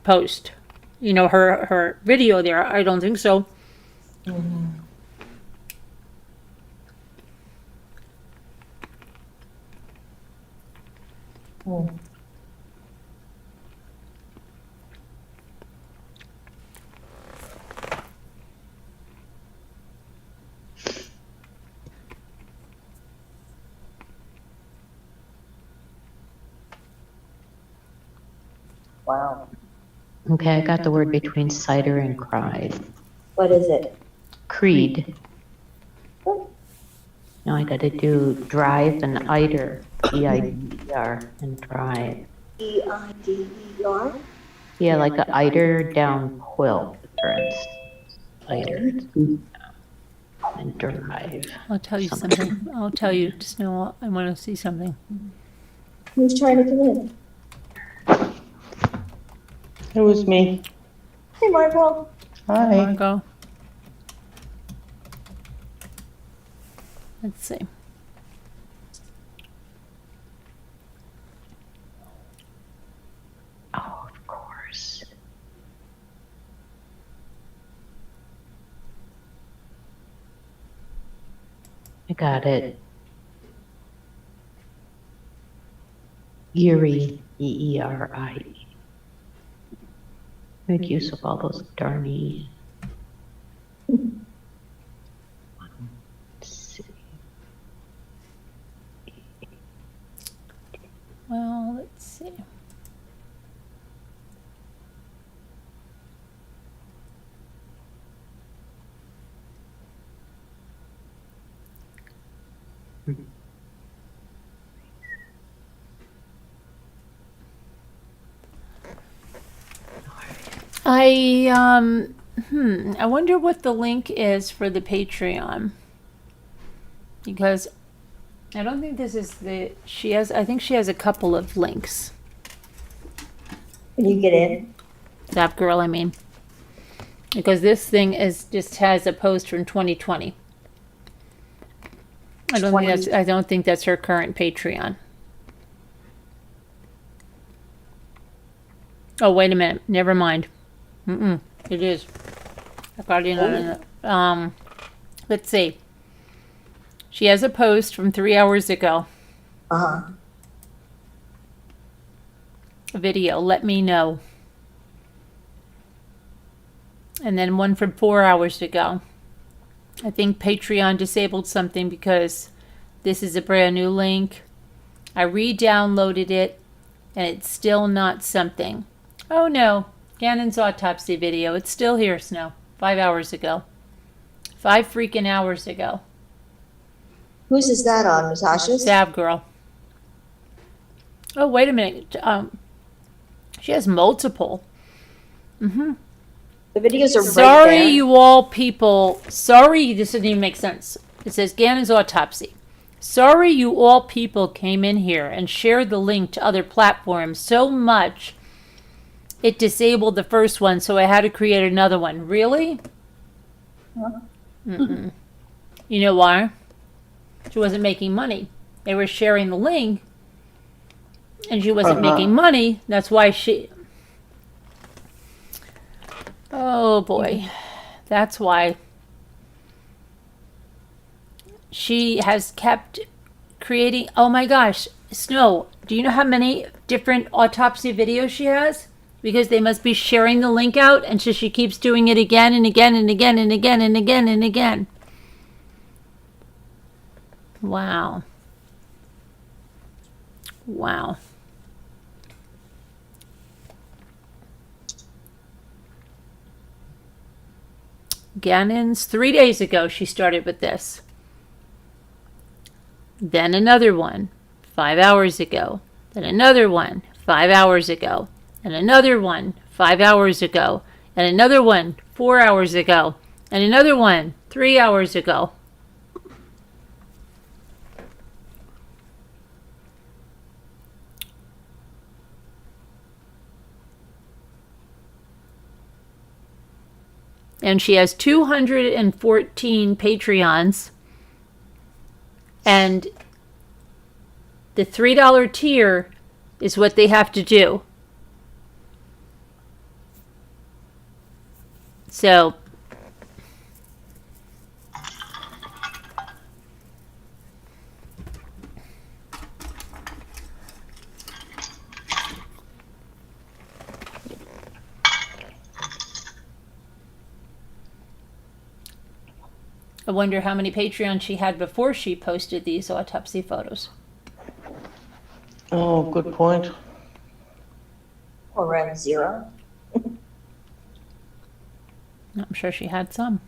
post? You know, her video there. I don't think so. Wow. Okay, I got the word between cider and cried. What is it? Creed. Now I gotta do drive and eider. E-I-D-E-R and drive. E-I-D-E-R? Yeah, like a eider down quilt, for instance. Eider. And drive. I'll tell you something. I'll tell you, Snow, I want to see something. Who's trying to come in? It was me. Hey, Margot. Hi. Margot. Let's see. Oh, of course. I got it. Eerie, E-E-R-I-E. Make use of all those darny. Let's see. Well, let's see. I wonder what the link is for the Patreon. Because I don't think this is I think she has a couple of links. Can you get in? Zap Girl, I mean. Because this thing just has a post from 2020. I don't think that's her current Patreon. Oh, wait a minute. Never mind. It is. I got in on it. Let's see. She has a post from 3 hours ago. Uh-huh. A video. Let me know. And then one from 4 hours ago. I think Patreon disabled something because this is a brand new link. I re-downloaded it and it's still not something. Oh no. Gannon's autopsy video. It's still here, Snow. 5 hours ago. 5 freaking hours ago. Whose is that on, Natasha's? Stab Girl. Oh, wait a minute. She has multiple. The videos are right Sorry, there. you all people. Sorry, this doesn't even make sense. It says Gannon's autopsy. Sorry, you all people came in here and shared the link to other platforms so much it disabled the first one, so I had to create another one. Really? You know why? She wasn't making money. They were sharing the link, and she wasn't making money. That's why she... Oh, boy. That's why she has kept creating... Oh, my gosh. Snow, do you know how many different autopsy videos she has? because they must be sharing the link out, and so she keeps doing it again and again and again and again and again and again. Wow. Wow. Gannon's 3 days ago she started with this. Then another one 5 hours ago. Then another one 5 hours ago. And another one 5 hours ago. And another one 4 hours ago. And another one 3 hours ago. And she has 214 Patreons. And the $3 tier is what they have to do. So I wonder how many Patreons she had before she posted these autopsy photos. Oh, good point. Or around 0. I'm sure she had some.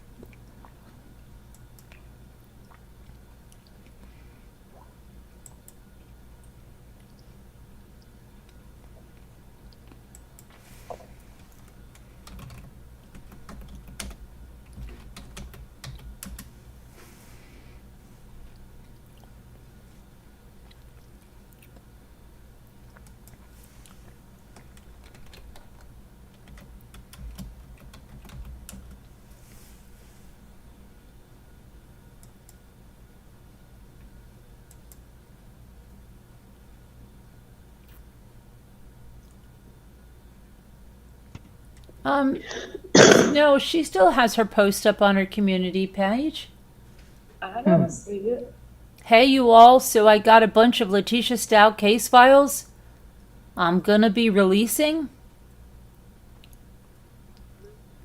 No, she still has her post up on her community page. I don't see it. Hey, you all, so I got a bunch of Letitia Stauch case files I'm gonna be releasing.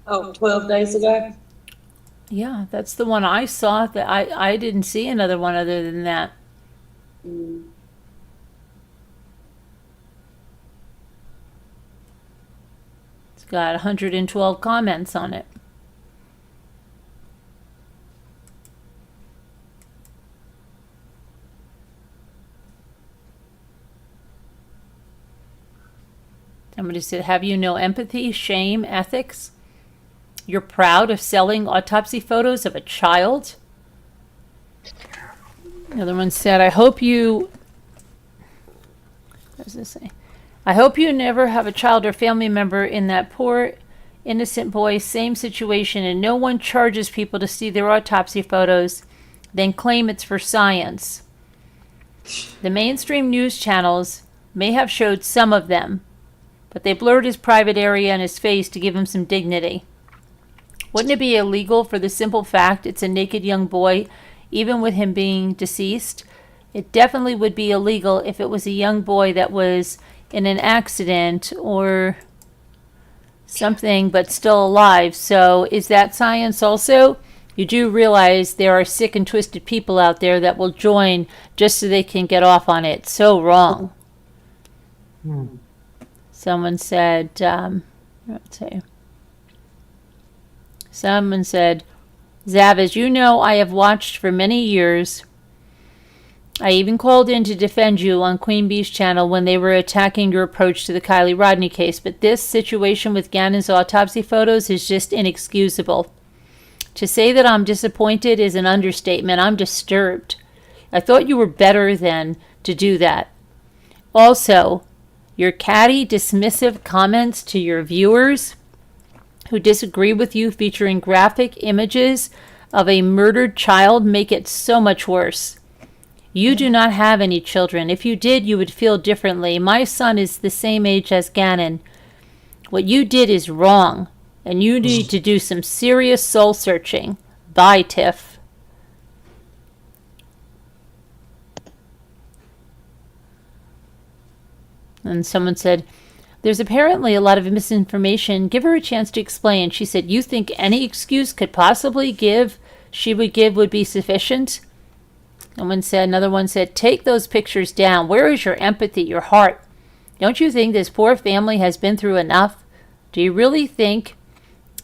Oh, 12 days ago? Yeah, that's the one I saw. That I didn't see another one other than that. It's got 112 comments on it. Somebody said, have you no empathy, shame, ethics? You're proud of selling autopsy photos of a child? Another one said, I hope you... What does this say? I hope you never have a child or family member in that poor, innocent boy's same situation, and no one charges people to see their autopsy photos, then claim it's for science. The mainstream news channels may have showed some of them, but they blurred his private area and his face to give him some dignity. Wouldn't it be illegal for the simple fact it's a naked young boy, even with him being deceased? It definitely would be illegal if it was a young boy that was in an accident or something but still alive. So is that science also? You do realize there are sick and twisted people out there that will join just so they can get off on it. So wrong. Someone said, let's see. Someone said, Zav, as you know, I have watched for many years. I even called in to defend you on Queen Bee's channel when they were attacking your approach to the Kylie Rodney case, but this situation with Gannon's autopsy photos is just inexcusable. To say that I'm disappointed is an understatement. I'm disturbed. I thought you were better than to do that. Also, your catty, dismissive comments to your viewers who disagree with you featuring graphic images of a murdered child make it so much worse. You do not have any children. If you did, you would feel differently. My son is the same age as Gannon. What you did is wrong, and you need to do some serious soul searching. Bye, Tiff. And someone said, There's apparently a lot of misinformation. Give her a chance to explain. She said, you think any excuse she would give would be sufficient? Another one said, take those pictures down. Where is your empathy, your heart? Don't you think this poor family has been through enough? Do you really think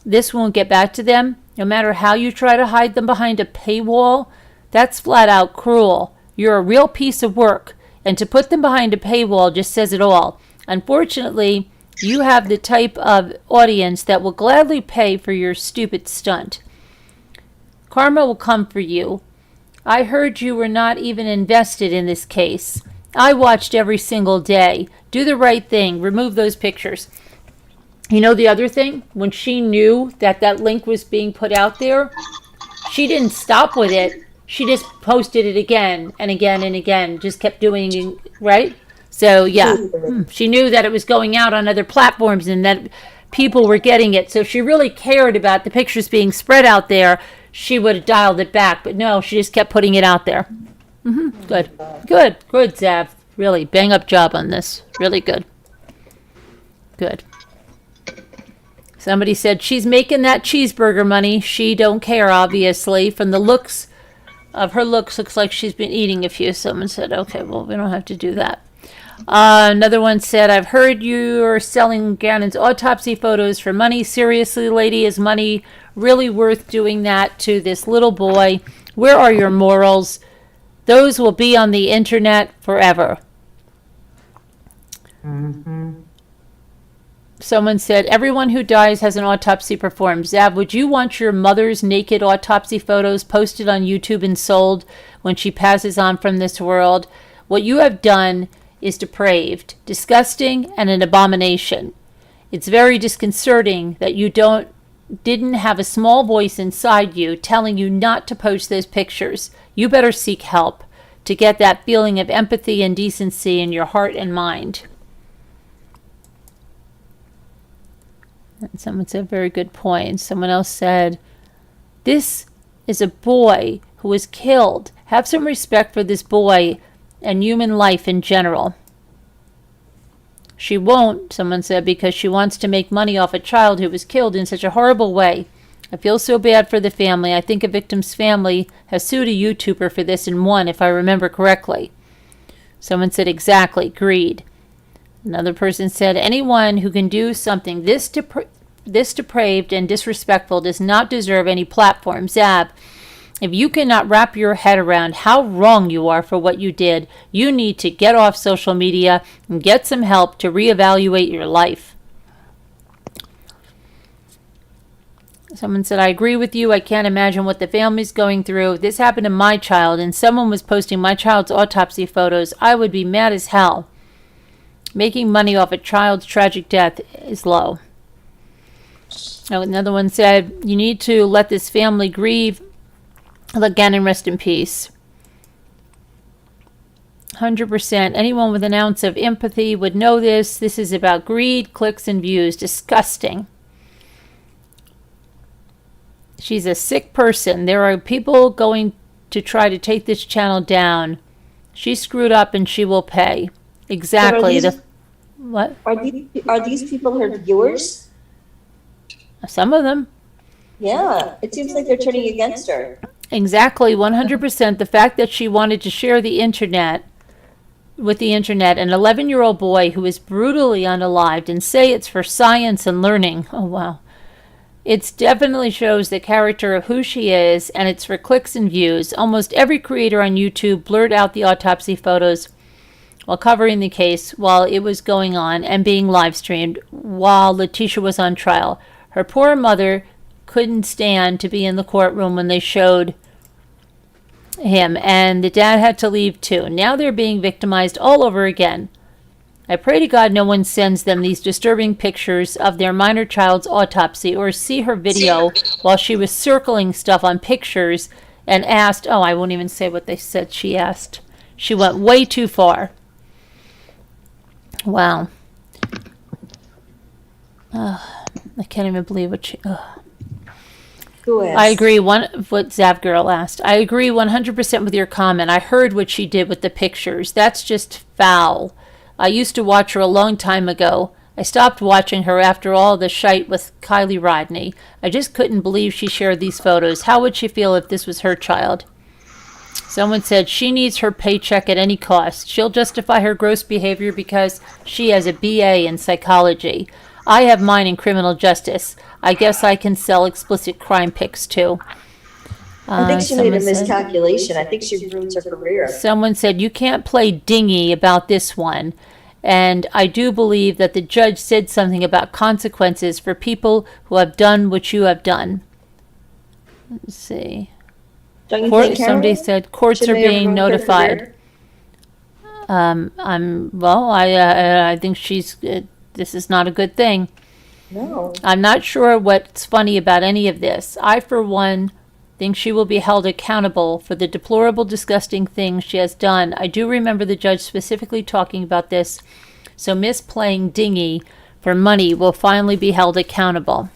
this won't get back to them? No matter how you try to hide them behind a paywall? That's flat out cruel. You're a real piece of work. And to put them behind a paywall just says it all. Unfortunately, you have the type of audience that will gladly pay for your stupid stunt. Karma will come for you. I heard you were not even invested in this case. I watched every single day. Do the right thing. Remove those pictures. You know the other thing? When she knew that that link was being put out there, she didn't stop with it. She just posted it again and again and again. Just kept doing it, right? So, yeah. She knew that it was going out on other platforms and that people were getting it. So if she really cared about the pictures being spread out there, she would have dialed it back. But no, she just kept putting it out there. Good. Good, Zav. Really, bang up job on this. Really good. Good. Somebody said, she's making that cheeseburger money. She don't care, obviously. From the looks of her looks like she's been eating a few. Someone said, okay, well, we don't have to do that. Another one said, I've heard you're selling Gannon's autopsy photos for money. Seriously, lady, is money really worth doing that to this little boy? Where are your morals? Those will be on the internet forever. Someone said, everyone who dies has an autopsy performed. Zav, would you want your mother's naked autopsy photos posted on YouTube and sold when she passes on from this world? What you have done is depraved, disgusting, and an abomination. It's very disconcerting that you didn't have a small voice inside you telling you not to post those pictures. You better seek help to get that feeling of empathy and decency in your heart and mind. And someone said, very good point. Someone else said, this is a boy who was killed. Have some respect for this boy and human life in general. She won't, someone said, because she wants to make money off a child who was killed in such a horrible way. I feel so bad for the family. I think a victim's family has sued a YouTuber for this and won, if I remember correctly. Someone said, exactly, greed. Another person said, anyone who can do something this depraved and disrespectful does not deserve any platform. Zav, if you cannot wrap your head around how wrong you are for what you did, you need to get off social media and get some help to reevaluate your life. Someone said, I agree with you. I can't imagine what the family's going through. If this happened to my child and someone was posting my child's autopsy photos, I would be mad as hell. Making money off a child's tragic death is low. Oh, another one said, you need to let this family grieve. Let Gannon rest in peace. 100%. Anyone with an ounce of empathy would know this. This is about greed, clicks, and views. Disgusting. She's a sick person. There are people going to try to take this channel down. She screwed up and she will pay. Exactly. What? Are these people her viewers? Some of them. Yeah, it seems like they're turning against her. Exactly, 100%. The fact that she wanted to share the internet with the internet, an 11-year-old boy who is brutally unalived, and say it's for science and learning. Oh, wow. It definitely shows the character of who she is, and it's for clicks and views. Almost every creator on YouTube blurred out the autopsy photos while covering the case while it was going on and being live streamed while Letitia was on trial. Her poor mother couldn't stand to be in the courtroom when they showed him, and the dad had to leave too. Now they're being victimized all over again. I pray to God no one sends them these disturbing pictures of their minor child's autopsy or see her video while she was circling stuff on pictures and asked, oh, I won't even say what they said she asked. She went way too far. Wow. I can't even believe what she... I agree. What Zav Girl asked. I agree 100% with your comment. I heard what she did with the pictures. That's just foul. I used to watch her a long time ago. I stopped watching her after all the shite with Kylie Rodney. I just couldn't believe she shared these photos. How would she feel if this was her child? Someone said she needs her paycheck at any cost. She'll justify her gross behavior because she has a BA in psychology. I have mine in criminal justice. I guess I can sell explicit crime pics too. I think she made a Someone said- miscalculation. I think she ruins her career. Someone said, you can't play dingy about this one. And I do believe that the judge said something about consequences for people who have done what you have done. Let's see. Don't you think, Carol? Somebody said courts She are may have being ruined her notified. career? I think this is not a good thing. No. I'm not sure what's funny about any of this. I, for one, think she will be held accountable for the deplorable, disgusting things she has done. I do remember the judge specifically talking about this, so Miss playing dingy for money will finally be held accountable.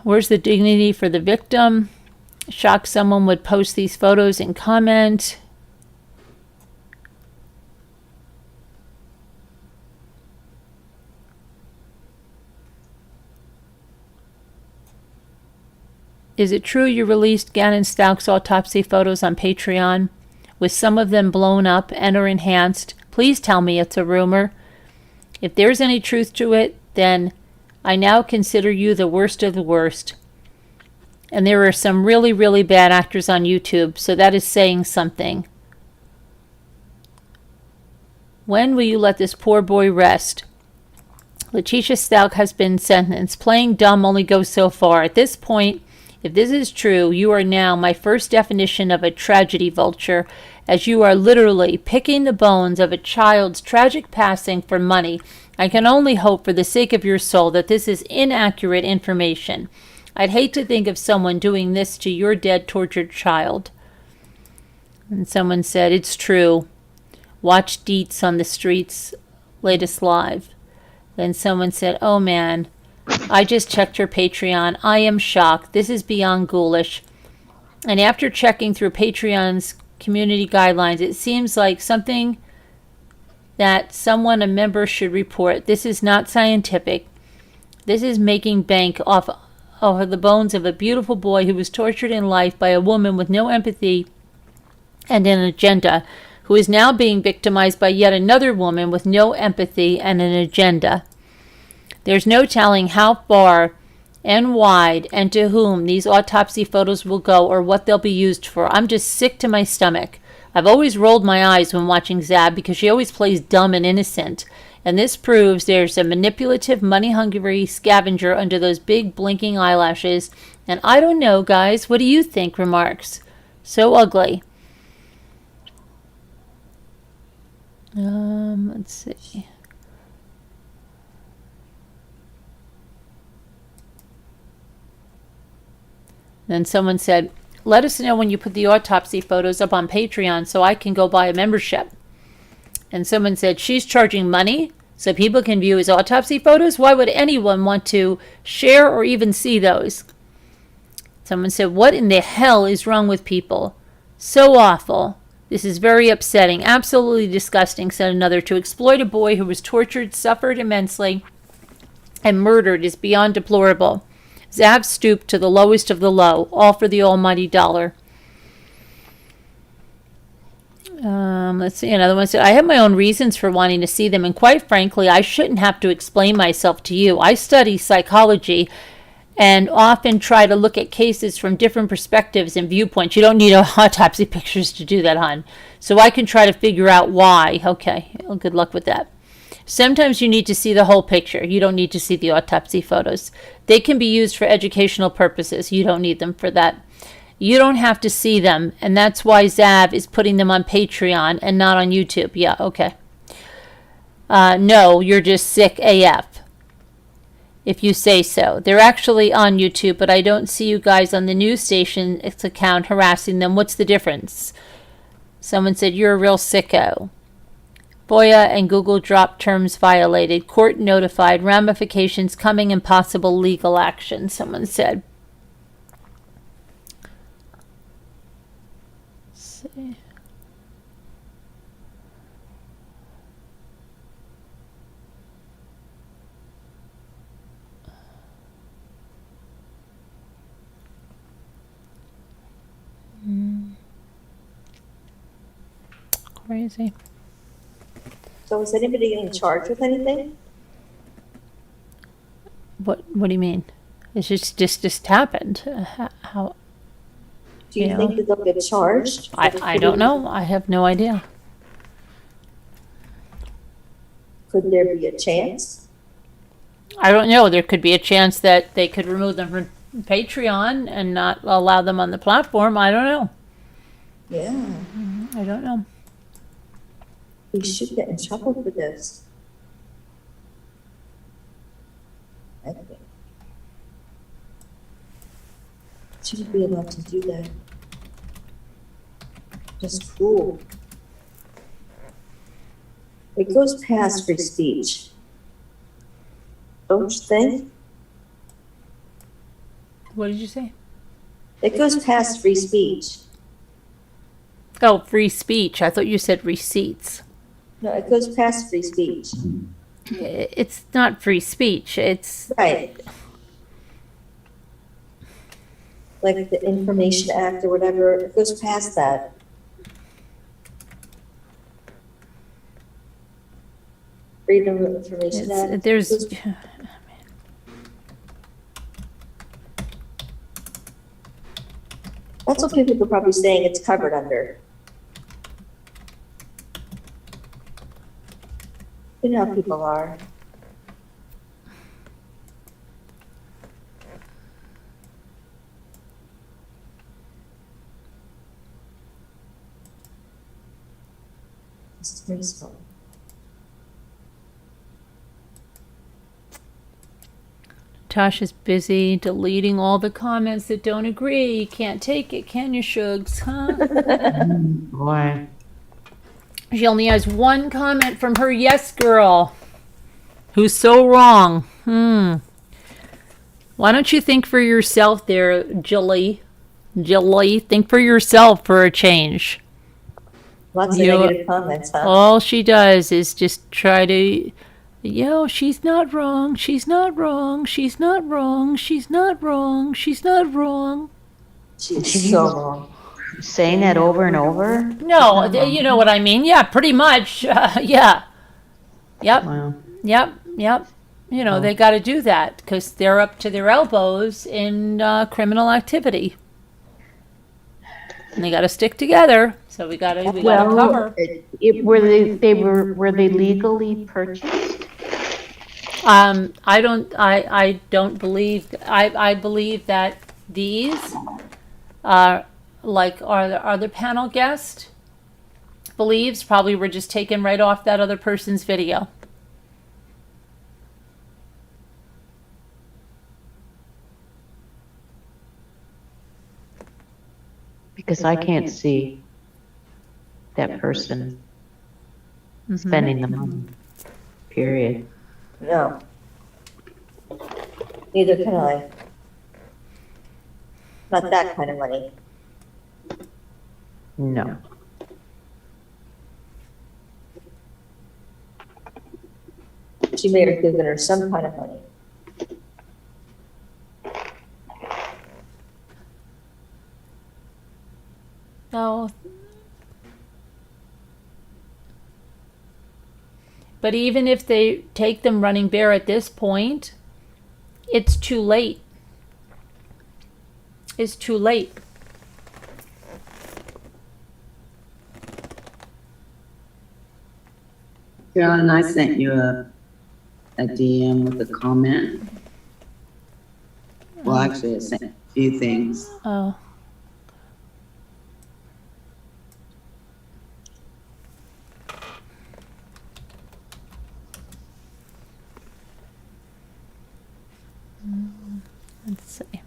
Where's the dignity for the victim? Shocked someone would post these photos and comment. Is it true you released Gannon Stauch's autopsy photos on Patreon, with some of them blown up and or enhanced? Please tell me it's a rumor. If there's any truth to it, then I now consider you the worst of the worst. And there are some really, really bad actors on YouTube, so that is saying something. When will you let this poor boy rest? Letitia Stauch has been sentenced. Playing dumb only goes so far. At this point, if this is true, you are now my first definition of a tragedy vulture, as you are literally picking the bones of a child's tragic passing for money. I can only hope for the sake of your soul that this is inaccurate information. I'd hate to think of someone doing this to your dead, tortured child. And someone said, it's true. Watch Deets on the Streets latest live. Then someone said, oh man, I just checked her Patreon. I am shocked. This is beyond ghoulish. And after checking through Patreon's community guidelines, it seems like something that a member should report. This is not scientific. This is making bank off of the bones of a beautiful boy who was tortured in life by a woman with no empathy and an agenda, who is now being victimized by yet another woman with no empathy and an agenda. There's no telling how far and wide and to whom these autopsy photos will go or what they'll be used for. I'm just sick to my stomach. I've always rolled my eyes when watching Zab because she always plays dumb and innocent. And this proves there's a manipulative, money-hungry scavenger under those big blinking eyelashes. And I don't know, guys. What do you think? Remarks. So ugly. Let's see. Then someone said, let us know when you put the autopsy photos up on Patreon so I can go buy a membership. And someone said, she's charging money so people can view his autopsy photos? Why would anyone want to share or even see those? Someone said, what in the hell is wrong with people? So awful. This is very upsetting. Absolutely disgusting, said another. To exploit a boy who was tortured, suffered immensely, and murdered is beyond deplorable. Zav stooped to the lowest of the low, all for the almighty dollar. Let's see, another one said, I have my own reasons for wanting to see them, and quite frankly, I shouldn't have to explain myself to you. I study psychology and often try to look at cases from different perspectives and viewpoints. You don't need autopsy pictures to do that, hon. So I can try to figure out why. Okay, well, good luck with that. Sometimes you need to see the whole picture. You don't need to see the autopsy photos. They can be used for educational purposes. You don't need them for that. You don't have to see them, and that's why Zav is putting them on Patreon and not on YouTube. Yeah, okay. No, you're just sick AF, if you say so. They're actually on YouTube, but I don't see you guys on the news station's account harassing them. What's the difference? Someone said, you're a real sicko. FOIA and Google drop terms violated. Court notified. Ramifications coming and possible legal action, someone said. see. Crazy. So is anybody getting charged with anything? What do you mean? It's just happened. How? Do you Yeah. think that they'll get charged? I don't know. I have no idea. Could there be a chance? I don't know. There could be a chance that they could remove them from Patreon and not allow them on the platform. I don't know. Yeah, I don't know. we should get in trouble for this. I think. Shouldn't be allowed to do that. Just cruel. It goes past free speech. Don't you think? What did you say? It goes past free speech. Oh, free speech. I thought you said receipts. No, it goes past free speech. It's not free speech. It's Right. Like the Information Act or whatever, it goes past that. Freedom of Information Act. there's. goes- That's what people are probably saying it's covered under. You know how people are. It's graceful. Tasha's busy deleting all the comments that don't agree. You can't take it, can you, Shugs? Huh? Boy. She only has one comment from her yes girl, who's so wrong. Why don't you think for yourself there, Jilly? Jilly, think for yourself for a change. Lots of You- negative comments, huh? All she does is just try to, she's not wrong, she's not wrong, she's not wrong, she's not wrong, she's not wrong. She's so wrong. Saying that over and over? No, you know what I mean. Yeah, pretty much. Yeah. Yep, Wow. yep. You know, they got to do that because they're up to their elbows in criminal activity. And they got to stick together. So we got to cover. Were they legally purchased? I don't believe. I believe that these are like our other panel guest believes probably were just taken right off that other person's video. Because I can't see that person spending the money, period. No. Neither can I. Not that kind of money. No. She may have given her some kind of money. No. But even if they take them running bare at this point, it's too late. It's too late. Carolyn, I sent you a DM with a comment. Well, actually, I sent a few things. Oh. Let's see.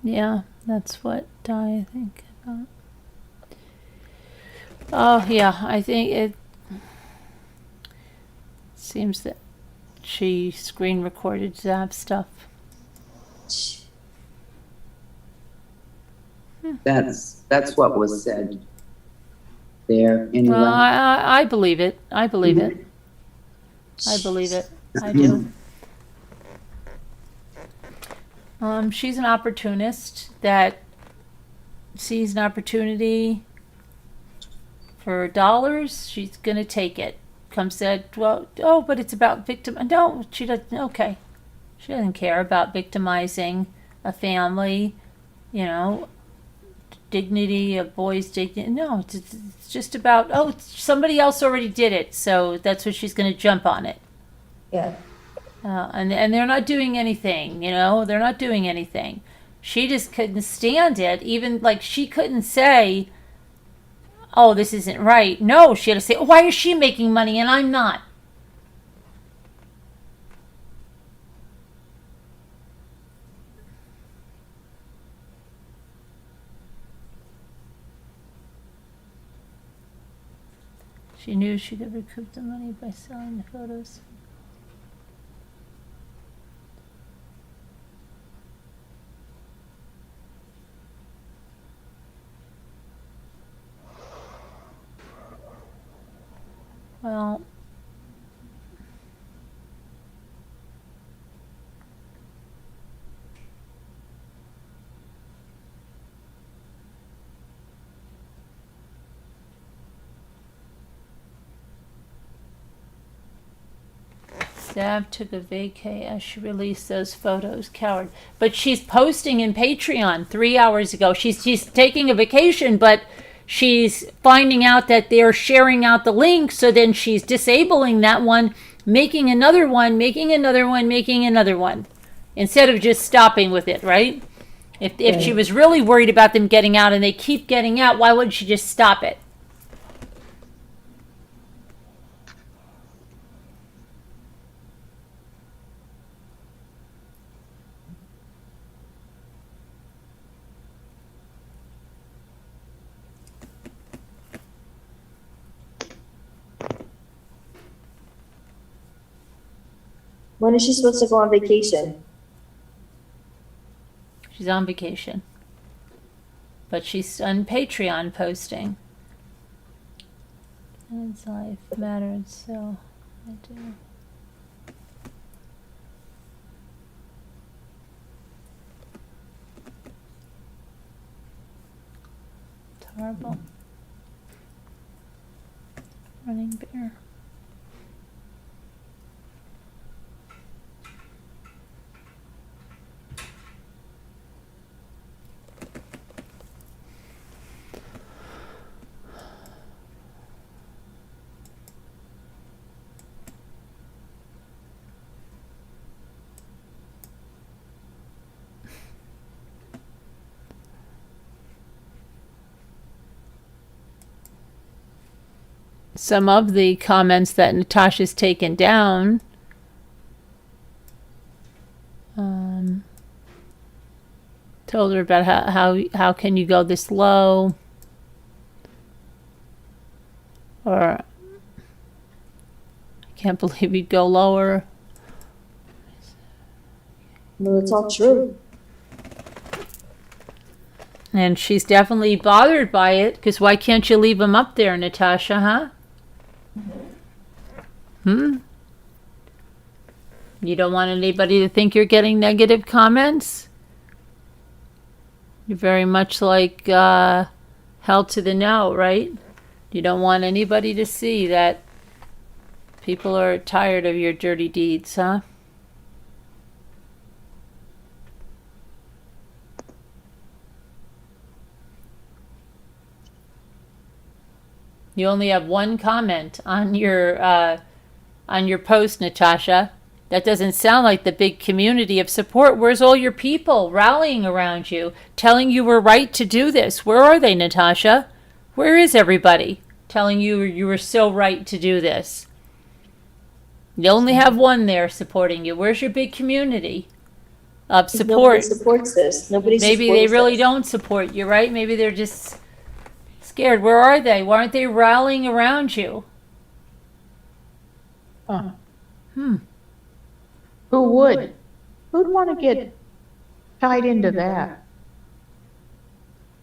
Yeah, that's what I think about. Oh, yeah, I think it seems that she screen recorded that stuff. That's what was said there anyway. Well, I believe it. I believe it. I believe it. I do. She's an opportunist that sees an opportunity for dollars. She's gonna take it. Comes said, well, oh, but it's about victim. No, she doesn't. Okay, she doesn't care about victimizing a family. You know, dignity, a boy's dignity. No, it's just about, oh, somebody else already did it, so that's what she's gonna jump on it. Yeah. And they're not doing anything, you know, they're not doing anything. She just couldn't stand it. Even like she couldn't say, oh, this isn't right. No, she had to say, why is she making money and I'm not? She knew she could recoup the money by selling the photos. Well, Dab took a vacay as she released those photos. Coward. But she's posting in Patreon 3 hours ago. She's taking a vacation, but she's finding out that they're sharing out the link, so then she's disabling that one, making another one, making another one, making another one, instead of just stopping with it, right? If she was really worried about them getting out and they keep getting out, why wouldn't she just stop it? When is she supposed to go on vacation? She's on vacation. But she's on Patreon posting. And it's life mattered, so I do. It's horrible. Running bear. Some of the comments that Natasha's taken down told her about how can you go this low, or I can't believe you'd go lower. No, it's all true. And she's definitely bothered by it, because why can't you leave them up there, Natasha, huh? You don't want anybody to think you're getting negative comments? You're very much like held to the now, right? You don't want anybody to see that people are tired of your dirty deeds, huh? You only have one comment on your post, Natasha. That doesn't sound like the big community of support. Where's all your people rallying around you, telling you we're right to do this? Where are they, Natasha? Where is everybody telling you you were so right to do this? You only have one there supporting you. Where's your big community of Nobody support? supports this. Nobody Maybe supports they really this. don't support you, right? Maybe they're just scared. Where are they? Why aren't they rallying around you? Huh. Who would? Who'd want to get tied into that?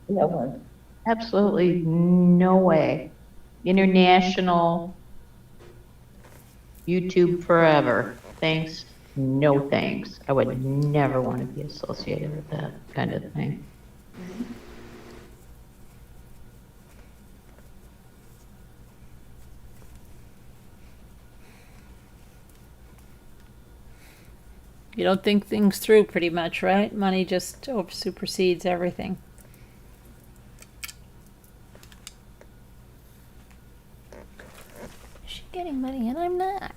No one. Absolutely no way. International YouTube forever. Thanks. No thanks. I would never want to be associated with that kind of thing. You don't think things through pretty much, right? Money just supersedes everything. Is she getting money and I'm not?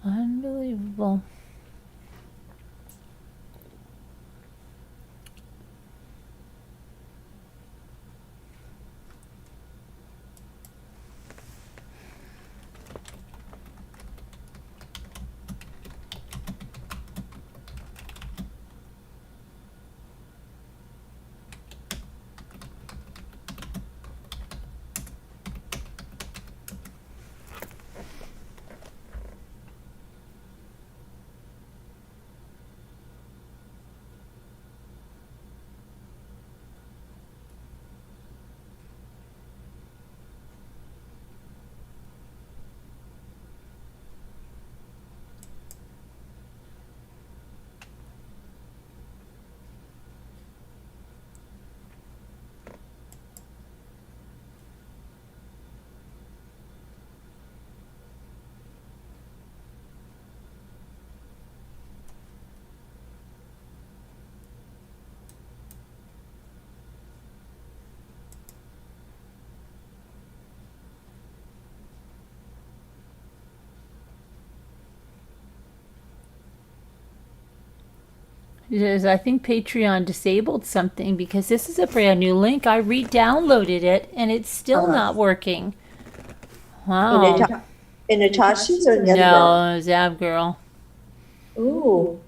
Unbelievable. Is I think Patreon disabled something because this is a brand new link. I re-downloaded it and it's still not working. Wow. In Natasha's or the other girl? No, Zab girl. Ooh.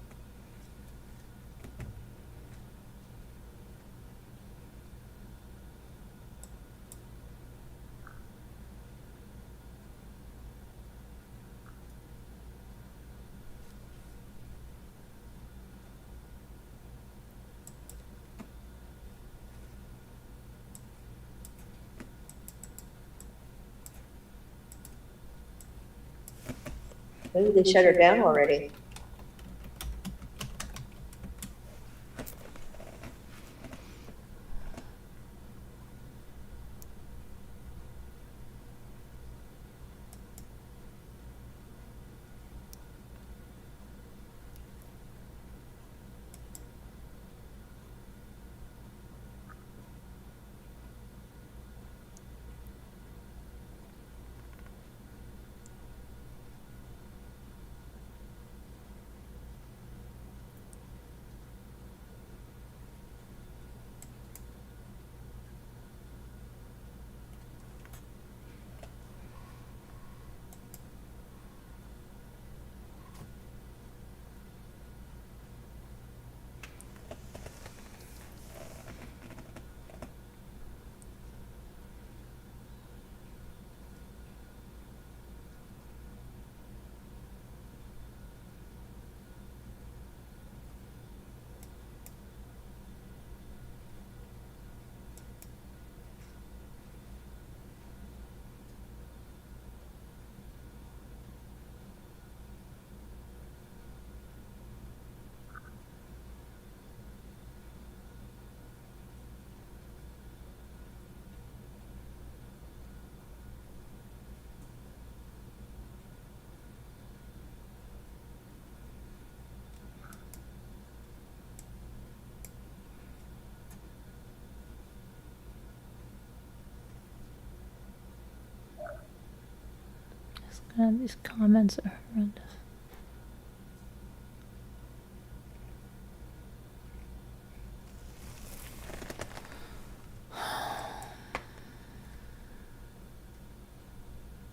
Maybe they shut her down already. And these comments are horrendous.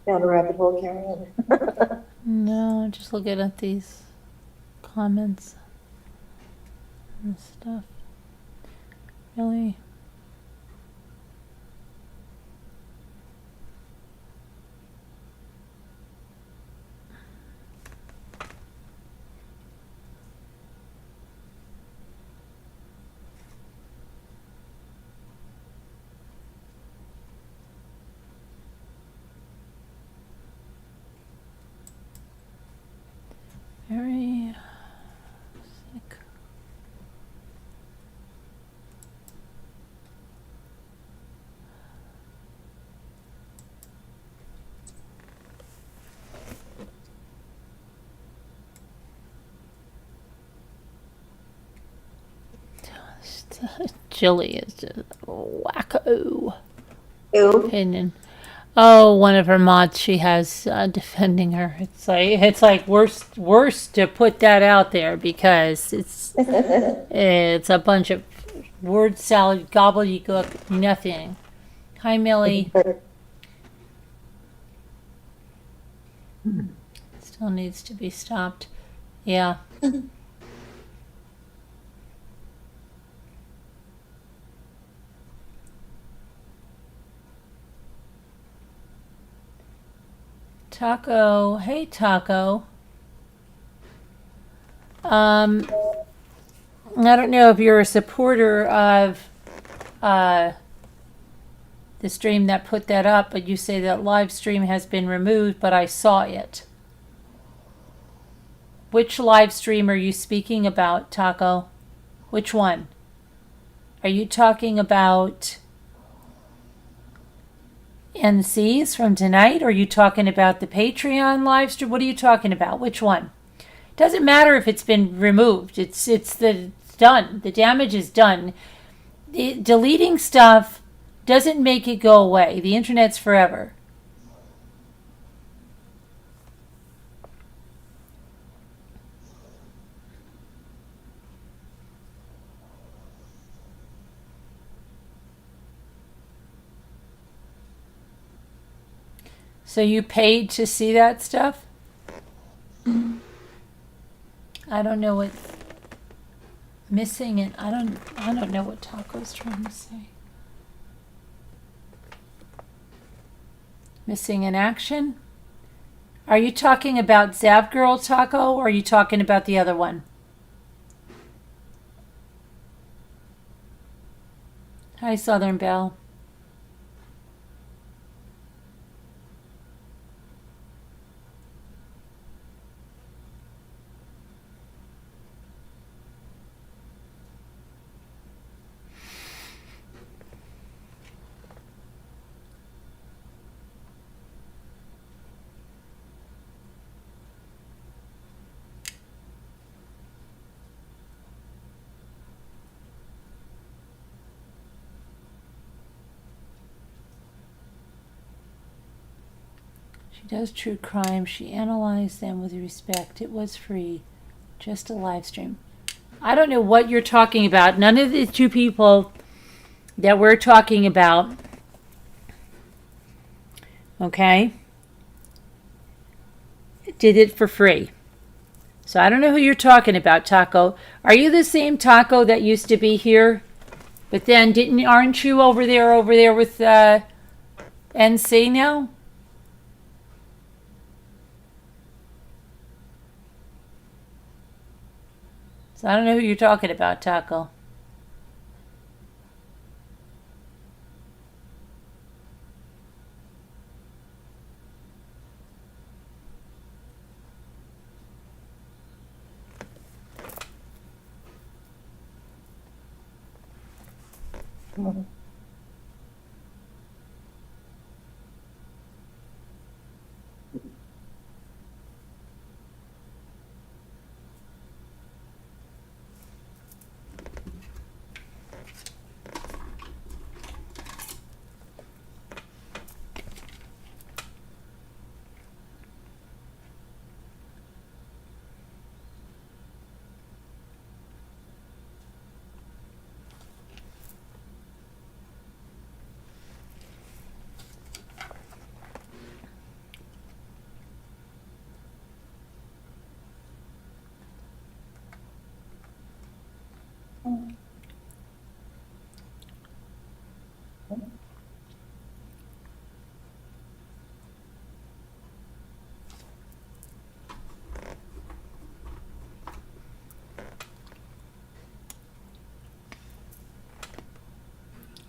Down a rabbit hole, Karen. No, just looking at these comments and stuff. Really? Very sick. Jilly is just wacko. Ew. Opinion. Oh, one of her mods she has defending her. It's like worse to put that out there because it's a bunch of word salad gobbledygook nothing. Hi Millie. Still needs to be stopped. Yeah. Taco, hey Taco. I don't know if you're a supporter of the stream that put that up, but you say that live stream has been removed, but I saw it. Which live stream are you speaking about, Taco? Which one? Are you talking about NCs from tonight? Or are you talking about the Patreon live stream? What are you talking about? Which one? Doesn't matter if it's been removed. It's done. The damage is done. Deleting stuff doesn't make it go away. The internet's forever. So you paid to see that stuff? I don't know what's missing, and I don't know what Taco's trying to say. Missing in action? Are you talking about Zav Girl, Taco, or are you talking about the other one? Hi, Southern Belle. She does true crime. She analyzed them with respect. It was free. Just a live stream. I don't know what you're talking about. None of the two people that we're talking about, okay, did it for free. So I don't know who you're talking about, Taco. Are you the same Taco that used to be here? But then aren't you over there with NC now? So I don't know who you're talking about, Taco.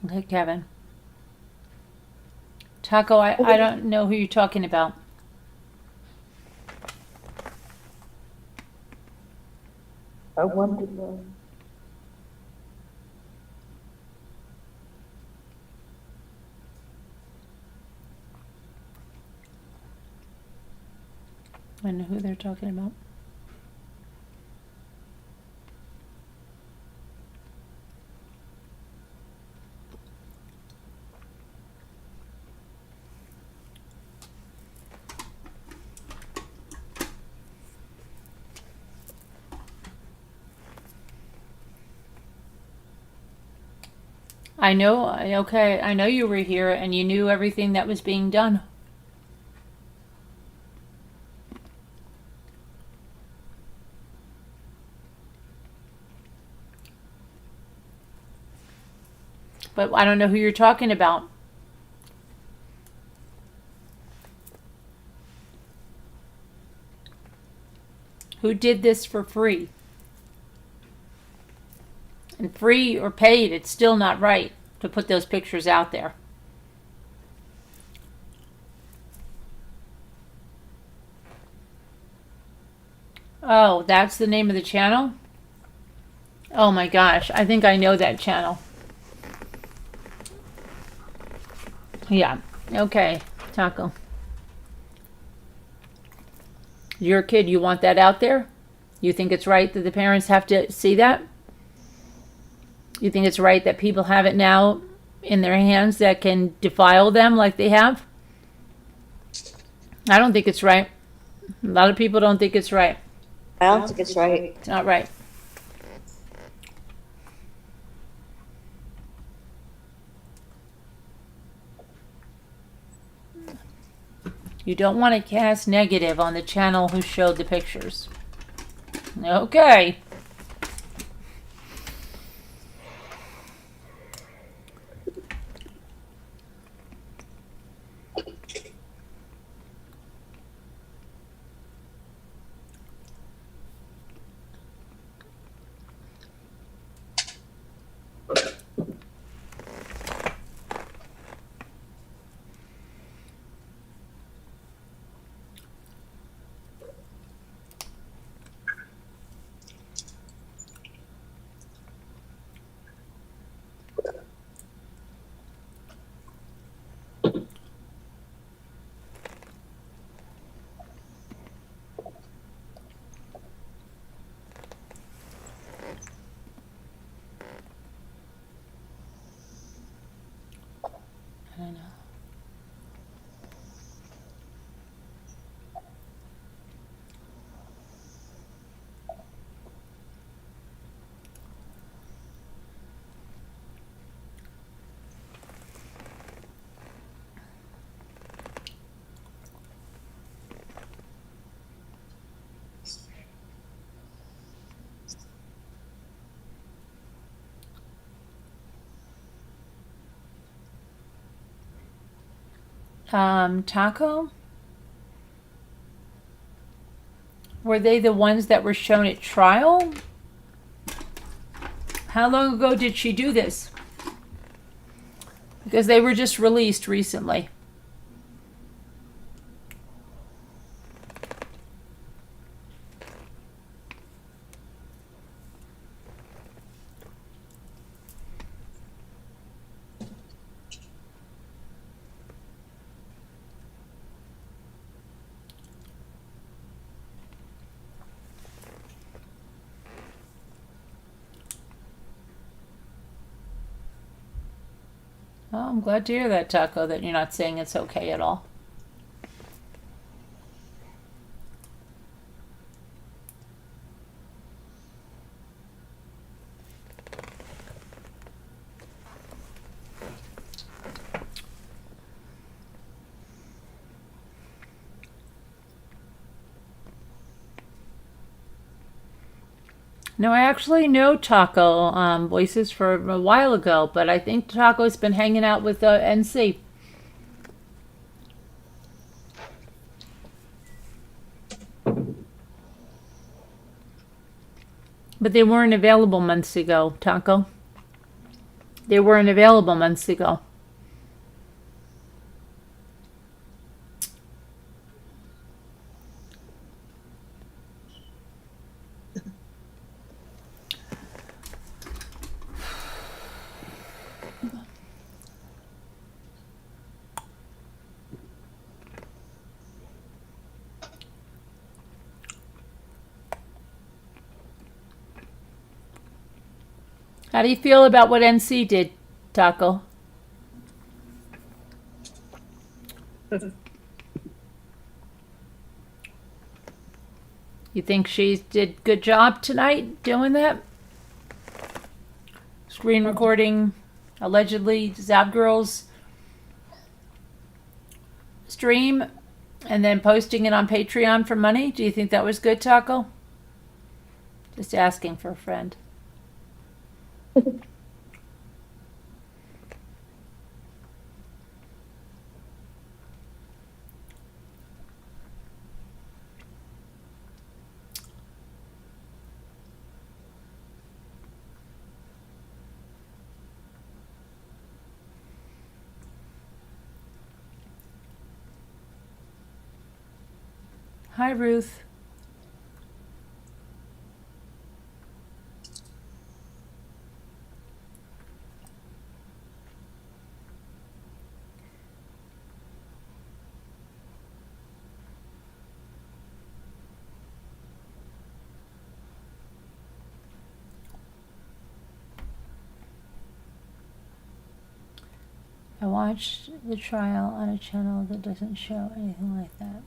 Okay, Kevin. Taco, I don't know who you're talking about. I wonder why. I know who they're talking about. I know, okay, I know you were here and you knew everything that was being done. But I don't know who you're talking about. Who did this for free? And free or paid, it's still not right to put those pictures out there. Oh, that's the name of the channel? Oh my gosh, I think I know that channel. Yeah, okay, Taco. You're a kid, you want that out there? You think it's right that the parents have to see that? You think it's right that people have it now in their hands that can defile them like they have? I don't think it's right. A lot of people don't think it's right. I don't think it's right. It's not right. You don't want to cast negative on the channel who showed the pictures. Okay. I don't know. Taco? Were they the ones that were shown at trial? How long ago did she do this? Because they were just released recently. Well, I'm glad to hear that, Taco, that you're not saying it's okay at all. No, I actually know Taco Voices for a while ago, but I think Taco's been hanging out with NC. But they weren't available months ago, Taco. They weren't available months ago. How do you feel about what NC did, Taco? You think she did good job tonight doing that? Screen recording, allegedly, Zap Girls stream, and then posting it on Patreon for money? Do you think that was good, Taco? Just asking for a friend. Hi, Ruth. I watched the trial on a channel that doesn't show anything like that.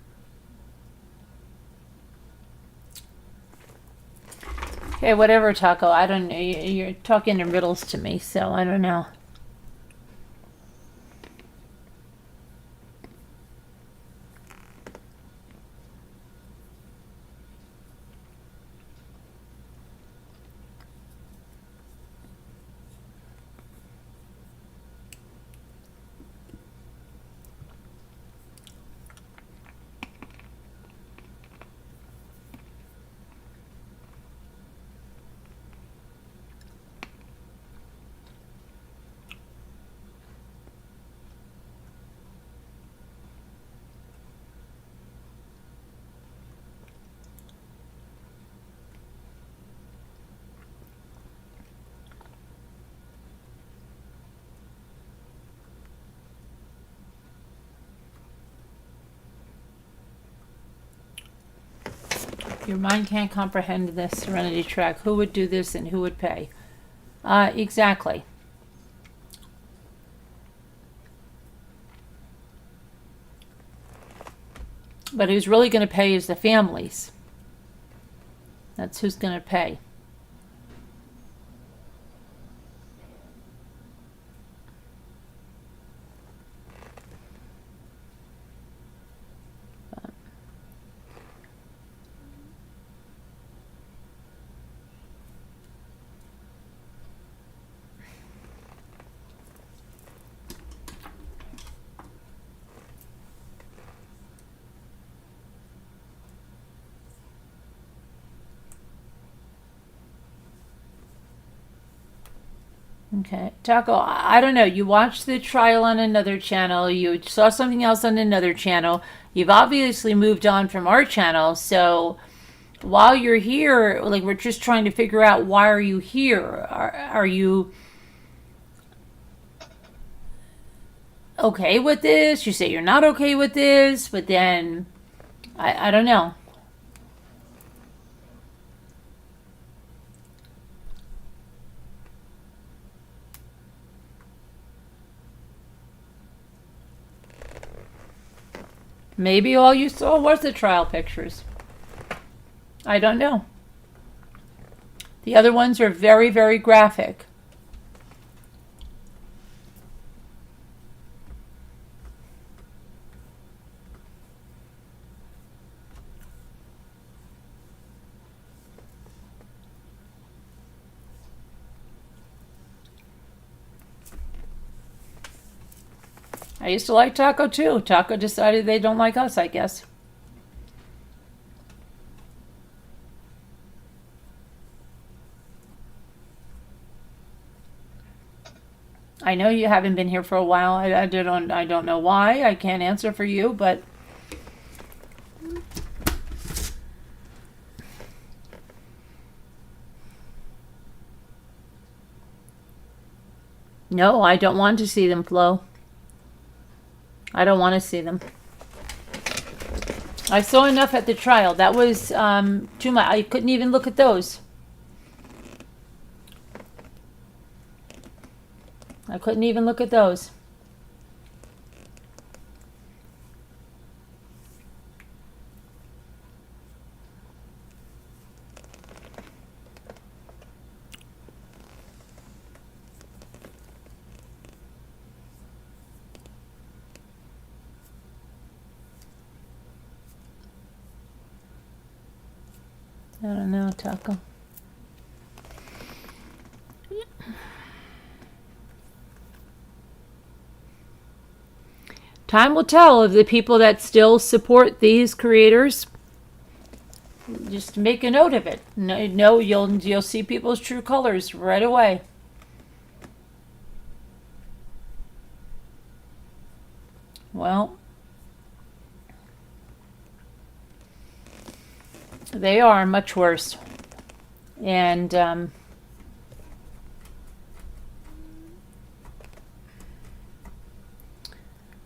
Okay, whatever, Taco. I don't know. You're talking in riddles to me, so I don't know. Your mind can't comprehend this Serenity track. Who would do this and who would pay? Exactly. But who's really going to pay is the families. That's who's going to pay. Okay, Taco, I don't know. You watched the trial on another channel. You saw something else on another channel. You've obviously moved on from our channel. So while you're here, like, we're just trying to figure out, why are you here? Are you okay with this? You say you're not okay with this, but then I don't know. Maybe all you saw was the trial pictures. I don't know. The other ones are very, very graphic. I used to like Taco too. Taco decided they don't like us, I guess. I know you haven't been here for a while. I don't know why. I can't answer for you, but no, I don't want to see them, Flo. I don't want to see them. I saw enough at the trial. That was too much. I couldn't even look at those. I couldn't even look at those. I don't know, Taco. Time will tell if the people that still support these creators. Just make a note of it. No, you'll see people's true colors right away. Well, they are much worse. And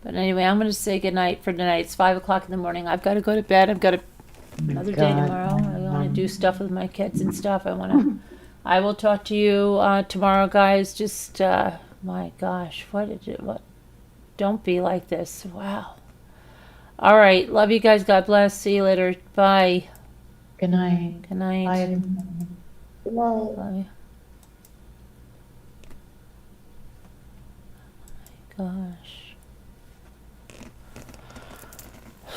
but anyway, I'm going to say goodnight for tonight. It's 5 o'clock in the morning. I've got to go to bed. I've got another day tomorrow. I want to do stuff with my kids and stuff. I will talk to you tomorrow, guys. Just, my gosh, what? Don't be like this. Wow. All right. Love you guys. God bless. See you later. Bye. Good night. Good night. Bye. Good night. Love you. Gosh.